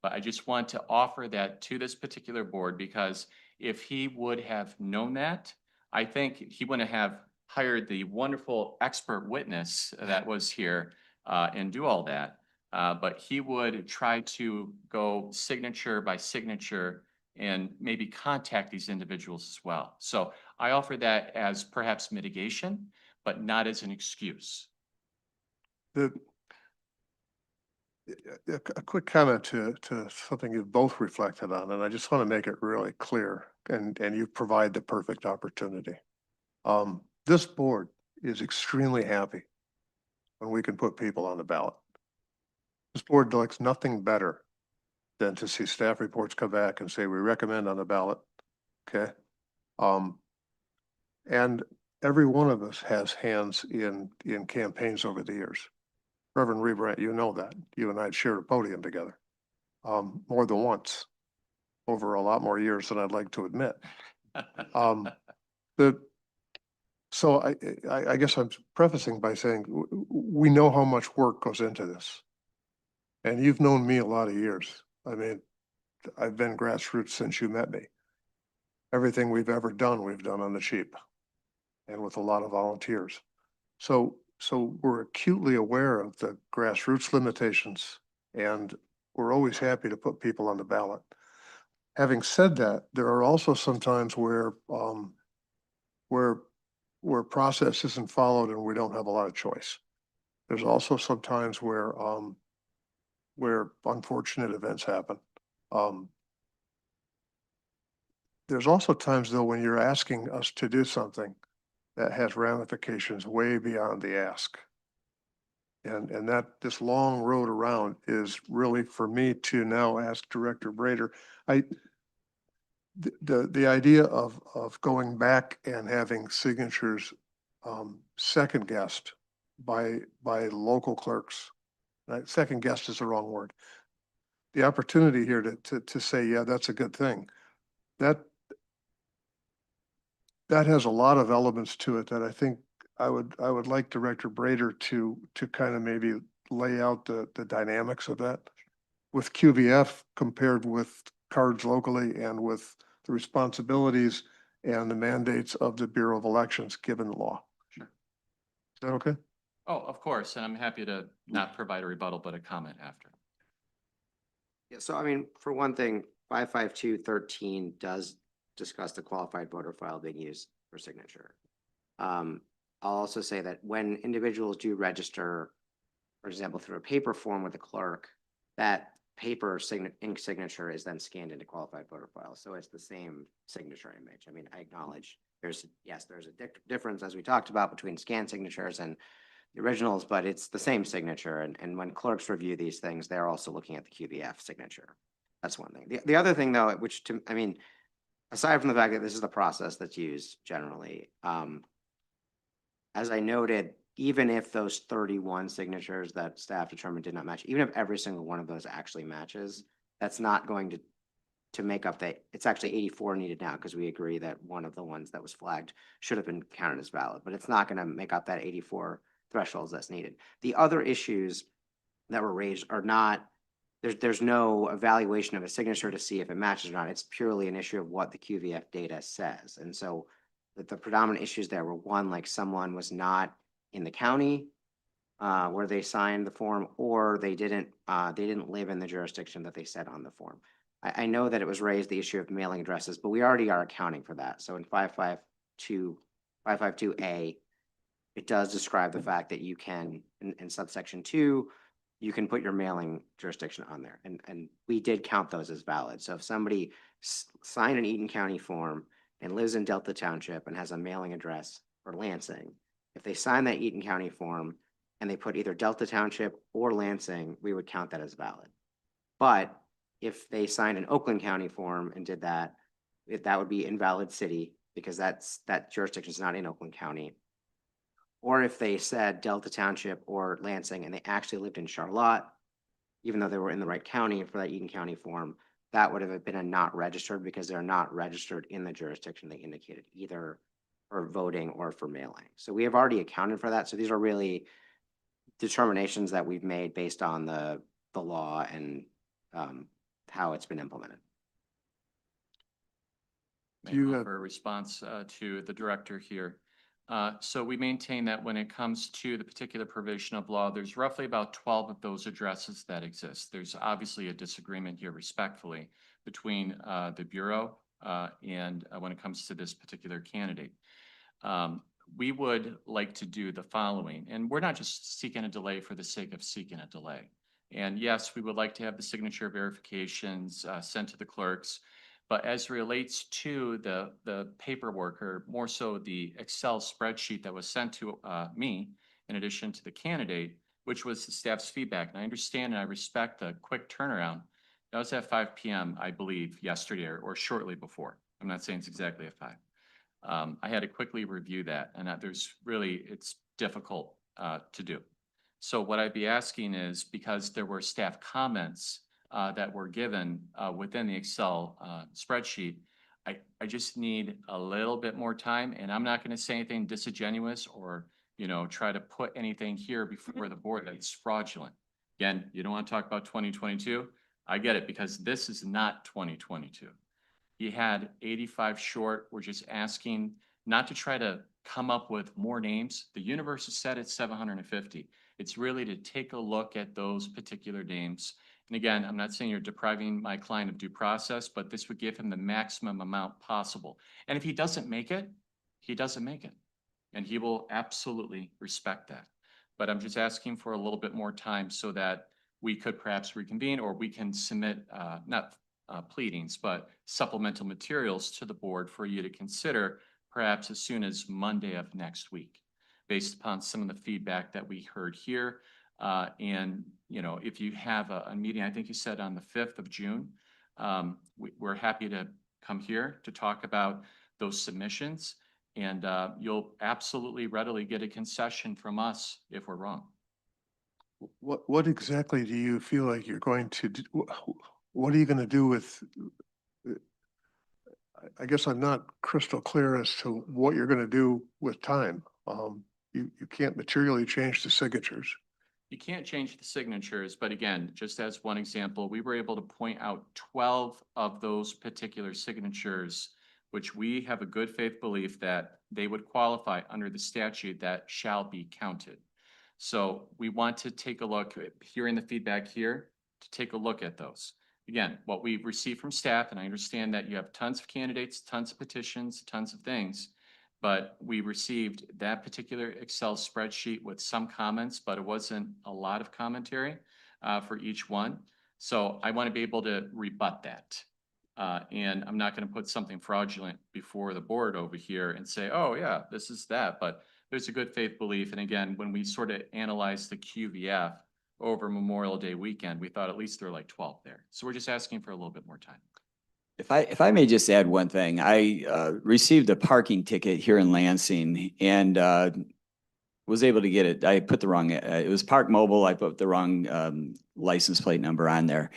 but I just want to offer that to this particular board, because if he would have known that, I think he wouldn't have hired the wonderful expert witness that was here and do all that. But he would try to go signature by signature and maybe contact these individuals as well. So I offer that as perhaps mitigation, but not as an excuse. A quick comment to something you've both reflected on, and I just want to make it really clear, and you provide the perfect opportunity. This board is extremely happy when we can put people on the ballot. This board likes nothing better than to see staff reports come back and say, we recommend on the ballot, okay? And every one of us has hands in campaigns over the years. Reverend Rebrandt, you know that. You and I shared a podium together more than once over a lot more years than I'd like to admit. So I guess I'm prefacing by saying we know how much work goes into this. And you've known me a lot of years. I mean, I've been grassroots since you met me. Everything we've ever done, we've done on the cheap and with a lot of volunteers. So we're acutely aware of the grassroots limitations, and we're always happy to put people on the ballot. Having said that, there are also some times where process isn't followed and we don't have a lot of choice. There's also some times where unfortunate events happen. There's also times though when you're asking us to do something that has ramifications way beyond the ask. And that this long road around is really for me to now ask Director Brader. The idea of going back and having signatures second guessed by local clerks. Second guessed is the wrong word. The opportunity here to say, yeah, that's a good thing. That has a lot of elements to it that I think I would like Director Brader to kind of maybe lay out the dynamics of that with QVF compared with cards locally and with the responsibilities and the mandates of the Bureau of Elections given the law. Sure. Is that okay? Oh, of course. And I'm happy to not provide a rebuttal, but a comment after. Yeah, so I mean, for one thing, 55213 does discuss the qualified voter file being used for signature. I'll also say that when individuals do register, for example, through a paper form with a clerk, that paper ink signature is then scanned into qualified voter file. So it's the same signature image. I mean, I acknowledge there's a difference, as we talked about, between scanned signatures and the originals, but it's the same signature. And when clerks review these things, they're also looking at the QVF signature. That's one thing. The other thing though, which I mean, aside from the fact that this is the process that's used generally, as I noted, even if those 31 signatures that staff determined did not match, even if every single one of those actually matches, that's not going to make up that, it's actually 84 needed now because we agree that one of the ones that was flagged should have been counted as valid, but it's not going to make up that 84 thresholds that's needed. The other issues that were raised are not, there's no evaluation of a signature to see if it matches or not. It's purely an issue of what the QVF data says. And so the predominant issues there were, one, like someone was not in the county where they signed the form, or they didn't live in the jurisdiction that they said on the form. I know that it was raised, the issue of mailing addresses, but we already are accounting for that. So in 552A, it does describe the fact that you can, in subsection 2, you can put your mailing jurisdiction on there. And we did count those as valid. So if somebody signed an Eaton County form and lives in Delta Township and has a mailing address for Lansing, if they sign that Eaton County form and they put either Delta Township or Lansing, we would count that as valid. But if they signed an Oakland County form and did that, that would be invalid city because that jurisdiction is not in Oakland County. Or if they said Delta Township or Lansing and they actually lived in Charlotte, even though they were in the right county for that Eaton County form, that would have been a not registered because they're not registered in the jurisdiction they indicated, either for voting or for mailing. So we have already accounted for that. So these are really determinations that we've made based on the law and how it's been implemented. May Do you I have- offer a response to the director here? So we maintain that when it comes to the particular provision of law, there's roughly about 12 of those addresses that exist. There's obviously a disagreement here respectfully between the Bureau and when it comes to this particular candidate. We would like to do the following, and we're not just seeking a delay for the sake of seeking a delay. And yes, we would like to have the signature verifications sent to the clerks. But as it relates to the paperwork, or more so the Excel spreadsheet that was sent to me, in addition to the candidate, which was the staff's feedback, and I understand and I respect the quick turnaround. That was at 5 p.m., I believe, yesterday or shortly before. I'm not saying it's exactly at 5. I had to quickly review that, and it's difficult to do. So what I'd be asking is, because there were staff comments that were given within the Excel spreadsheet, I just need a little bit more time, and I'm not going to say anything disingenuous or, try to put anything here before the board that's fraudulent. Again, you don't want to talk about 2022. I get it, because this is not 2022. He had 85 short. We're just asking not to try to come up with more names. The universe is set at 750. It's really to take a look at those particular names. And again, I'm not saying you're depriving my client of due process, but this would give him the maximum amount possible. And if he doesn't make it, he doesn't make it. And he will absolutely respect that. But I'm just asking for a little bit more time so that we could perhaps reconvene, or we can submit, not pleadings, but supplemental materials to the board for you to consider perhaps as soon as Monday of next week, based upon some of the feedback that we heard here. And, if you have a meeting, I think you said on the 5th of June, we're happy to come here to talk about those submissions. And you'll absolutely readily get a concession from us if we're wrong. What exactly do you feel like you're going to do? What are you going to do with, I guess I'm not crystal clear as to what you're going to do with time. You can't materially change the signatures. You can't change the signatures, but again, just as one example, we were able to point out 12 of those particular signatures, which we have a good faith belief that they would qualify under the statute that shall be counted. So we want to take a look, hearing the feedback here, to take a look at those. Again, what we've received from staff, and I understand that you have tons of candidates, tons of petitions, tons of things, but we received that particular Excel spreadsheet with some comments, but it wasn't a lot of commentary for each one. So I want to be able to rebut that. And I'm not going to put something fraudulent before the board over here and say, oh yeah, this is that. But there's a good faith belief. And again, when we sort of analyzed the QVF over Memorial Day weekend, we thought at least there were like 12 there. So we're just asking for a little bit more time. If I may just add one thing, I received a parking ticket here in Lansing and was able to get it. I put the wrong, it was Park Mobile. I put the wrong license plate number on there.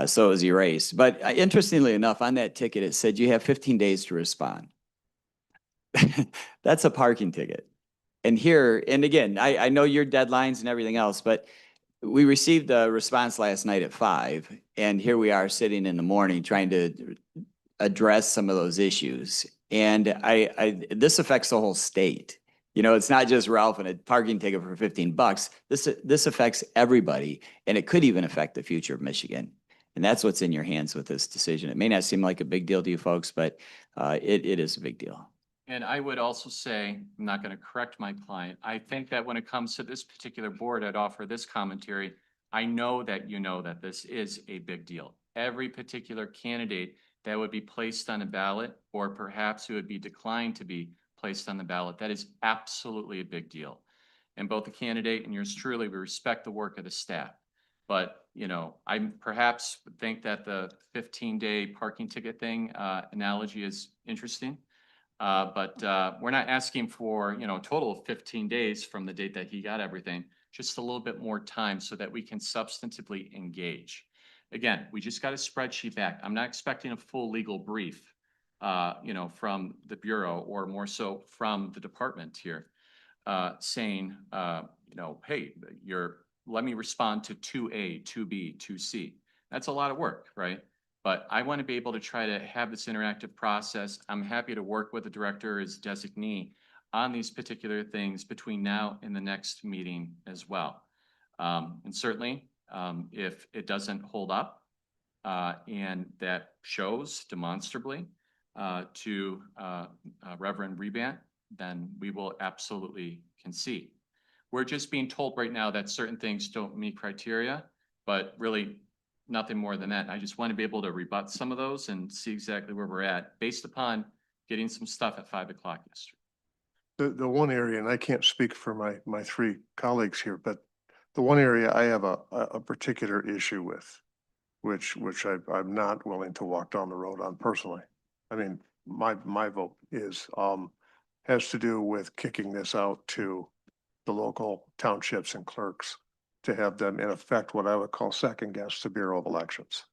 So it was erased. But interestingly enough, on that ticket, it said you have 15 days to respond. That's a parking ticket. And here, and again, I know your deadlines and everything else, but we received a response last night at 5, and here we are sitting in the morning trying to address some of those issues. And this affects the whole state. You know, it's not just Ralph and a parking ticket for $15. This affects everybody, and it could even affect the future of Michigan. And that's what's in your hands with this decision. It may not seem like a big deal to you folks, but it is a big deal. And I would also say, I'm not going to correct my client. I think that when it comes to this particular board, I'd offer this commentary. I know that this is a big deal. Every particular candidate that would be placed on a ballot, or perhaps who would be declined to be placed on the ballot, that is absolutely a big deal. And both the candidate and yours truly, we respect the work of the staff. But, you know, I perhaps think that the 15-day parking ticket thing analogy is interesting. But we're not asking for, you know, a total of 15 days from the date that he got everything, just a little bit more time so that we can substantively engage. Again, we just got a spreadsheet back. I'm not expecting a full legal brief, you know, from the Bureau or more so from the department here, saying, you know, hey, let me respond to 2A, 2B, 2C. That's a lot of work, right? But I want to be able to try to have this interactive process. I'm happy to work with the director as designee on these particular things between now and the next meeting as well. And certainly, if it doesn't hold up and that shows demonstrably to Reverend Rebant, then we will absolutely concede. We're just being told right now that certain things don't meet criteria, but really nothing more than that. I just want to be able to rebut some of those and see exactly where we're at based upon getting some stuff at 5 o'clock yesterday. The one area, and I can't speak for my 3 colleagues here, but the one area I have a particular issue with, which I'm not willing to walk down the road on personally. I mean, my vote is, has to do with kicking this out to the local townships and clerks to have them in effect what I would call second guess the Bureau of Elections.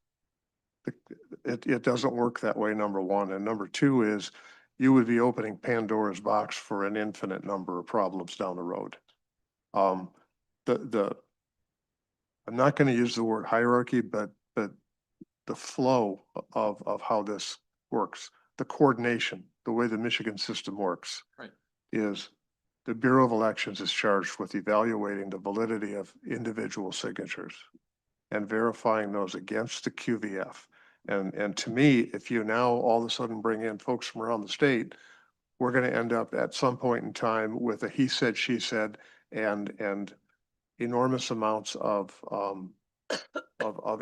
It doesn't work that way, number one. And number two is you would be opening Pandora's box for an infinite number of problems down the road. I'm not going to use the word hierarchy, but the flow of how this works, the coordination, the way the Michigan system works, right, is the Bureau of Elections is charged with evaluating the validity of individual signatures and verifying those against the QVF. And to me, if you now all of a sudden bring in folks from around the state, we're going to end up at some point in time with a he said, she said, and enormous amounts of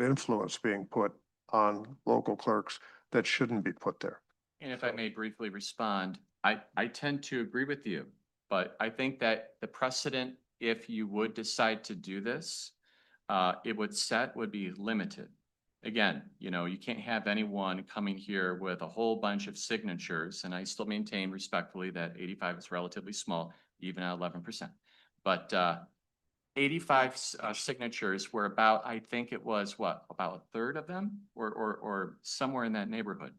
influence being put on local clerks that shouldn't be put there. And if I may briefly respond, I tend to agree with you. But I think that the precedent, if you would decide to do this, it would be limited. Again, you know, you can't have anyone coming here with a whole bunch of signatures, and I still maintain respectfully that 85 is relatively small, even at 11%. But 85 signatures were about, I think it was what, about a third of them, or somewhere in that neighborhood,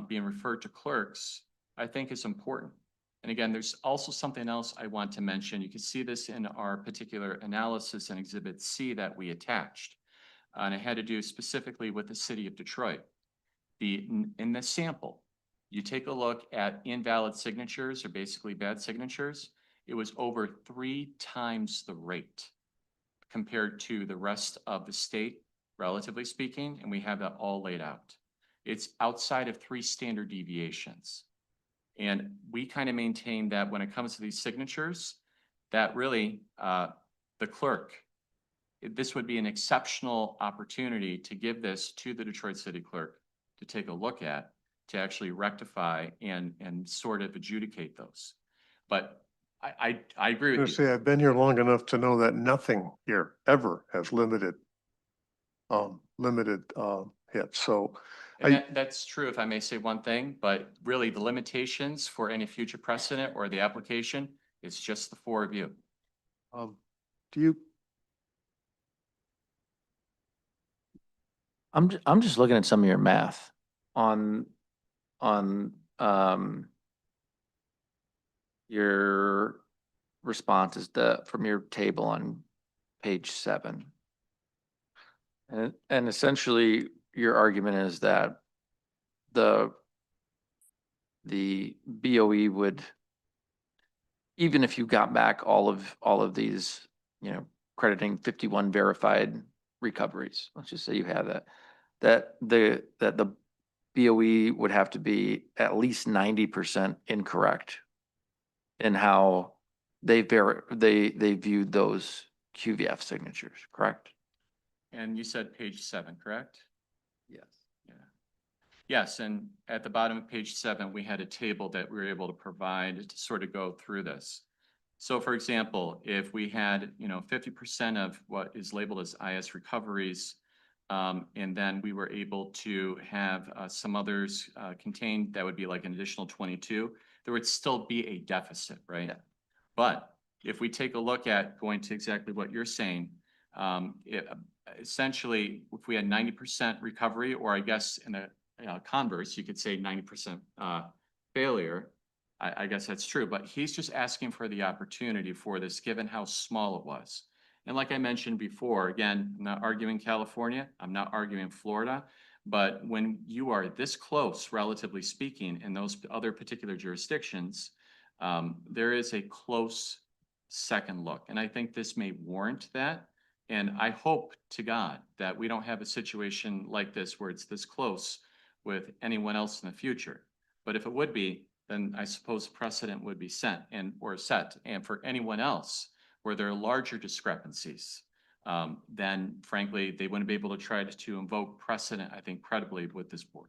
being referred to clerks, I think is important. And again, there's also something else I want to mention. You can see this in our particular analysis in Exhibit C that we attached. And it had to do specifically with the city of Detroit. In the sample, you take a look at invalid signatures, or basically bad signatures, it was over 3 times the rate compared to the rest of the state, relatively speaking, and we have that all laid out. It's outside of 3 standard deviations. And we kind of maintain that when it comes to these signatures, that really the clerk, this would be an exceptional opportunity to give this to the Detroit City Clerk to take a look at, to actually rectify and sort of adjudicate those. But I agree I with you. say, I've been here long enough to know that nothing here ever has limited hits. So And I, that's true, if I may say one thing, but really the limitations for any future precedent or the application, it's just the four of you. do you, I'm just looking at some of your math on, on your responses from your table on page 7. And essentially, your argument is that the BOE would, even if you got back all of these, crediting 51 verified recoveries, let's just say you have that the BOE would have to be at least 90% incorrect in how they viewed those QVF signatures, correct? And you said page 7, correct? Yes. Yeah. Yes, and at the bottom of page 7, we had a table that we were able to provide to sort of go through this. So for example, if we had, 50% of what is labeled as IS recoveries, and then we were able to have some others contained, that would be like an additional 22, there would still be a deficit, right? Yeah. But if we take a look at going to exactly what you're saying, essentially, if we had 90% recovery, or I guess in the converse, you could say 90% failure, I guess that's true, but he's just asking for the opportunity for this, given how small it was. And like I mentioned before, again, I'm not arguing California, I'm not arguing Florida, but when you are this close, relatively speaking, in those other particular jurisdictions, there is a close second look. And I think this may warrant that. And I hope to God that we don't have a situation like this where it's this close with anyone else in the future. But if it would be, then I suppose precedent would be set. And for anyone else where there are larger discrepancies, then frankly, they wouldn't be able to try to invoke precedent, I think, credibly with this board.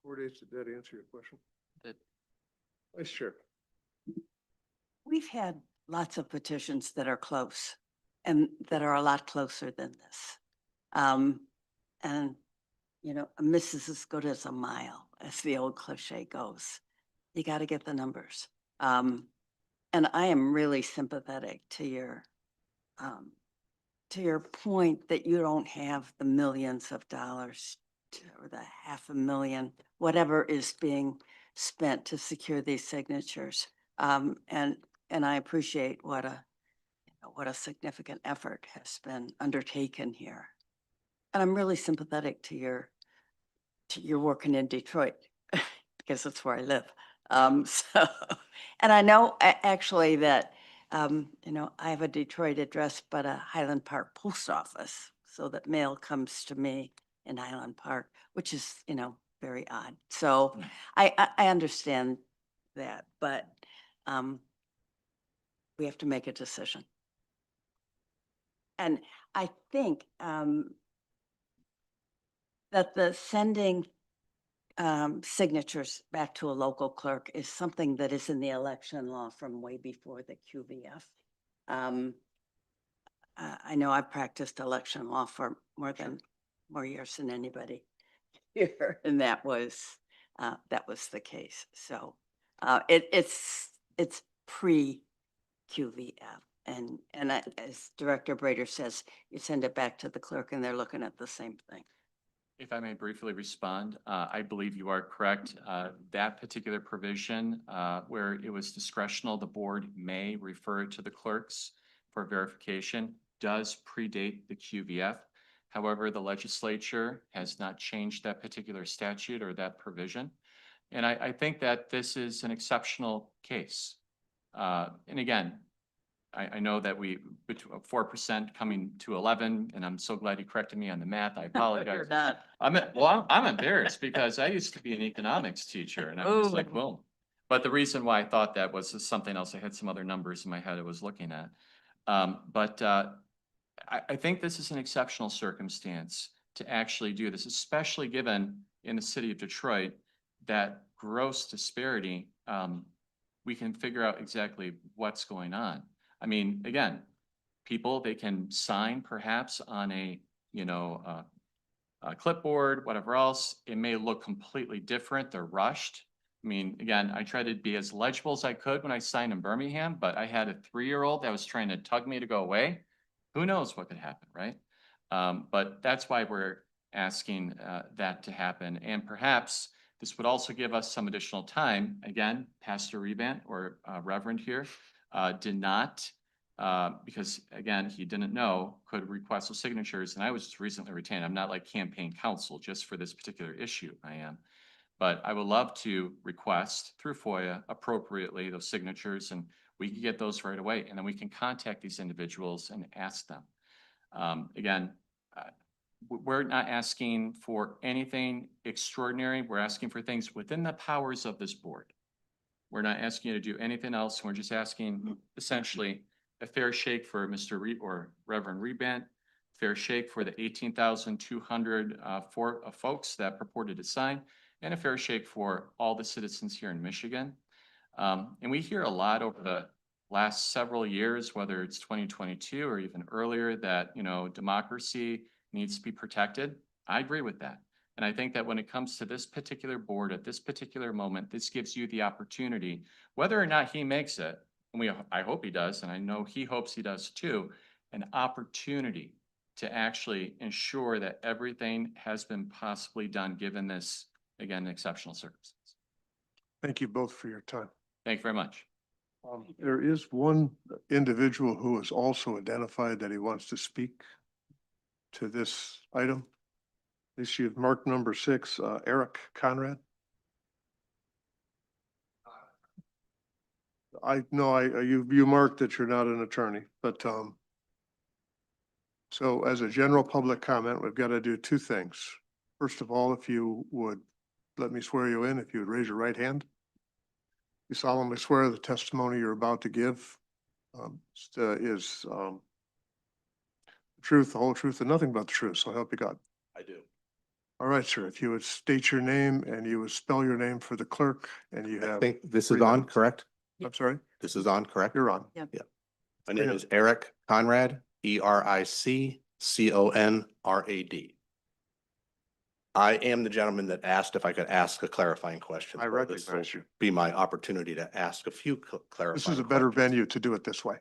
Did that answer your question? Did. Vice Chair. We've had lots of petitions that are close and that are a lot closer than this. And, a miss is as good as a mile, as the old cliche goes. You got to get the numbers. And I am really sympathetic to your point that you don't have the millions of dollars or the $500,000, whatever is being spent to secure these signatures. And I appreciate what a significant effort has been undertaken here. And I'm really sympathetic to your working in Detroit because that's where I live. And I know actually that, I have a Detroit address, but a Highland Park post office, so that mail comes to me in Highland Park, which is, very odd. So I understand that, but we have to make a decision. And I think that the sending signatures back to a local clerk is something that is in the election law from way before the QVF. I know I've practiced election law for more years than anybody here, and that was the case. So it's pre-QVF. And as Director Brader says, you send it back to the clerk and they're looking at the same thing. If I may briefly respond, I believe you are correct. That particular provision where it was discretional, the board may refer to the clerks for verification, does predate the QVF. However, the legislature has not changed that particular statute or that provision. And I think that this is an exceptional case. And again, I know that we, 4% coming to 11, and I'm so glad you corrected me on the math. I apologize. You're not. I'm embarrassed because I used to be an economics teacher and I was like, boom. But the reason why I thought that was something else. I had some other numbers in my head I was looking at. But I think this is an exceptional circumstance to actually do this, especially given in the city of Detroit, that gross disparity, we can figure out exactly what's going on. I mean, again, people, they can sign perhaps on a, a clipboard, whatever else. It may look completely different. They're rushed. I mean, again, I tried to be as legible as I could when I signed in Birmingham, but I had a 3-year-old that was trying to tug me to go away. Who knows what could happen, right? But that's why we're asking that to happen. And perhaps this would also give us some additional time. Again, Pastor Rebant or Reverend here did not, because again, he didn't know, could request those signatures. And I was just recently retained. I'm not like campaign counsel just for this particular issue. I am. But I would love to request through FOIA appropriately those signatures, and we can get those right away. And then we can contact these individuals and ask them. Again, we're not asking for anything extraordinary. We're asking for things within the powers of this board. We're not asking you to do anything else. We're just asking essentially a fair shake for Mr. or Reverend Rebant, fair shake for the 18,200 folks that purported to sign, and a fair shake for all the citizens here in Michigan. And we hear a lot over the last several years, whether it's 2022 or even earlier, that, democracy needs to be protected. I agree with that. And I think that when it comes to this particular board at this particular moment, this gives you the opportunity, whether or not he makes it, and I hope he does, and I know he hopes he does too, an opportunity to actually ensure that everything has been possibly done given this, again, exceptional circumstance. Thank you both for your time. Thank you very much. There is one individual who has also identified that he wants to speak to this item. This you've marked number 6, Eric Conrad. I know you marked that you're not an attorney, but so as a general public comment, we've got to do 2 things. First of all, if you would let me swear you in, if you would raise your right hand. You solemnly swear the testimony you're about to give is the truth, the whole truth, and nothing but the truth, so help you God. I do. All right, sir, if you would state your name and you would spell your name for the clerk, and you I have, think this is 3 on, minutes. correct? I'm sorry, This is on, correct? you're on. My 3 name minutes. is Eric Conrad, ERICCONRAD. I am the gentleman that asked if I could ask a clarifying question. I so this will recognize you. Be my opportunity to ask a few clarifying. This is a better questions. venue to do it this way.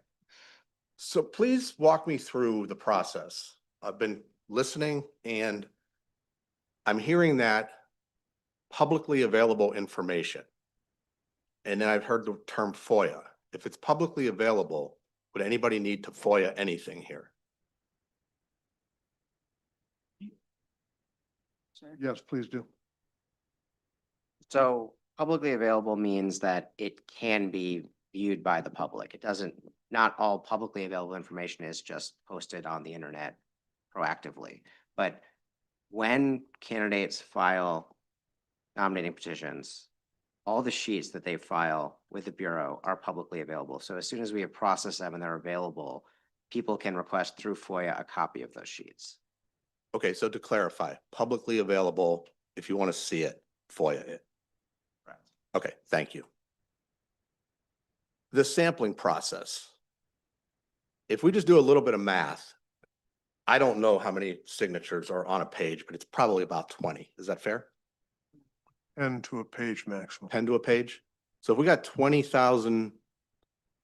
So please walk me through the process. I've been listening and I'm hearing that publicly available information. And then I've heard the term FOIA. If it's publicly available, would anybody need to FOIA anything here? Yes, please do. So publicly available means that it can be viewed by the public. It doesn't, not all publicly available information is just posted on the internet proactively. But when candidates file nominating petitions, all the sheets that they file with the Bureau are publicly available. So as soon as we have processed them and they're available, people can request through FOIA a copy of those sheets. Okay, so to clarify, publicly available, if you want to see it, FOIA it. Correct. Okay, thank you. The sampling process. If we just do a little bit of math, I don't know how many signatures are on a page, but it's probably about 20. Is that fair? 10 to a page maximum. 10 to a page? So if we got 20,000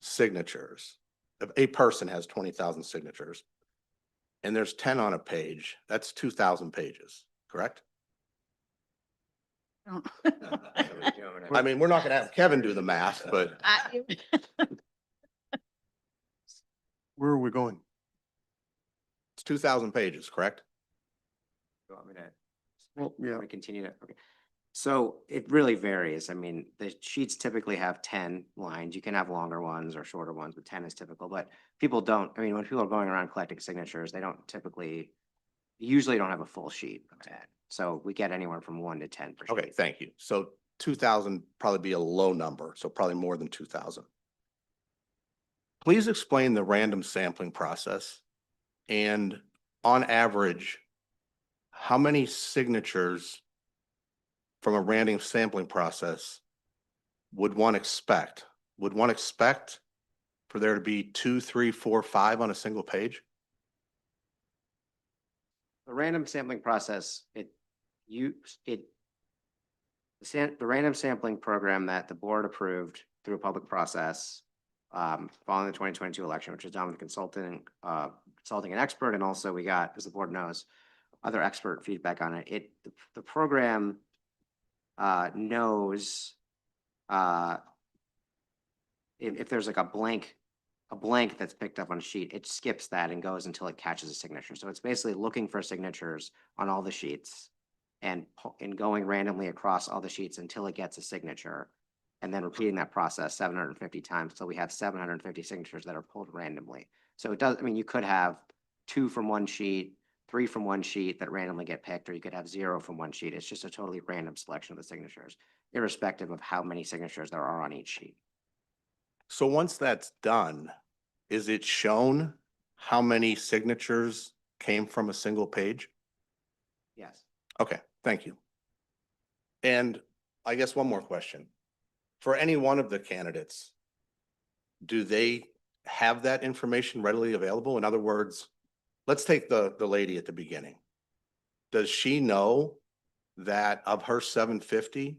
signatures, if a person has 20,000 signatures, and there's 10 on a page, that's 2,000 pages, correct? I mean, we're not gonna have Kevin do the math, but Where are we going? it's 2,000 pages, correct? You want me to? Well, yeah. We continue to, okay. So it really varies. I mean, the sheets typically have 10 lines. You can have longer ones or shorter ones, but 10 is typical. But people don't, I mean, when people are going around collecting signatures, they don't typically, usually don't have a full sheet of 10. So we get anywhere from 1 to 10 per sheet. Okay, thank you. So 2,000 probably be a low number, so probably more than 2,000. Please explain the random sampling process and on average, how many signatures from a random sampling process would one expect? Would one expect for there to be 2, 3, 4, 5 on a single page? The random sampling process, the random sampling program that the board approved through a public process following the 2022 election, which was done with consulting an expert, and also we got, as the board knows, other expert feedback on it. The program knows if there's like a blank that's picked up on a sheet, it skips that and goes until it catches a signature. So it's basically looking for signatures on all the sheets and going randomly across all the sheets until it gets a signature, and then repeating that process 750 times until we have 750 signatures that are pulled randomly. So it does, I mean, you could have 2 from one sheet, 3 from one sheet that randomly get picked, or you could have 0 from one sheet. It's just a totally random selection of the signatures, irrespective of how many signatures there are on each sheet. So once that's done, is it shown how many signatures came from a single page? Yes. Okay, thank you. And I guess one more question. For any one of the candidates, do they have that information readily available? In other words, let's take the lady at the beginning. Does she know that of her 750,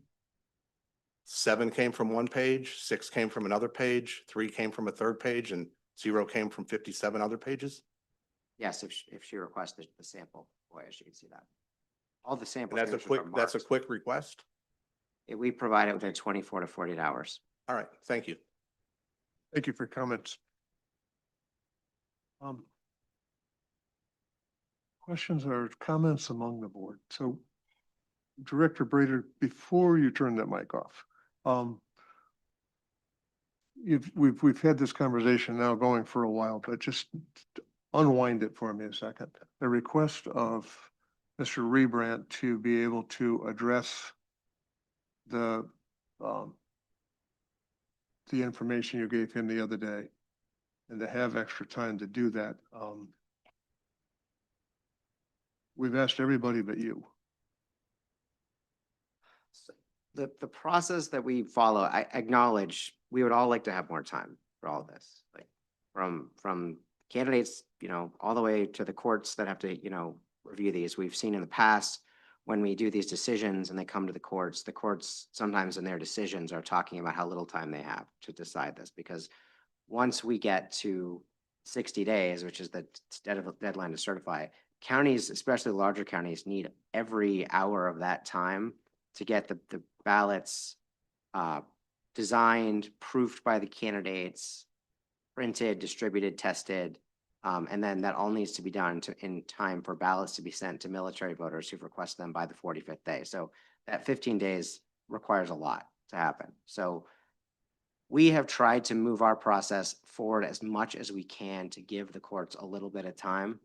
7 came from one page, 6 came from another page, 3 came from a third page, and 0 came from 57 other pages? Yes, if she requests the sample, boy, she can see that. All the samples. And that's a quick request? We provide it within 24 to 48 hours. All right, thank you. Thank you for your comments. Questions or comments among the board? So Director Brader, before you turn that mic off, we've had this conversation now going for a while, but just unwind it for me a second. The request of Mr. Rebrandt to be able to address the information you gave him the other day and to have extra time to do that. We've asked everybody but you. The process that we follow, I acknowledge, we would all like to have more time for all of this. Like from candidates, all the way to the courts that have to, review these. We've seen in the past when we do these decisions and they come to the courts sometimes in their decisions are talking about how little time they have to decide this, because once we get to 60 days, which is the deadline to certify, counties, especially larger counties, need every hour of that time to get the ballots designed, proofed by the candidates, printed, distributed, tested, and then that all needs to be done in time for ballots to be sent to military voters who've requested them by the 45th day. So that 15 days requires a lot to happen. So we have tried to move our process forward as much as we can to give the courts a little bit of time,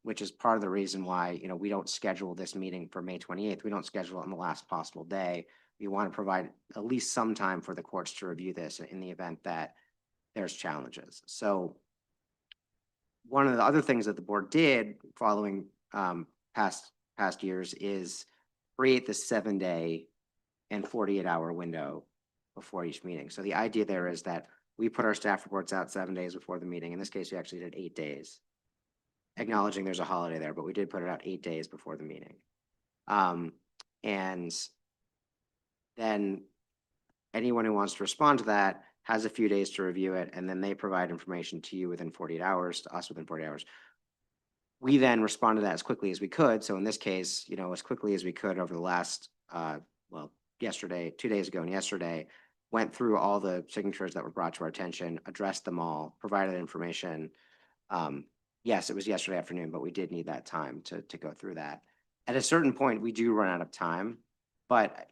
which is part of the reason why, we don't schedule this meeting for May 28th. We don't schedule it on the last possible day. We want to provide at least some time for the courts to review this in the event that there's challenges. So one of the other things that the board did following past years is create the 7-day and 48-hour window before each meeting. So the idea there is that we put our staff reports out 7 days before the meeting. In this case, we actually did 8 days, acknowledging there's a holiday there, but we did put it out 8 days before the meeting. And then anyone who wants to respond to that has a few days to review it, and then they provide information to you within 48 hours, to us within 48 hours. We then respond to that as quickly as we could. So in this case, as quickly as we could over the last, yesterday, 2 days ago and yesterday, went through all the signatures that were brought to our attention, addressed them all, provided information. Yes, it was yesterday afternoon, but we did need that time to go through that. At a certain point, we do run out of time, but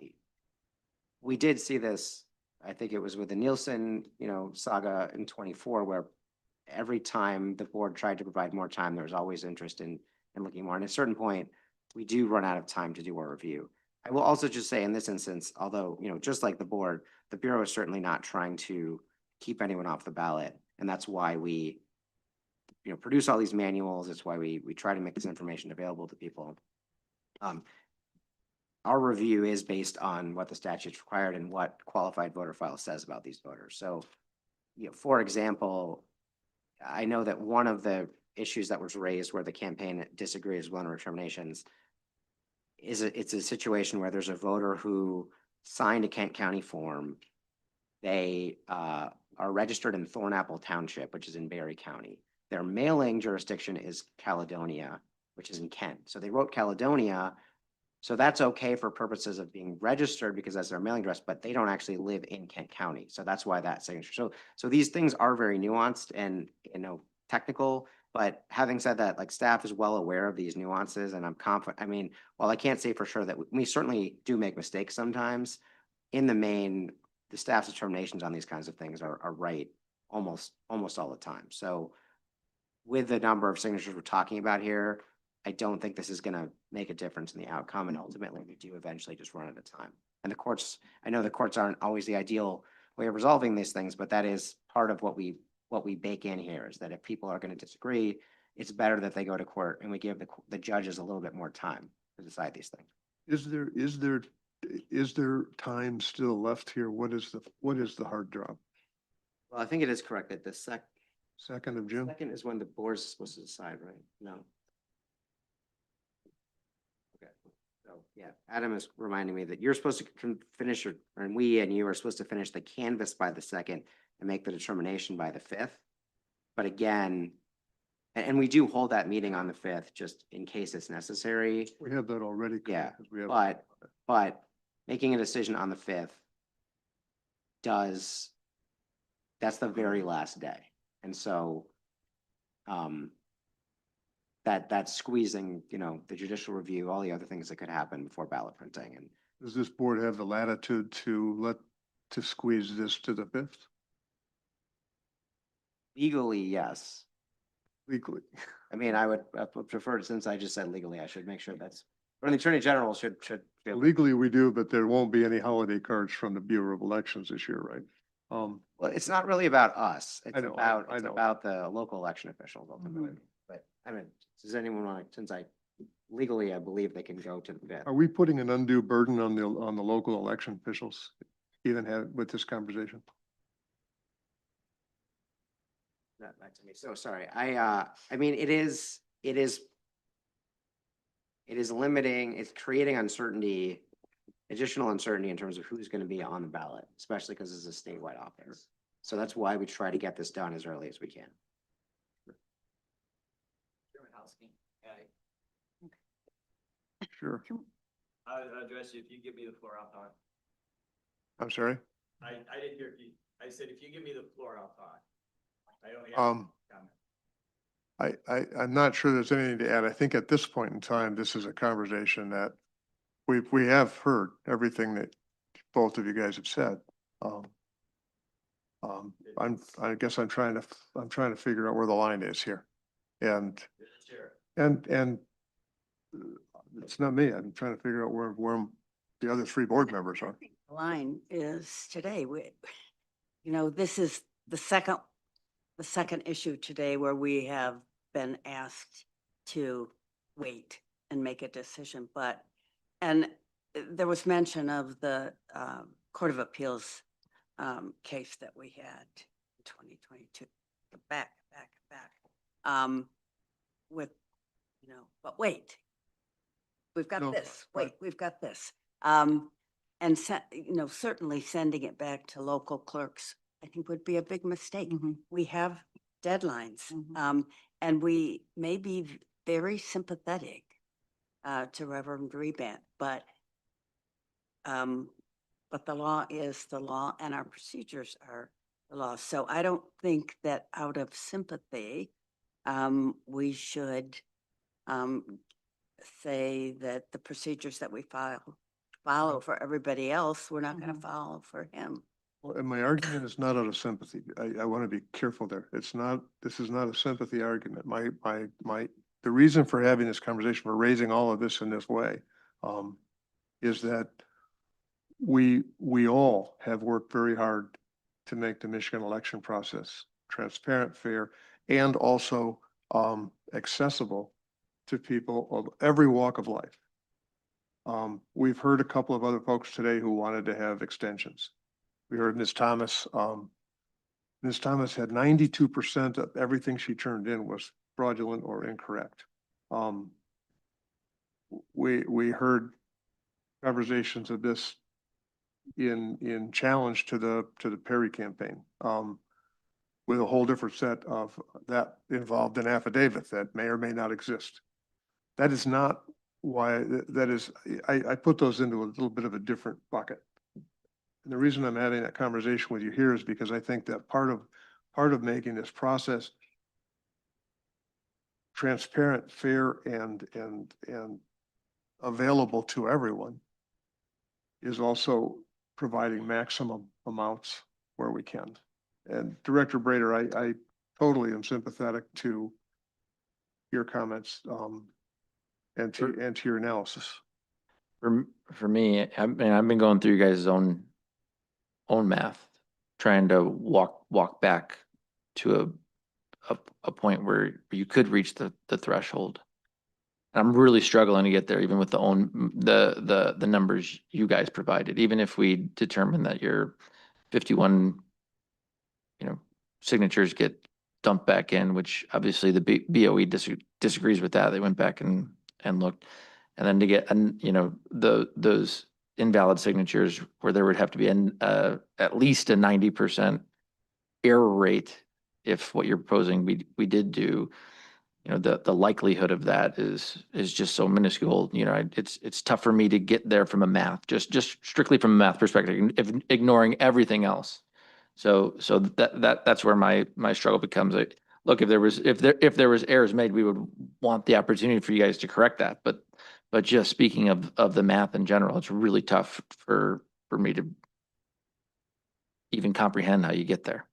we did see this, I think it was with the Nielsen, saga in 24, where every time the board tried to provide more time, there was always interest in looking more. And at a certain point, we do run out of time to do our review. I will also just say in this instance, although, just like the board, the Bureau is certainly not trying to keep anyone off the ballot. And that's why we, produce all these manuals. It's why we try to make this information available to people. our review is based on what the statute's required and what qualified voter file says about these voters. So, for example, I know that one of the issues that was raised where the campaign disagrees with one of our terminations it's a situation where there's a voter who signed a Kent County form. They are registered in Thornapple Township, which is in Berry County. Their mailing jurisdiction is Caledonia, which is in Kent. So they wrote Caledonia. So that's okay for purposes of being registered because that's their mailing address, but they don't actually live in Kent County. So that's why that signature. So these things are very nuanced and, technical. But having said that, like staff is well aware of these nuances and I'm confident. I mean, while I can't say for sure that we certainly do make mistakes sometimes, in the main, the staff's determinations on these kinds of things are right almost all the time. So with the number of signatures we're talking about here, I don't think this is going to make a difference in the outcome. And ultimately, we do eventually just run out of time. And the courts, I know the courts aren't always the ideal way of resolving these things, but that is part of what we bake in here is that if people are going to disagree, it's better that they go to court and we give the judges a little bit more time to decide these things. Is there time still left here? What is the hard drop? Well, I think it is correct that the 2nd of June? second is when the board's supposed to decide, right? No. Okay, so yeah, Adam is reminding me that you're supposed to finish, and we and you are supposed to finish the canvas by the 2nd and make the determination by the 5th. But again, and we do hold that meeting on the 5th just in case it's necessary. We have that already. Yeah, 'cause we have- but making a decision on the 5th that's the very last day. And so that's squeezing, the judicial review, all the other things that could happen before ballot printing. And Does this board have the latitude to squeeze this to the 5th? legally, yes. Legally? I mean, I would prefer, since I just said legally, I should make sure but the Attorney General should be able- Legally, we do, but there won't be any holiday cards from the Bureau of Elections this year, right? Well, it's not really about us. It's I know, about, I it's know. about the local election officials ultimately. But I mean, does anyone want, since legally, I believe they can go to the 5th. Are we putting an undue burden on the local election officials, with this conversation? Not back to me. So sorry. I mean, it is limiting, it's creating uncertainty, additional uncertainty in terms of who's going to be on the ballot, especially because it's a statewide office. So that's why we try to get this done as early as we can. Sure. I'll address you. If you give me the floor, I'll talk. I'm sorry? I didn't hear you. I said, if you give me the floor, I'll talk. I only have comment. I'm not sure there's anything to add. I think at this point in time, this is a conversation that we have heard everything that both of you guys have said. I guess I'm trying to figure out where the line is here. And it's not me. I'm trying to figure out where the other 3 board members are. The line is today, this is the second issue today where we have been asked to wait and make a decision, and there was mention of the Court of Appeals case that we had in 2022, back, with, but wait, we've got No, this, right. we've got this. And certainly sending it back to local clerks, I think would be a big mistake. We have deadlines, and we may be very sympathetic to Reverend Rebant, but the law is the law and our procedures are the law. So I don't think that out of sympathy, we should say that the procedures that we follow for everybody else, we're not going to follow for him. Well, and my argument is not out of sympathy. I want to be careful there. This is not a sympathy argument. The reason for having this conversation, for raising all of this in this way, is that we all have worked very hard to make the Michigan election process transparent, fair, and also accessible to people of every walk of life. We've heard a couple of other folks today who wanted to have extensions. We heard Ms. Thomas, Ms. Thomas had 92% of everything she turned in was fraudulent or incorrect. We heard conversations of this in challenge to the Perry campaign, with a whole different set of that involved an affidavit that may or may not exist. That is not why, that is, I put those into a little bit of a different bucket. And the reason I'm having that conversation with you here is because I think that part of making this process transparent, fair, and available to everyone is also providing maximum amounts where we can. And Director Brader, I totally am sympathetic to your comments, and to your analysis. For me, I've been going through you guys' own math, trying to walk back to a point where you could reach the threshold. I'm really struggling to get there, even with the numbers you guys provided. Even if we determine that your 51, signatures get dumped back in, which obviously the BOE disagrees with that. They went back and looked, and then to get those invalid signatures where there would have to be at least a 90% error rate if what you're proposing we did do. The likelihood of that is just so minuscule. It's tough for me to get there from a math, just strictly from a math perspective, ignoring everything else. So that's where my struggle becomes. Look, if there was errors made, we would want the opportunity for you guys to correct that. But just speaking of the math in general, it's really tough for me to even comprehend how you get there.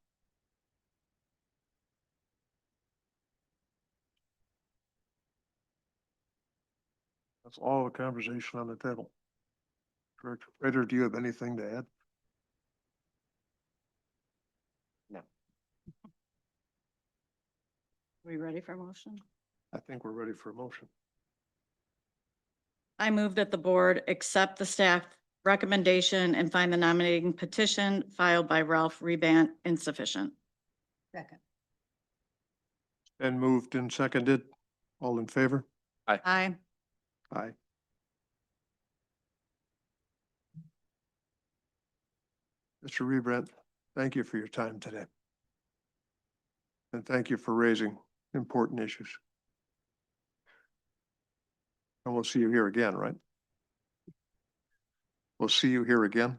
That's all the conversation on the table. Director Rader, do you have anything to add? No. We ready for motion? I think we're ready for a motion. I move that the board accept the staff recommendation and find the nominating petition filed by Ralph Rebant insufficient. Second. And moved and seconded. All in favor? Aye. Aye. Mr. Rebrandt, thank you for your time today. And thank you for raising important issues. And we'll see you here again, right? We'll see you here again.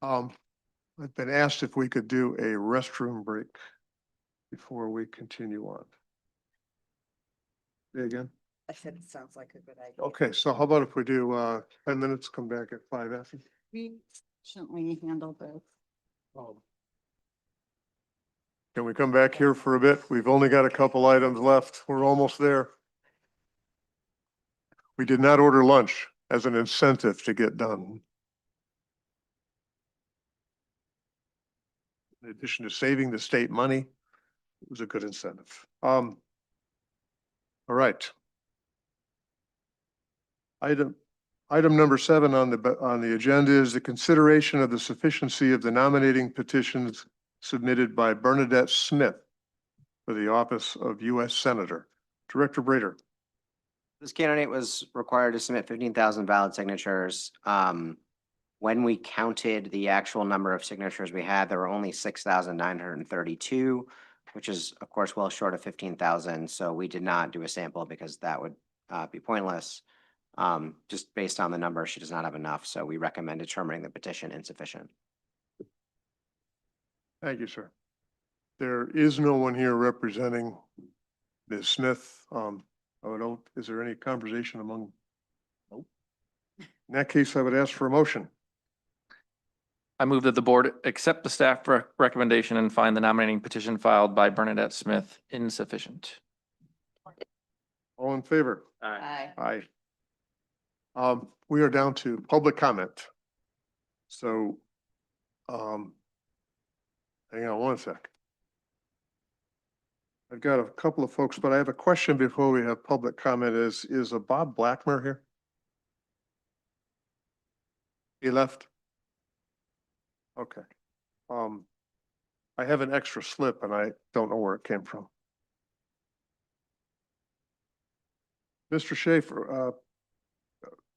I've been asked if we could do a restroom break before we continue on. Say again? I said it sounds like a good idea. Okay, so how about if we do 10 minutes, come back at 5 after? Shouldn't we handle both? Can we come back here for a bit? We've only got a couple items left. We're almost there. We did not order lunch as an incentive to get done. In addition to saving the state money, it was a good incentive. All right. Item number 7 on the agenda is the consideration of the sufficiency of the nominating petitions submitted by Bernadette Smith for the office of U.S. Senator. Director Brader. This candidate was required to submit 15,000 valid signatures. When we counted the actual number of signatures we had, there were only 6,932, which is of course well short of 15,000. So we did not do a sample because that would be pointless. Just based on the number, she does not have enough. So we recommend determining the petition insufficient. Thank you, sir. There is no one here representing Ms. Smith. Is there any conversation among? Nope. In that case, I would ask for a motion. I move that the board accept the staff recommendation and find the nominating petition filed by Bernadette Smith insufficient. All in favor? Aye. Aye. We are down to public comment. So, hang on one sec. I've got a couple of folks, but I have a question before we have public comment. Is Bob Blackmer here? He left? Okay. I have an extra slip and I don't know where it came from. Mr. Schaefer,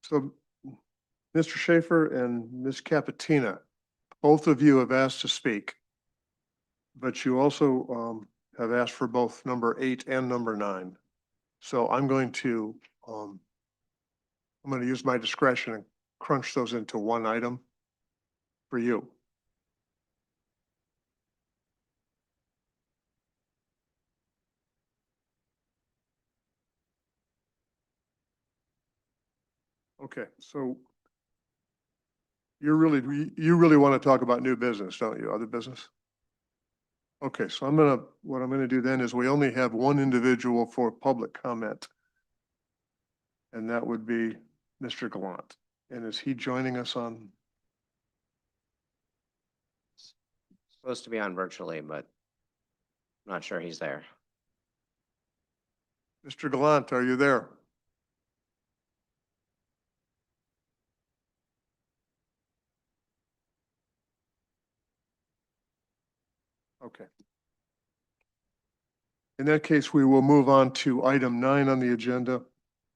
so Mr. Schaefer and Ms. Capatina, both of you have asked to speak, but you also have asked for both number 8 and number 9. So I'm going to use my discretion and crunch those into one item for you. Okay, so you really want to talk about new business, don't you? Other business? Okay, so what I'm gonna do then is we only have one individual for public comment. And that would be Mr. Gallant. And is he joining us on? Supposed to be on virtually, but I'm not sure he's there. Mr. Gallant, are you there? Okay. In that case, we will move on to item 9 on the agenda,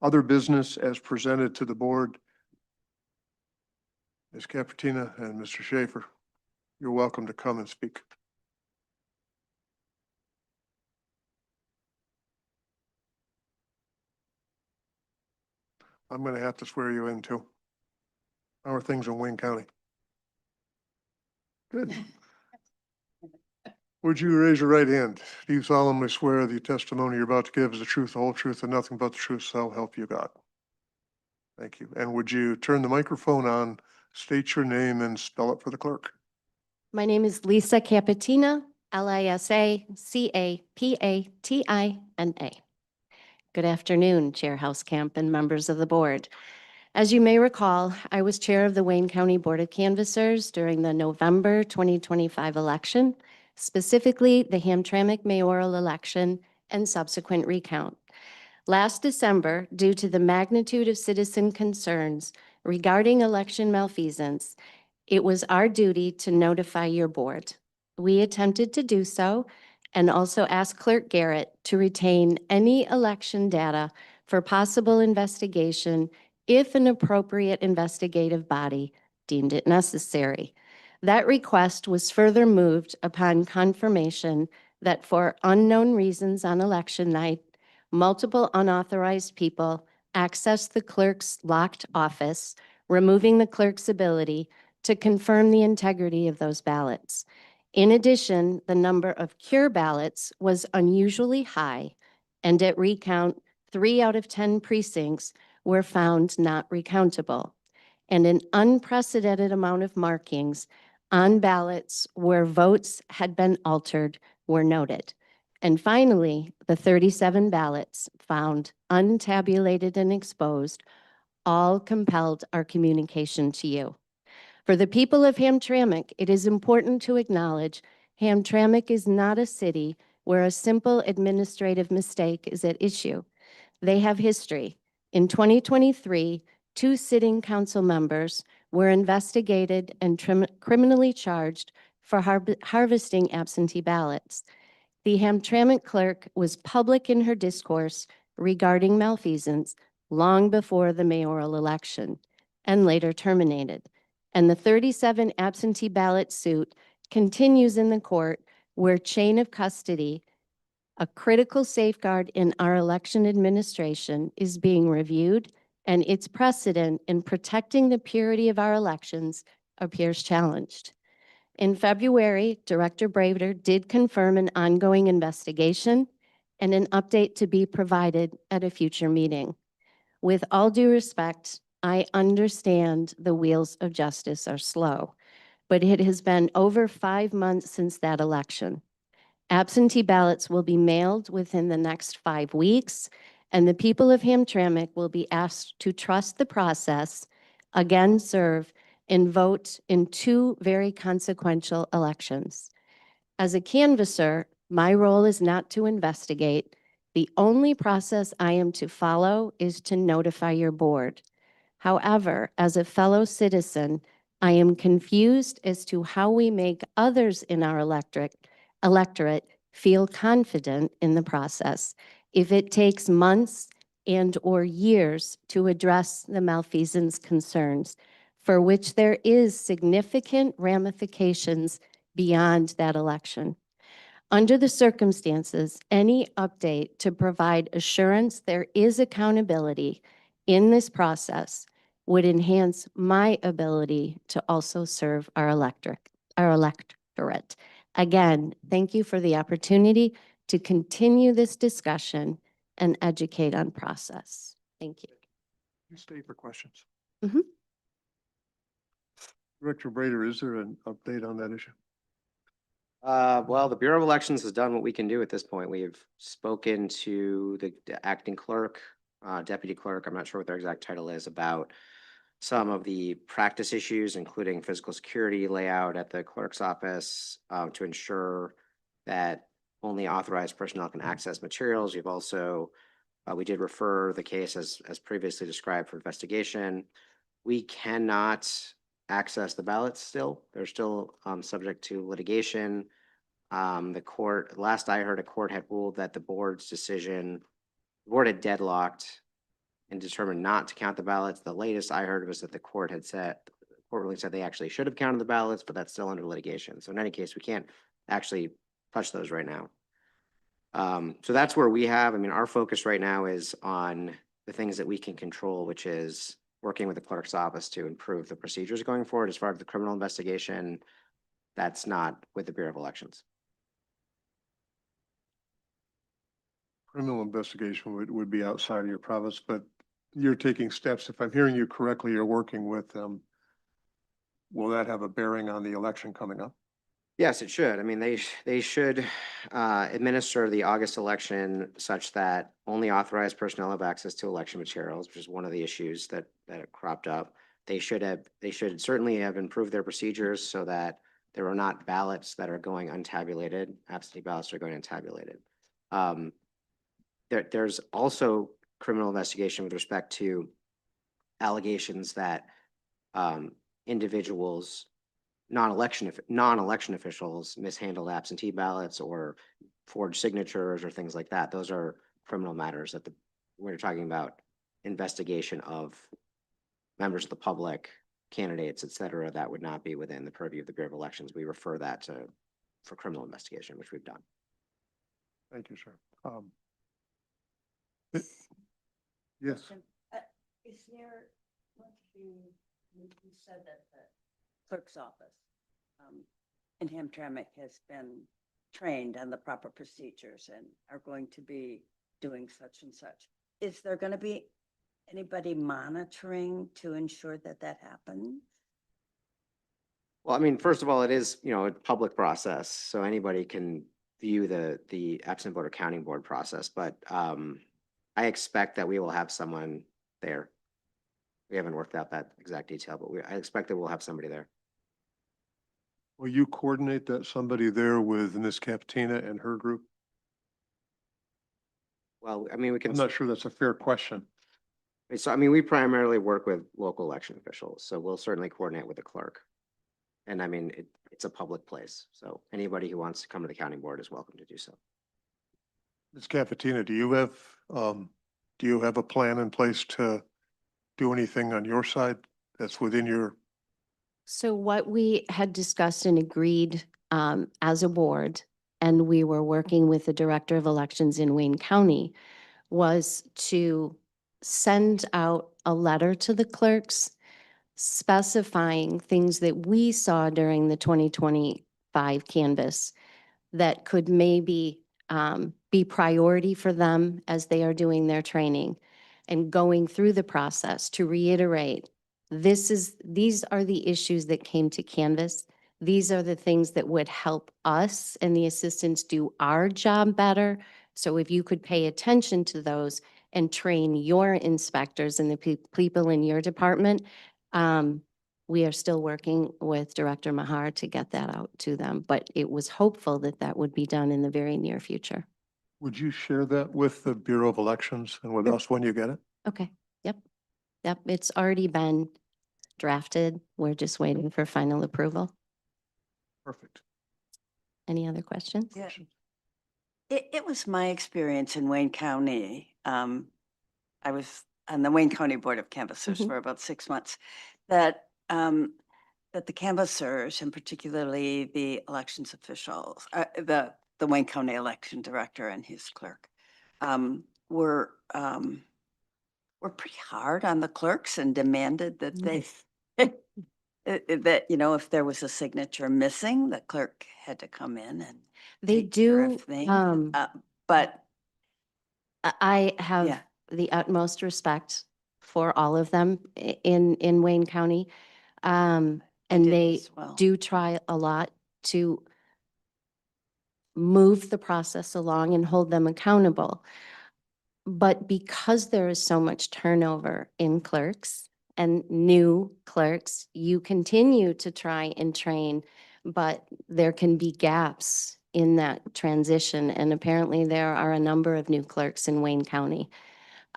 other business as presented to the board. Ms. Capatina and Mr. Schaefer, you're welcome to come and speak. I'm going to have to swear you in too. How are things in Wayne County? Good. Would you raise your right hand? Do you solemnly swear the testimony you're about to give is the truth, the whole truth, and nothing but the truth, so help you God? Thank you. And would you turn the microphone on, state your name and spell it for the clerk? My name is Lisa Capatina, Lisa-Capatina. Good afternoon, Chair Housecamp and members of the board. As you may recall, I was chair of the Wayne County Board of Canvassers during the November 2025 election, specifically the Hamtramck mayoral election and subsequent recount. Last December, due to the magnitude of citizen concerns regarding election malfeasance, it was our duty to notify your board. We attempted to do so and also asked Clerk Garrett to retain any election data for possible investigation if an appropriate investigative body deemed it necessary. That request was further moved upon confirmation that for unknown reasons on election night, multiple unauthorized people accessed the clerk's locked office, removing the clerk's ability to confirm the integrity of those ballots. In addition, the number of cure ballots was unusually high, and at recount, 3 out of 10 precincts were found not recountable, and an unprecedented amount of markings on ballots where votes had been altered were noted. And finally, the 37 ballots found untabulated and exposed all compelled our communication to you. For the people of Hamtramck, it is important to acknowledge Hamtramck is not a city where a simple administrative mistake is at issue. They have history. In 2023, 2 sitting council members were investigated and criminally charged for harvesting absentee ballots. The Hamtramck clerk was public in her discourse regarding malfeasance long before the mayoral election and later terminated. And the 37 absentee ballot suit continues in the court where chain of custody, a critical safeguard in our election administration, is being reviewed, and its precedent in protecting the purity of our elections appears challenged. In February, Director Braver did confirm an ongoing investigation and an update to be provided at a future meeting. With all due respect, I understand the wheels of justice are slow, but it has been over 5 months since that election. Absentee ballots will be mailed within the next 5 weeks, and the people of Hamtramck will be asked to trust the process, again serve, and vote in 2 very consequential elections. As a canvasser, My role is not to investigate. The only process I am to follow is to notify your board. However, as a fellow citizen, I am confused as to how we make others in our electorate feel confident in the process if it takes months and/or years to address the malfeasance concerns, for which there is significant ramifications beyond that election. Under the circumstances, any update to provide assurance there is accountability in this process would enhance my ability to also serve our electorate. Again, thank you for the opportunity to continue this discussion and educate on process. Thank you. You stay for questions. Mhm. Director Brader, is there an update on that issue? Well, the Bureau of Elections has done what we can do at this point. We've spoken to the acting clerk, deputy clerk, I'm not sure what their exact title is, about some of the practice issues, including physical security layout at the clerk's office, to ensure that only authorized personnel can access materials. We've also, we did refer the case as previously described for investigation. We cannot access the ballots still. They're still subject to litigation. The court, last I heard, a court had ruled that the board's decision, the board had deadlocked and determined not to count the ballots. The latest I heard was that the court had said, the court really said they actually should have counted the ballots, but that's still under litigation. So in any case, we can't actually touch those right now. So that's where we have, I mean, our focus right now is on the things that we can control, which is working with the clerk's office to improve the procedures going forward. As far as the criminal investigation, that's not with the Bureau of Elections. Criminal investigation would be outside of your province, but you're taking steps. If I'm hearing you correctly, you're working with them. Will that have a bearing on the election coming up? Yes, it should. I mean, they should administer the August election such that only authorized personnel have access to election materials, which is one of the issues that cropped up. They should certainly have improved their procedures so that there are not ballots that are going untabulated. Absentee ballots are going untabulated. There's also criminal investigation with respect to allegations that individuals, non-election officials mishandled absentee ballots or forged signatures or things like that. Those are criminal matters that we're talking about investigation of members of the public, candidates, et cetera. That would not be within the purview of the Bureau of Elections. We refer that for criminal investigation, which we've done. Thank you, sir. Yes. Is there, you said that the clerk's office in Hamtramck has been trained on the proper procedures and are going to be doing such and such. Is there going to be anybody monitoring to ensure that that happens? Well, I mean, first of all, it is, a public process, so anybody can view the absent voter counting board process, but I expect that we will have someone there. We haven't worked out that exact detail, but I expect that we'll have somebody there. Will you coordinate that somebody there with Ms. Capatina and her group? Well, I mean, we can. I'm not sure that's a fair question. So, I mean, we primarily work with local election officials, so we'll certainly coordinate with the clerk. And I mean, it's a public place, so anybody who wants to come to the county board is welcome to do so. Ms. Capatina, do you have a plan in place to do anything on your side that's within your? So what we had discussed and agreed as a board, and we were working with the Director of Elections in Wayne County, was to send out a letter to the clerks specifying things that we saw during the 2025 canvass that could maybe be priority for them as they are doing their training and going through the process to reiterate, these are the issues that came to canvass. These are the things that would help us and the assistants do our job better. So if you could pay attention to those and train your inspectors and the people in your department, we are still working with Director Mahar to get that out to them, but it was hopeful that that would be done in the very near future. Would you share that with the Bureau of Elections and with us when you get it? Okay, yep. Yep, it's already been drafted. We're just waiting for final approval. Perfect. Any other questions? Yeah. It was my experience in Wayne County. I was on the Wayne County Board of Canvassers Mhm. for about 6 months, that, that the canvassers, and particularly the elections officials, the Wayne County Election Director and his clerk, were, were pretty hard on the clerks and demanded that they, that, you know, if there was a signature missing, the clerk had to come in and They take care do, of things. I But yeah, have the utmost respect for all of them in Wayne County. And did they as well. do try a lot to move the process along and hold them accountable. But because there is so much turnover in clerks and new clerks, you continue to try and train, but there can be gaps in that transition. And apparently there are a number of new clerks in Wayne County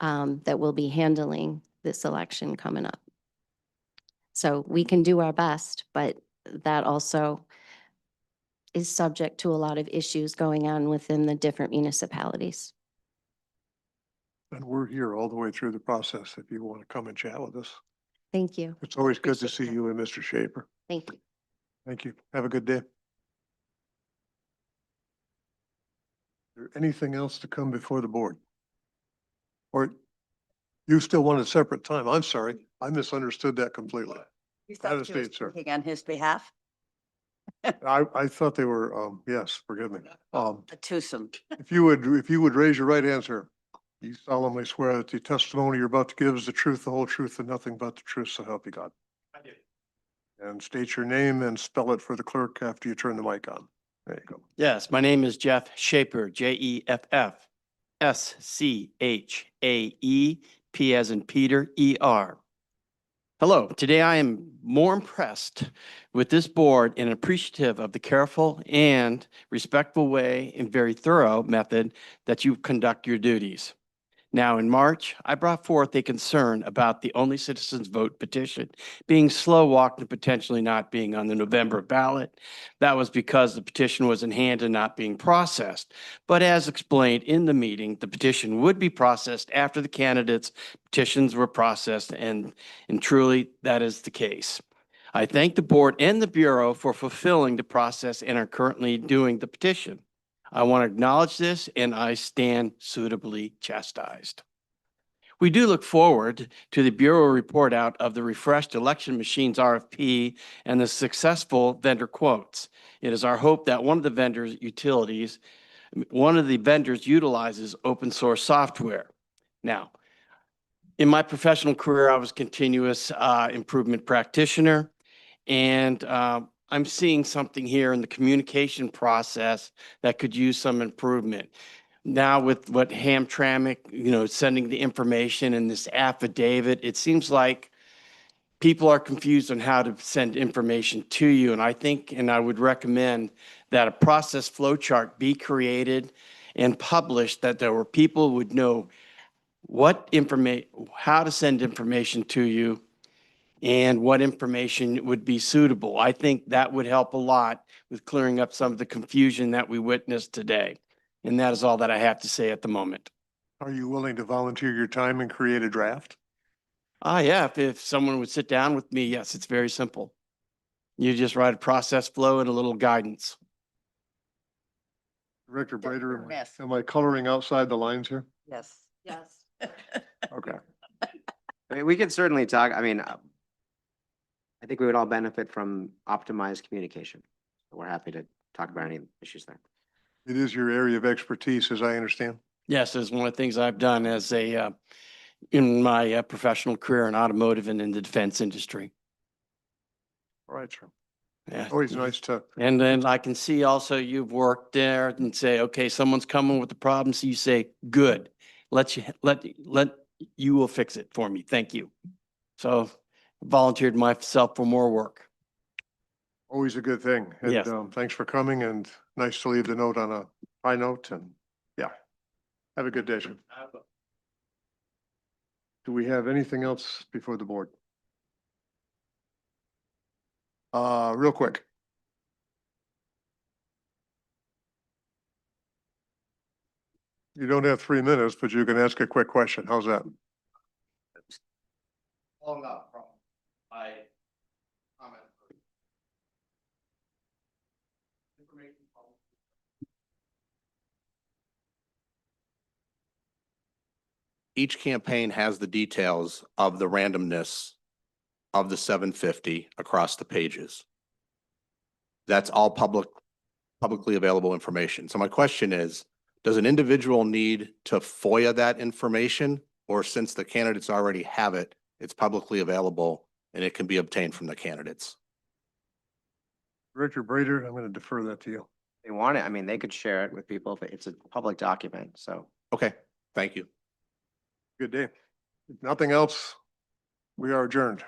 that will be handling this election coming up. So we can do our best, but that also is subject to a lot of issues going on within the different municipalities. And we're here all the way through the process if you want to come and chat with us. Thank you. It's always good to Appreciate see that. you and Mr. Shaper. Thank you. Thank you. Have a good day. Is there anything else to come before the board? Or you still want a separate time? I'm sorry. I misunderstood that completely. You Out of thought you were state, sir. speaking on his behalf? I thought they were, yes, forgive me. A twosome. If you would raise your right hand, sir. You solemnly swear that the testimony you're about to give is the truth, the whole truth, and nothing but the truth, so help you God. I do. And state your name and spell it for the clerk after you turn the mic on. There you go. Yes, my name is Jeff Shaper, Jeff Schaepe, P as in Peter, ER. Hello, today I am more impressed with this board and appreciative of the careful and respectful way and very thorough method that you conduct your duties. Now, in March, I brought forth a concern about the Only Citizens Vote petition being slow walked and potentially not being on the November ballot. That was because the petition was in hand and not being processed. But as explained in the meeting, the petition would be processed after the candidates' petitions were processed, and truly that is the case. I thank the board and the Bureau for fulfilling the process and are currently doing the petition. I want to acknowledge this, and I stand suitably chastised. We do look forward to the Bureau report out of the refreshed election machines RFP and the successful vendor quotes. It is our hope that one of the vendors utilizes open source software. Now, in my professional career, I was a continuous improvement practitioner, and I'm seeing something here in the communication process that could use some improvement. Now with what Hamtramck, sending the information in this affidavit, it seems like people are confused on how to send information to you. And I think, and I would recommend that a process flow chart be created and published that there were people who would know how to send information to you and what information would be suitable. I think that would help a lot with clearing up some of the confusion that we witnessed today. And that is all that I have to say at the moment. Are you willing to volunteer your time and create a draft? Yeah, if someone would sit down with me, yes, it's very simple. You just write a process flow and a little guidance. Director Brader, Yes. am I coloring outside the lines here? Yes. Yes. Okay. I mean, we could certainly talk, I think we would all benefit from optimized communication. We're happy to talk about any issues there. It is your area of expertise, as I understand. Yes, it's one of the things I've done as in my professional career in automotive and in the defense industry. All right, sir. Yeah. Always nice to, And then I can see also you've worked there and say, okay, someone's coming with a problem. So you say, good, you will fix it for me. Thank you. So volunteered myself for more work. Always a good thing. And, Yes. thanks for coming and nice to leave the note on a high note and, yeah. Have a good day, sir. Do we have anything else before the board? Real quick. You don't have 3 minutes, but you can ask a quick question. How's that? Oh, no problem. I comment. Each campaign has the details of the randomness of the 750 across the pages. That's all publicly available information. So my question is, does an individual need to FOIA that information? Or since the candidates already have it, it's publicly available and it can be obtained from the candidates? Director Brader, I'm going to defer that to you. They want it, I mean, they could share it with people, but it's a public document, so. Okay, thank you. Good day. If nothing else, we are adjourned.